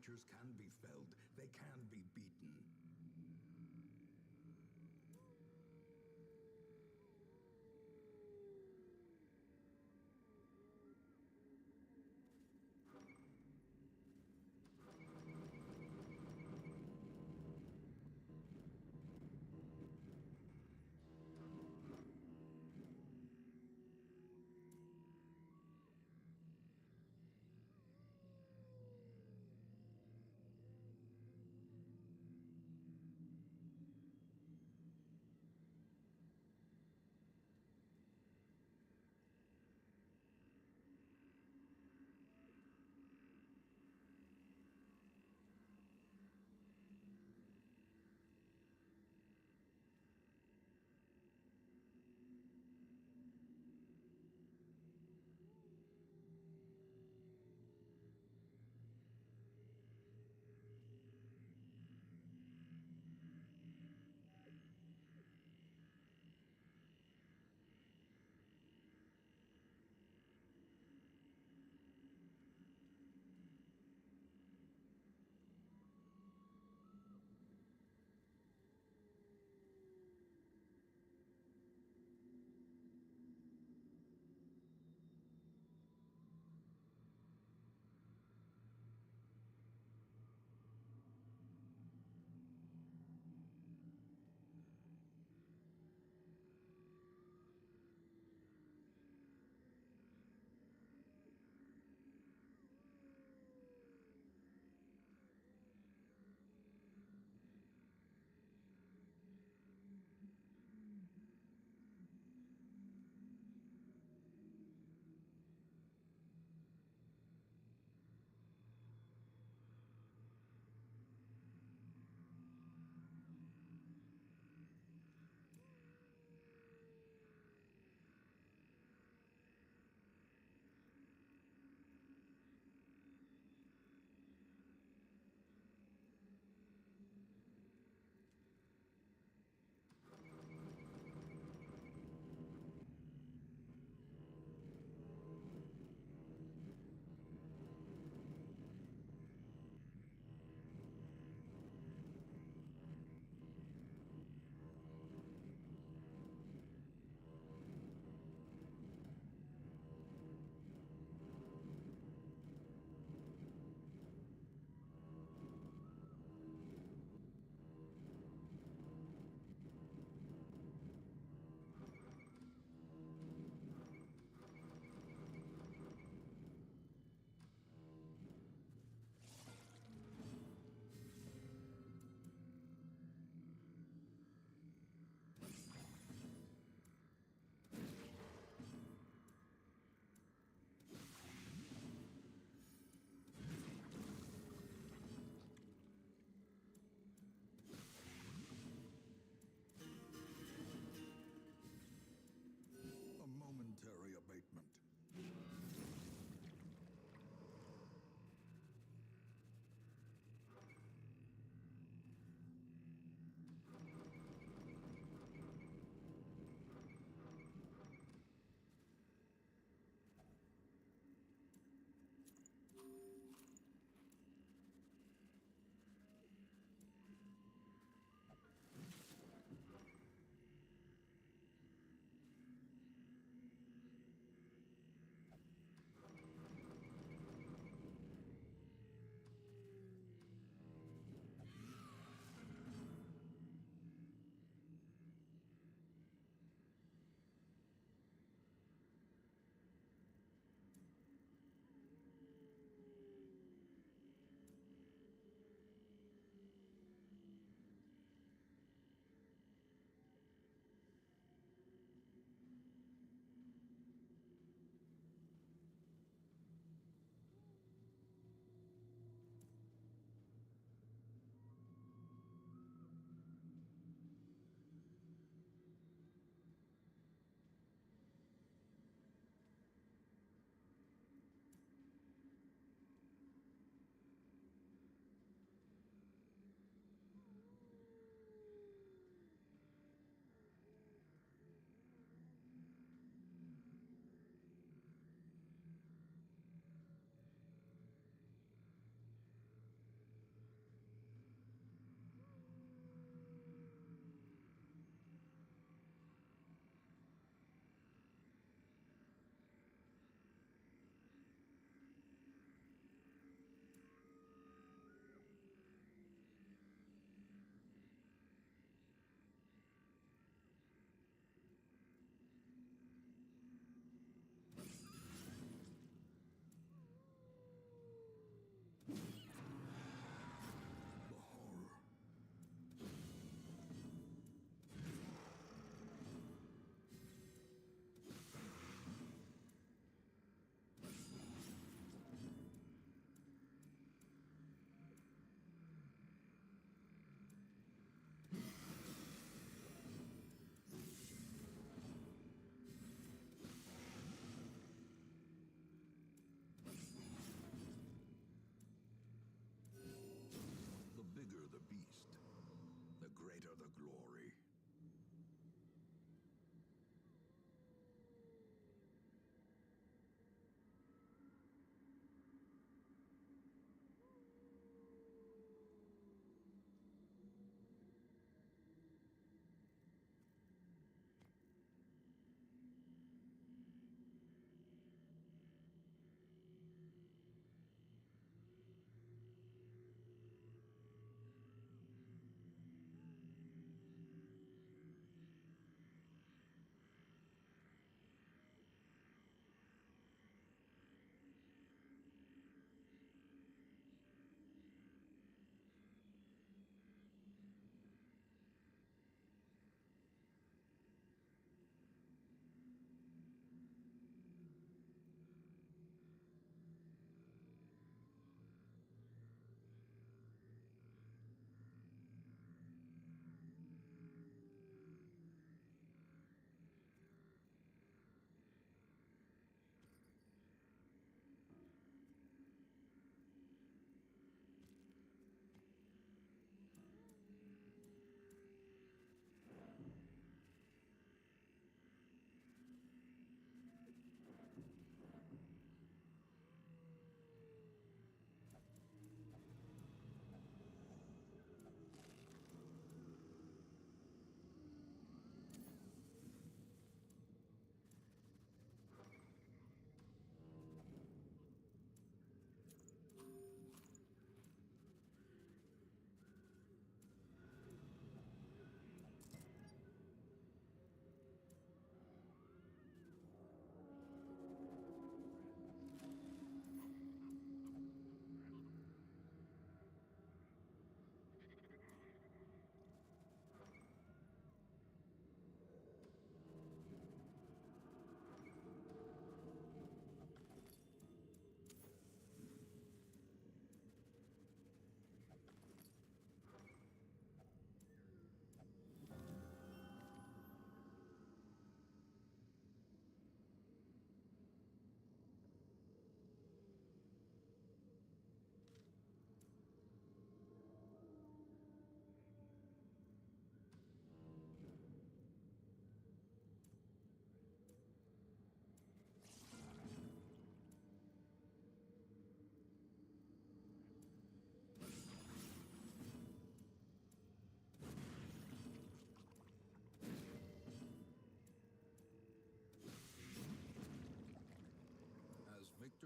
creatures can be felled, they can be beaten.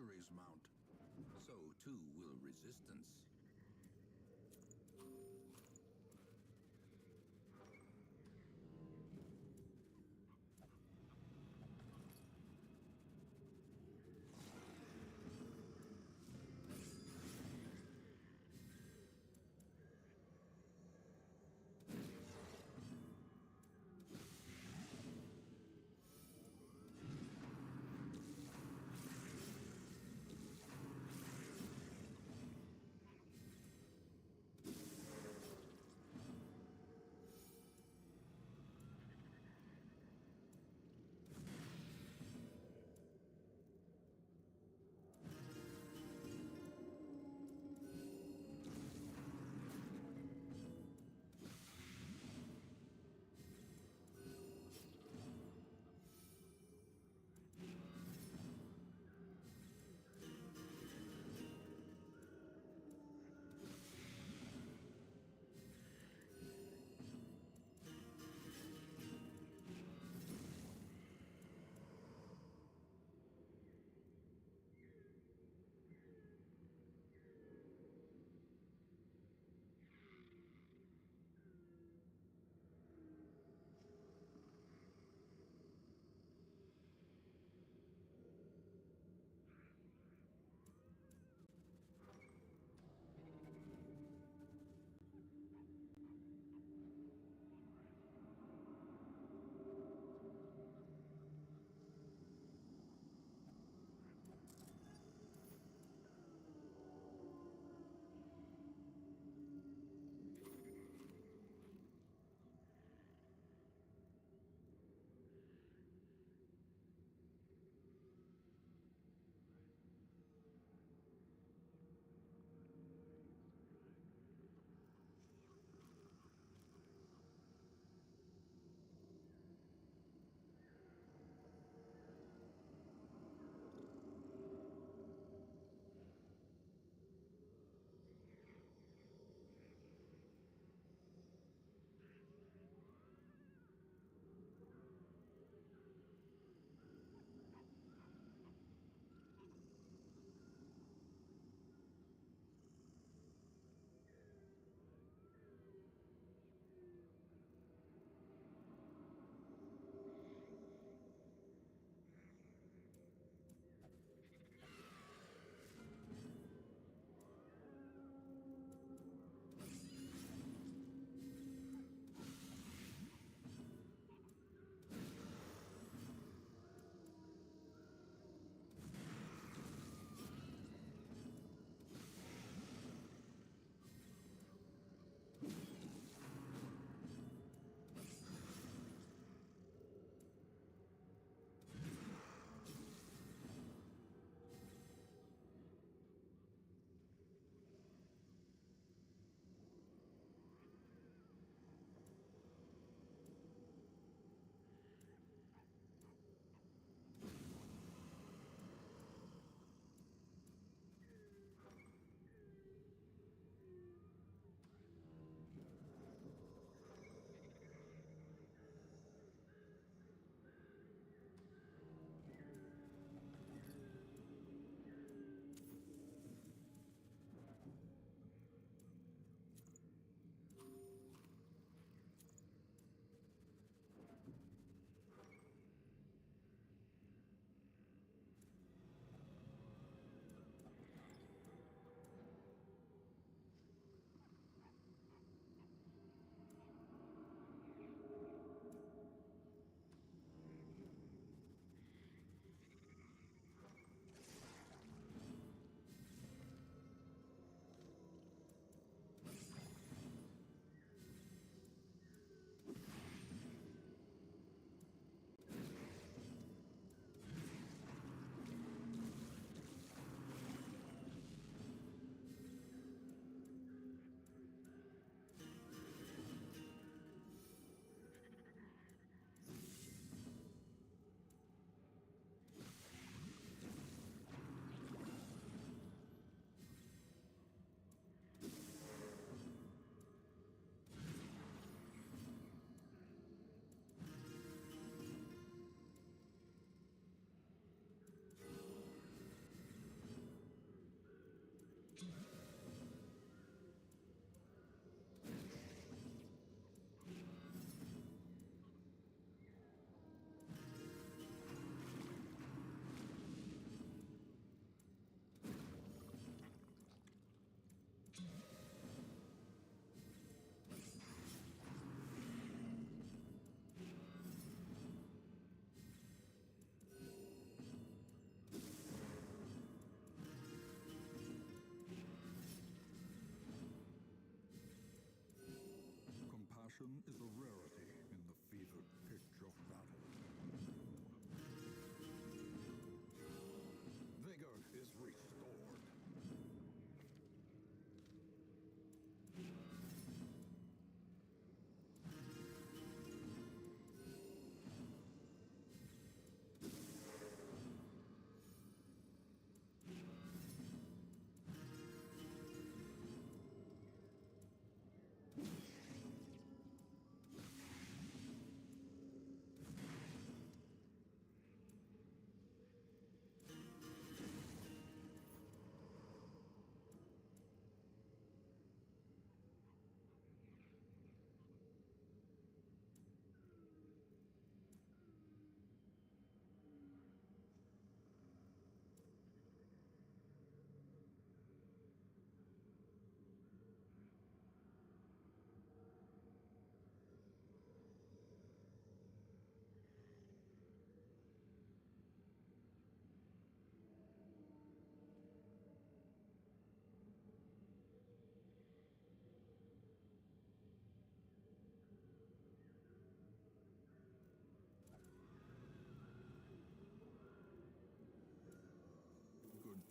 adversaries mount, so too will resistance.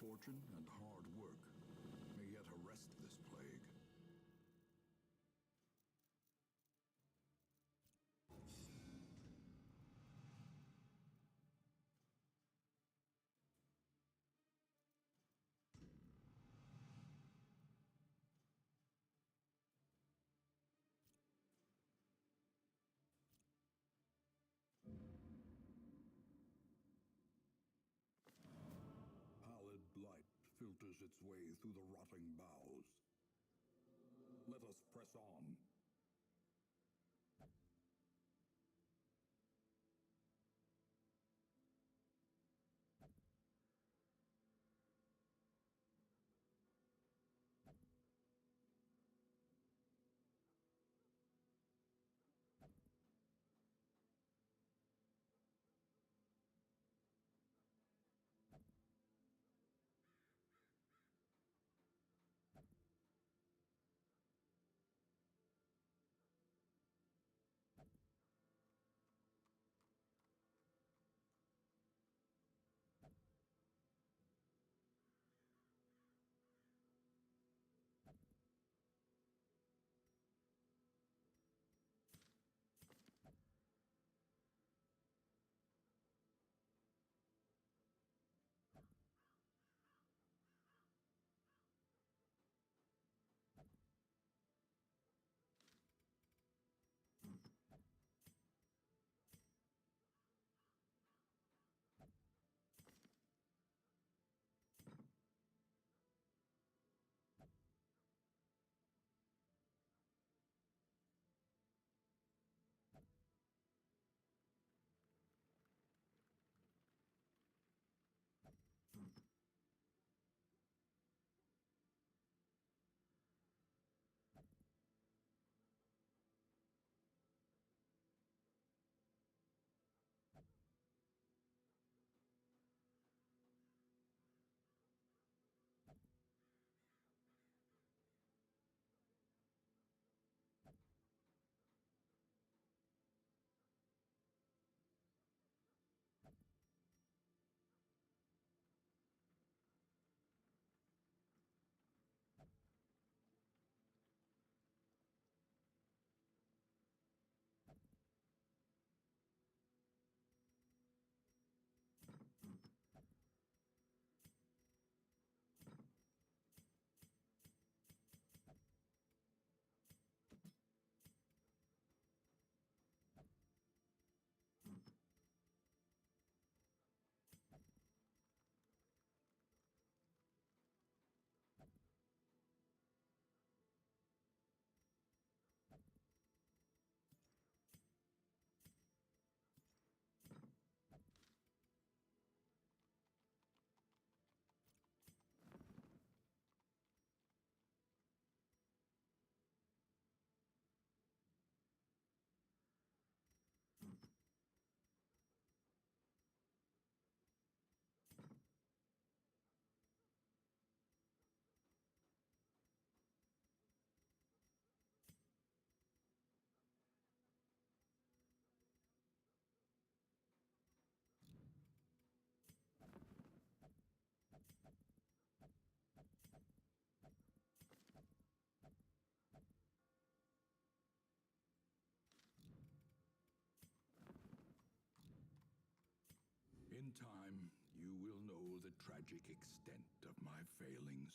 fortune and hard work may yet arrest this plague. Pallid blight filters its way through the rotting boughs. Let us press on. In time, you will know the tragic extent of my failings.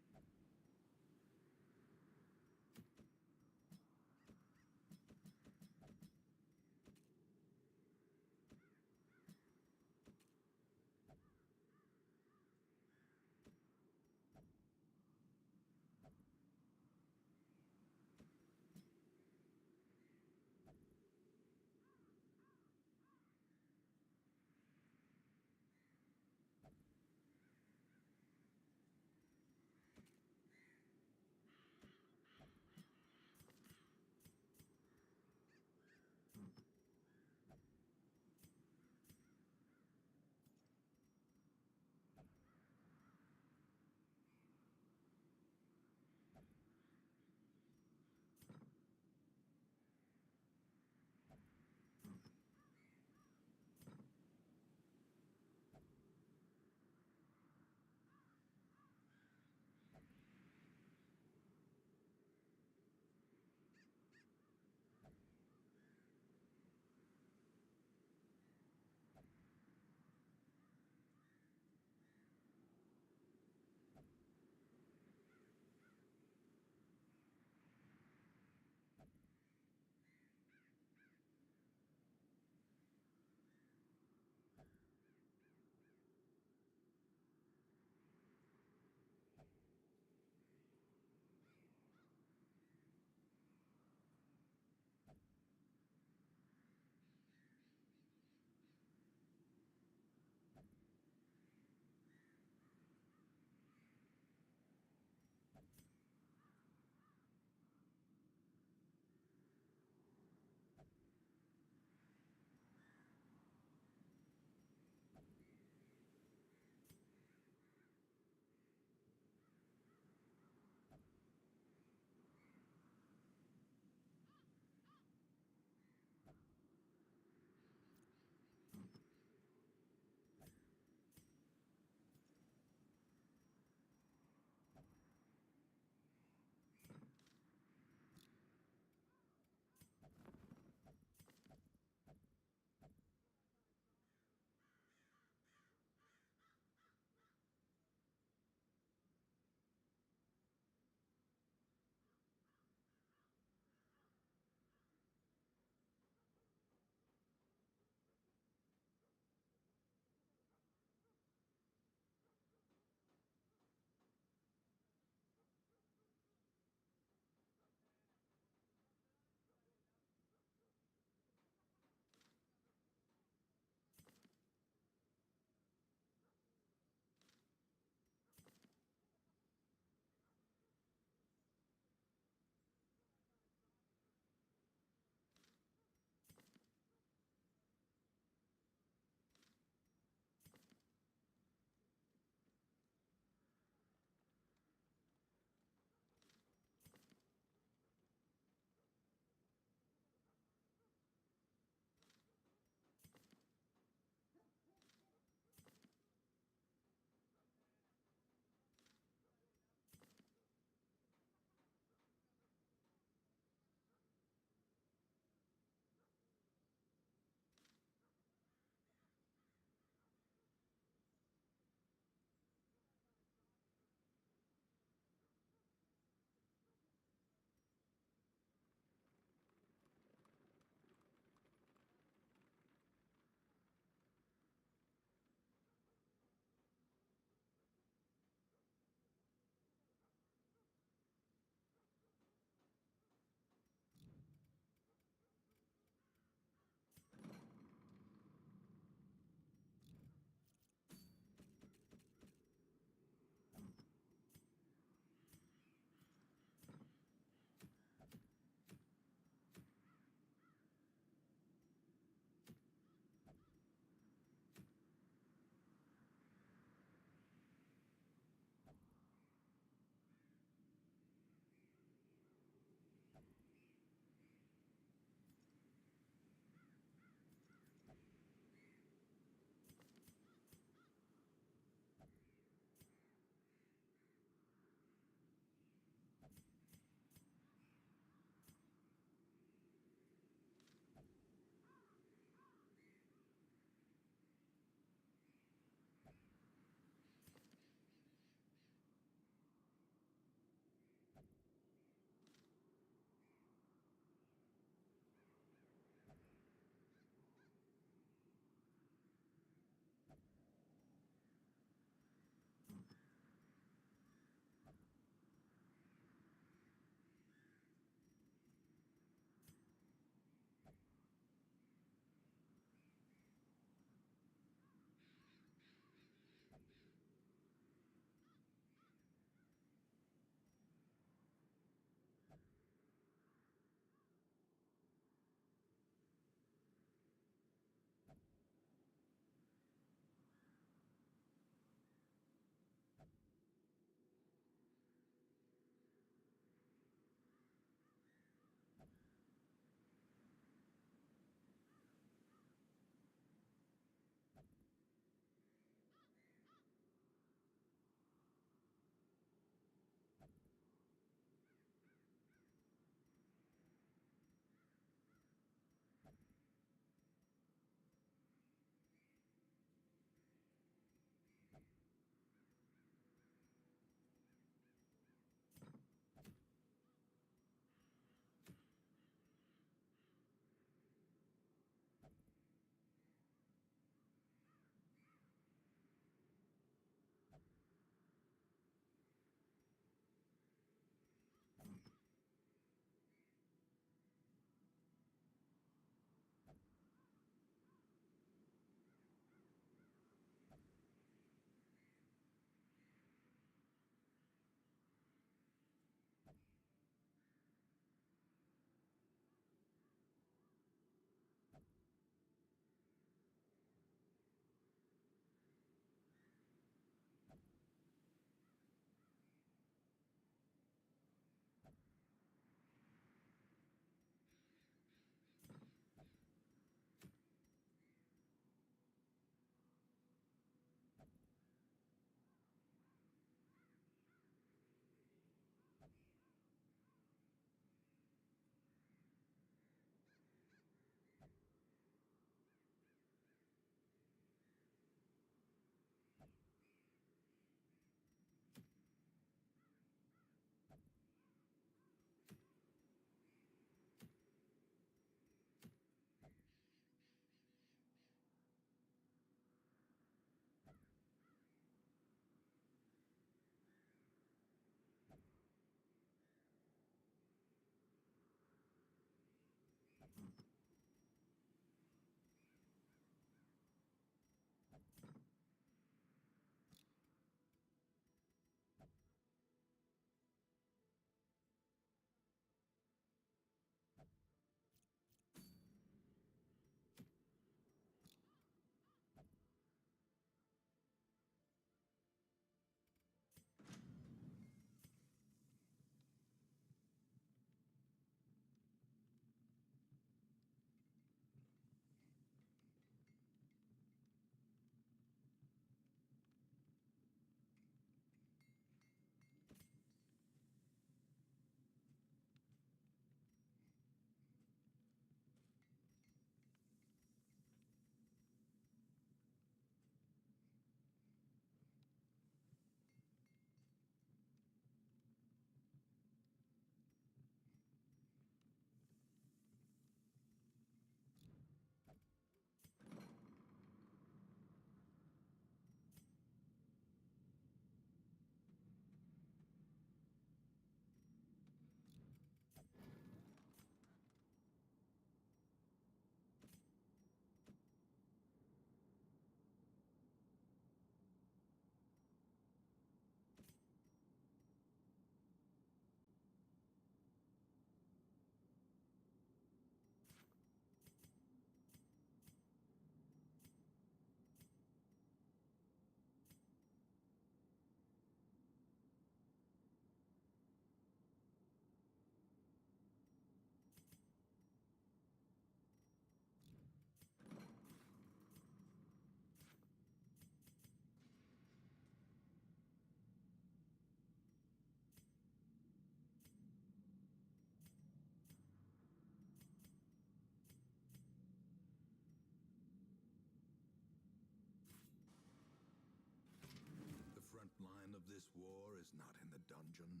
This war is not in the dungeon,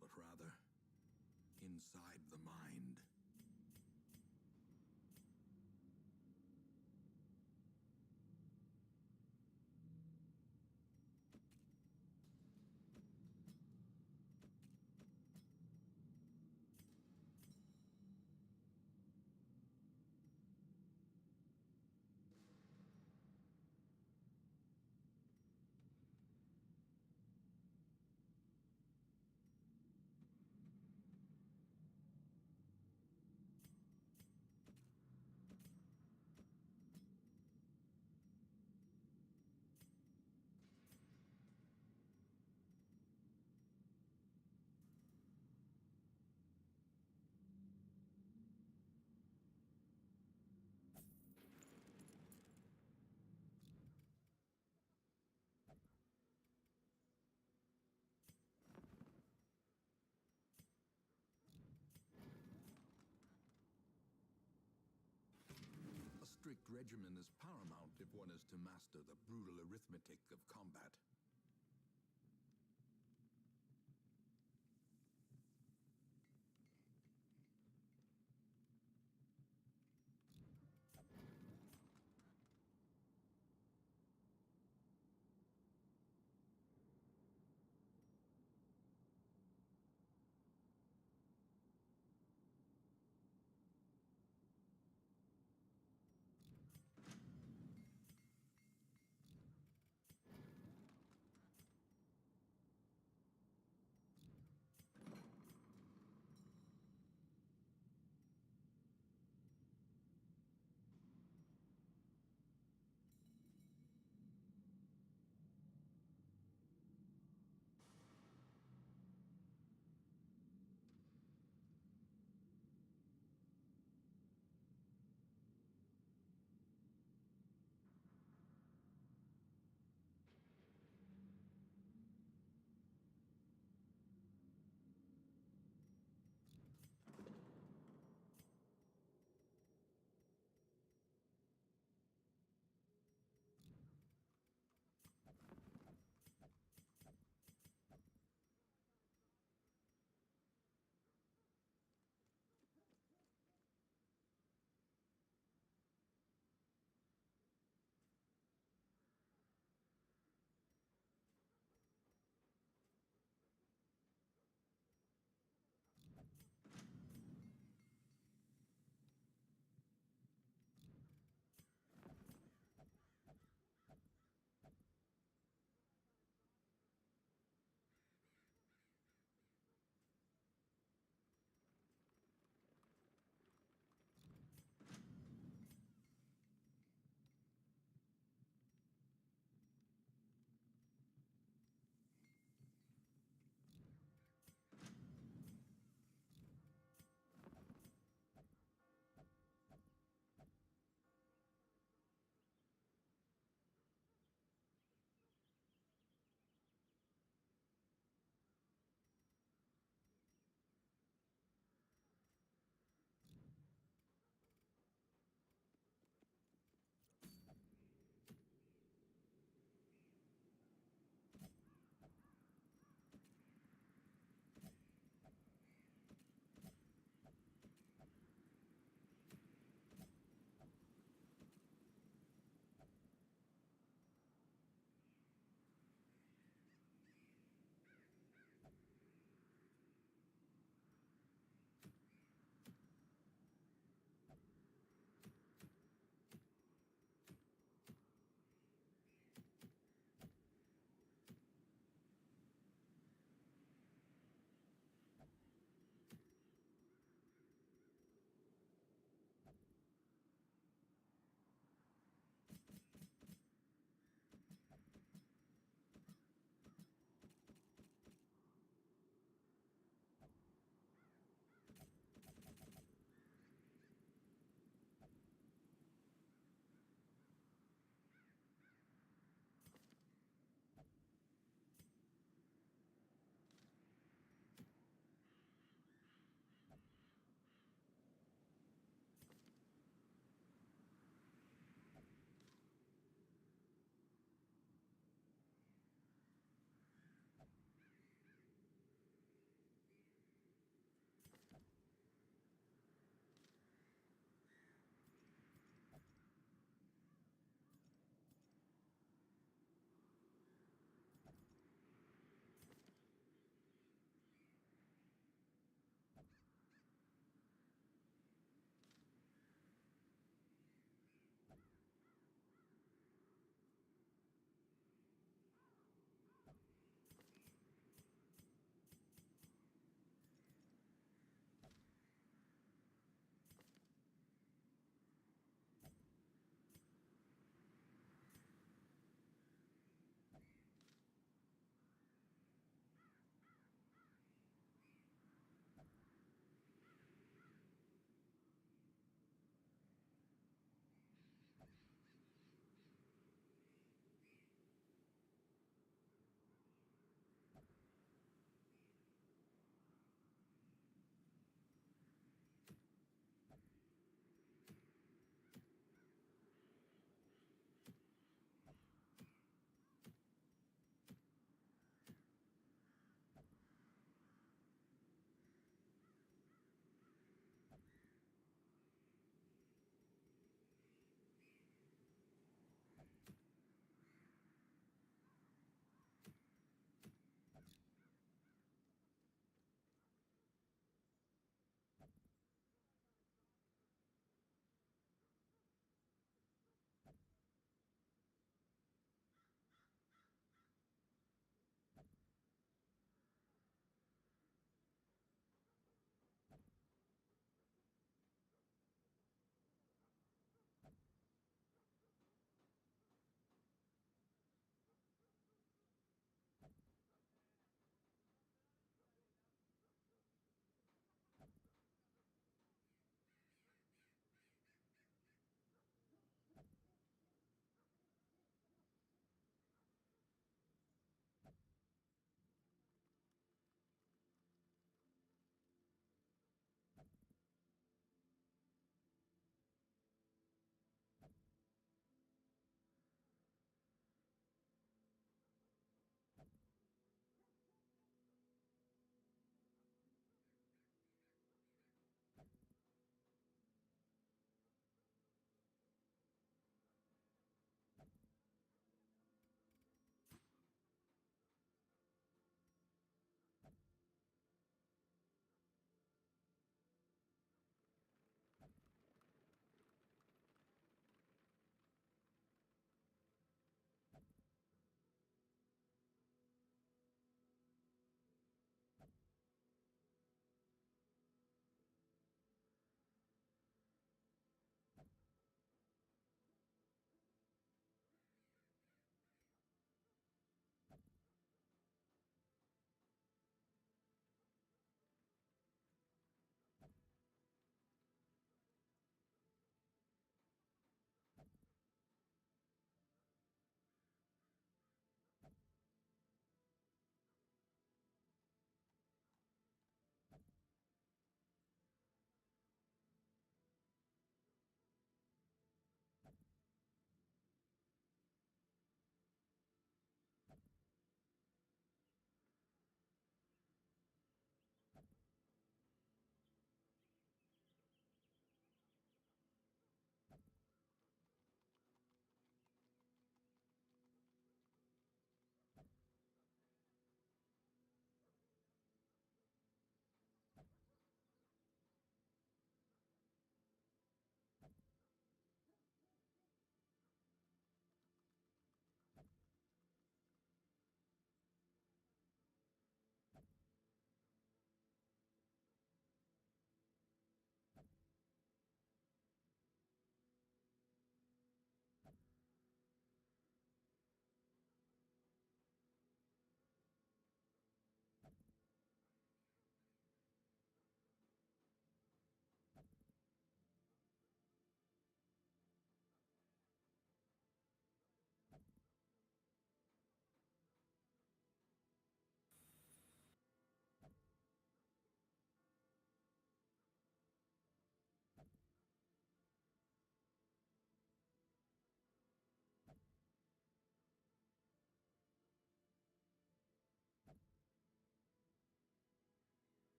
but rather inside the mind. A strict regimen is paramount if one is to master the brutal arithmetic of combat.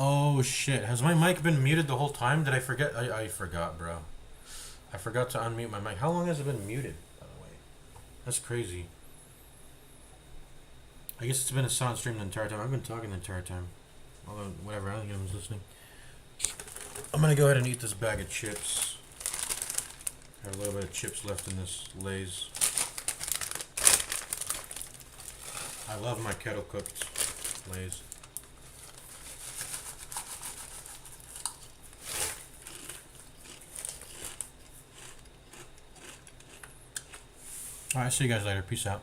Oh shit! Has my mic been muted the whole time? Did I forget? I forgot, bro. I forgot to unmute my mic. How long has it been muted, by the way? That's crazy. I guess it's been a silent stream the entire time. I've been talking the entire time. Although, whatever, I don't think anyone's listening. I'm gonna go ahead and eat this bag of chips. Got a little bit of chips left in this Lay's. I love my kettle cooked Lay's. Alright, see you guys later. Peace out.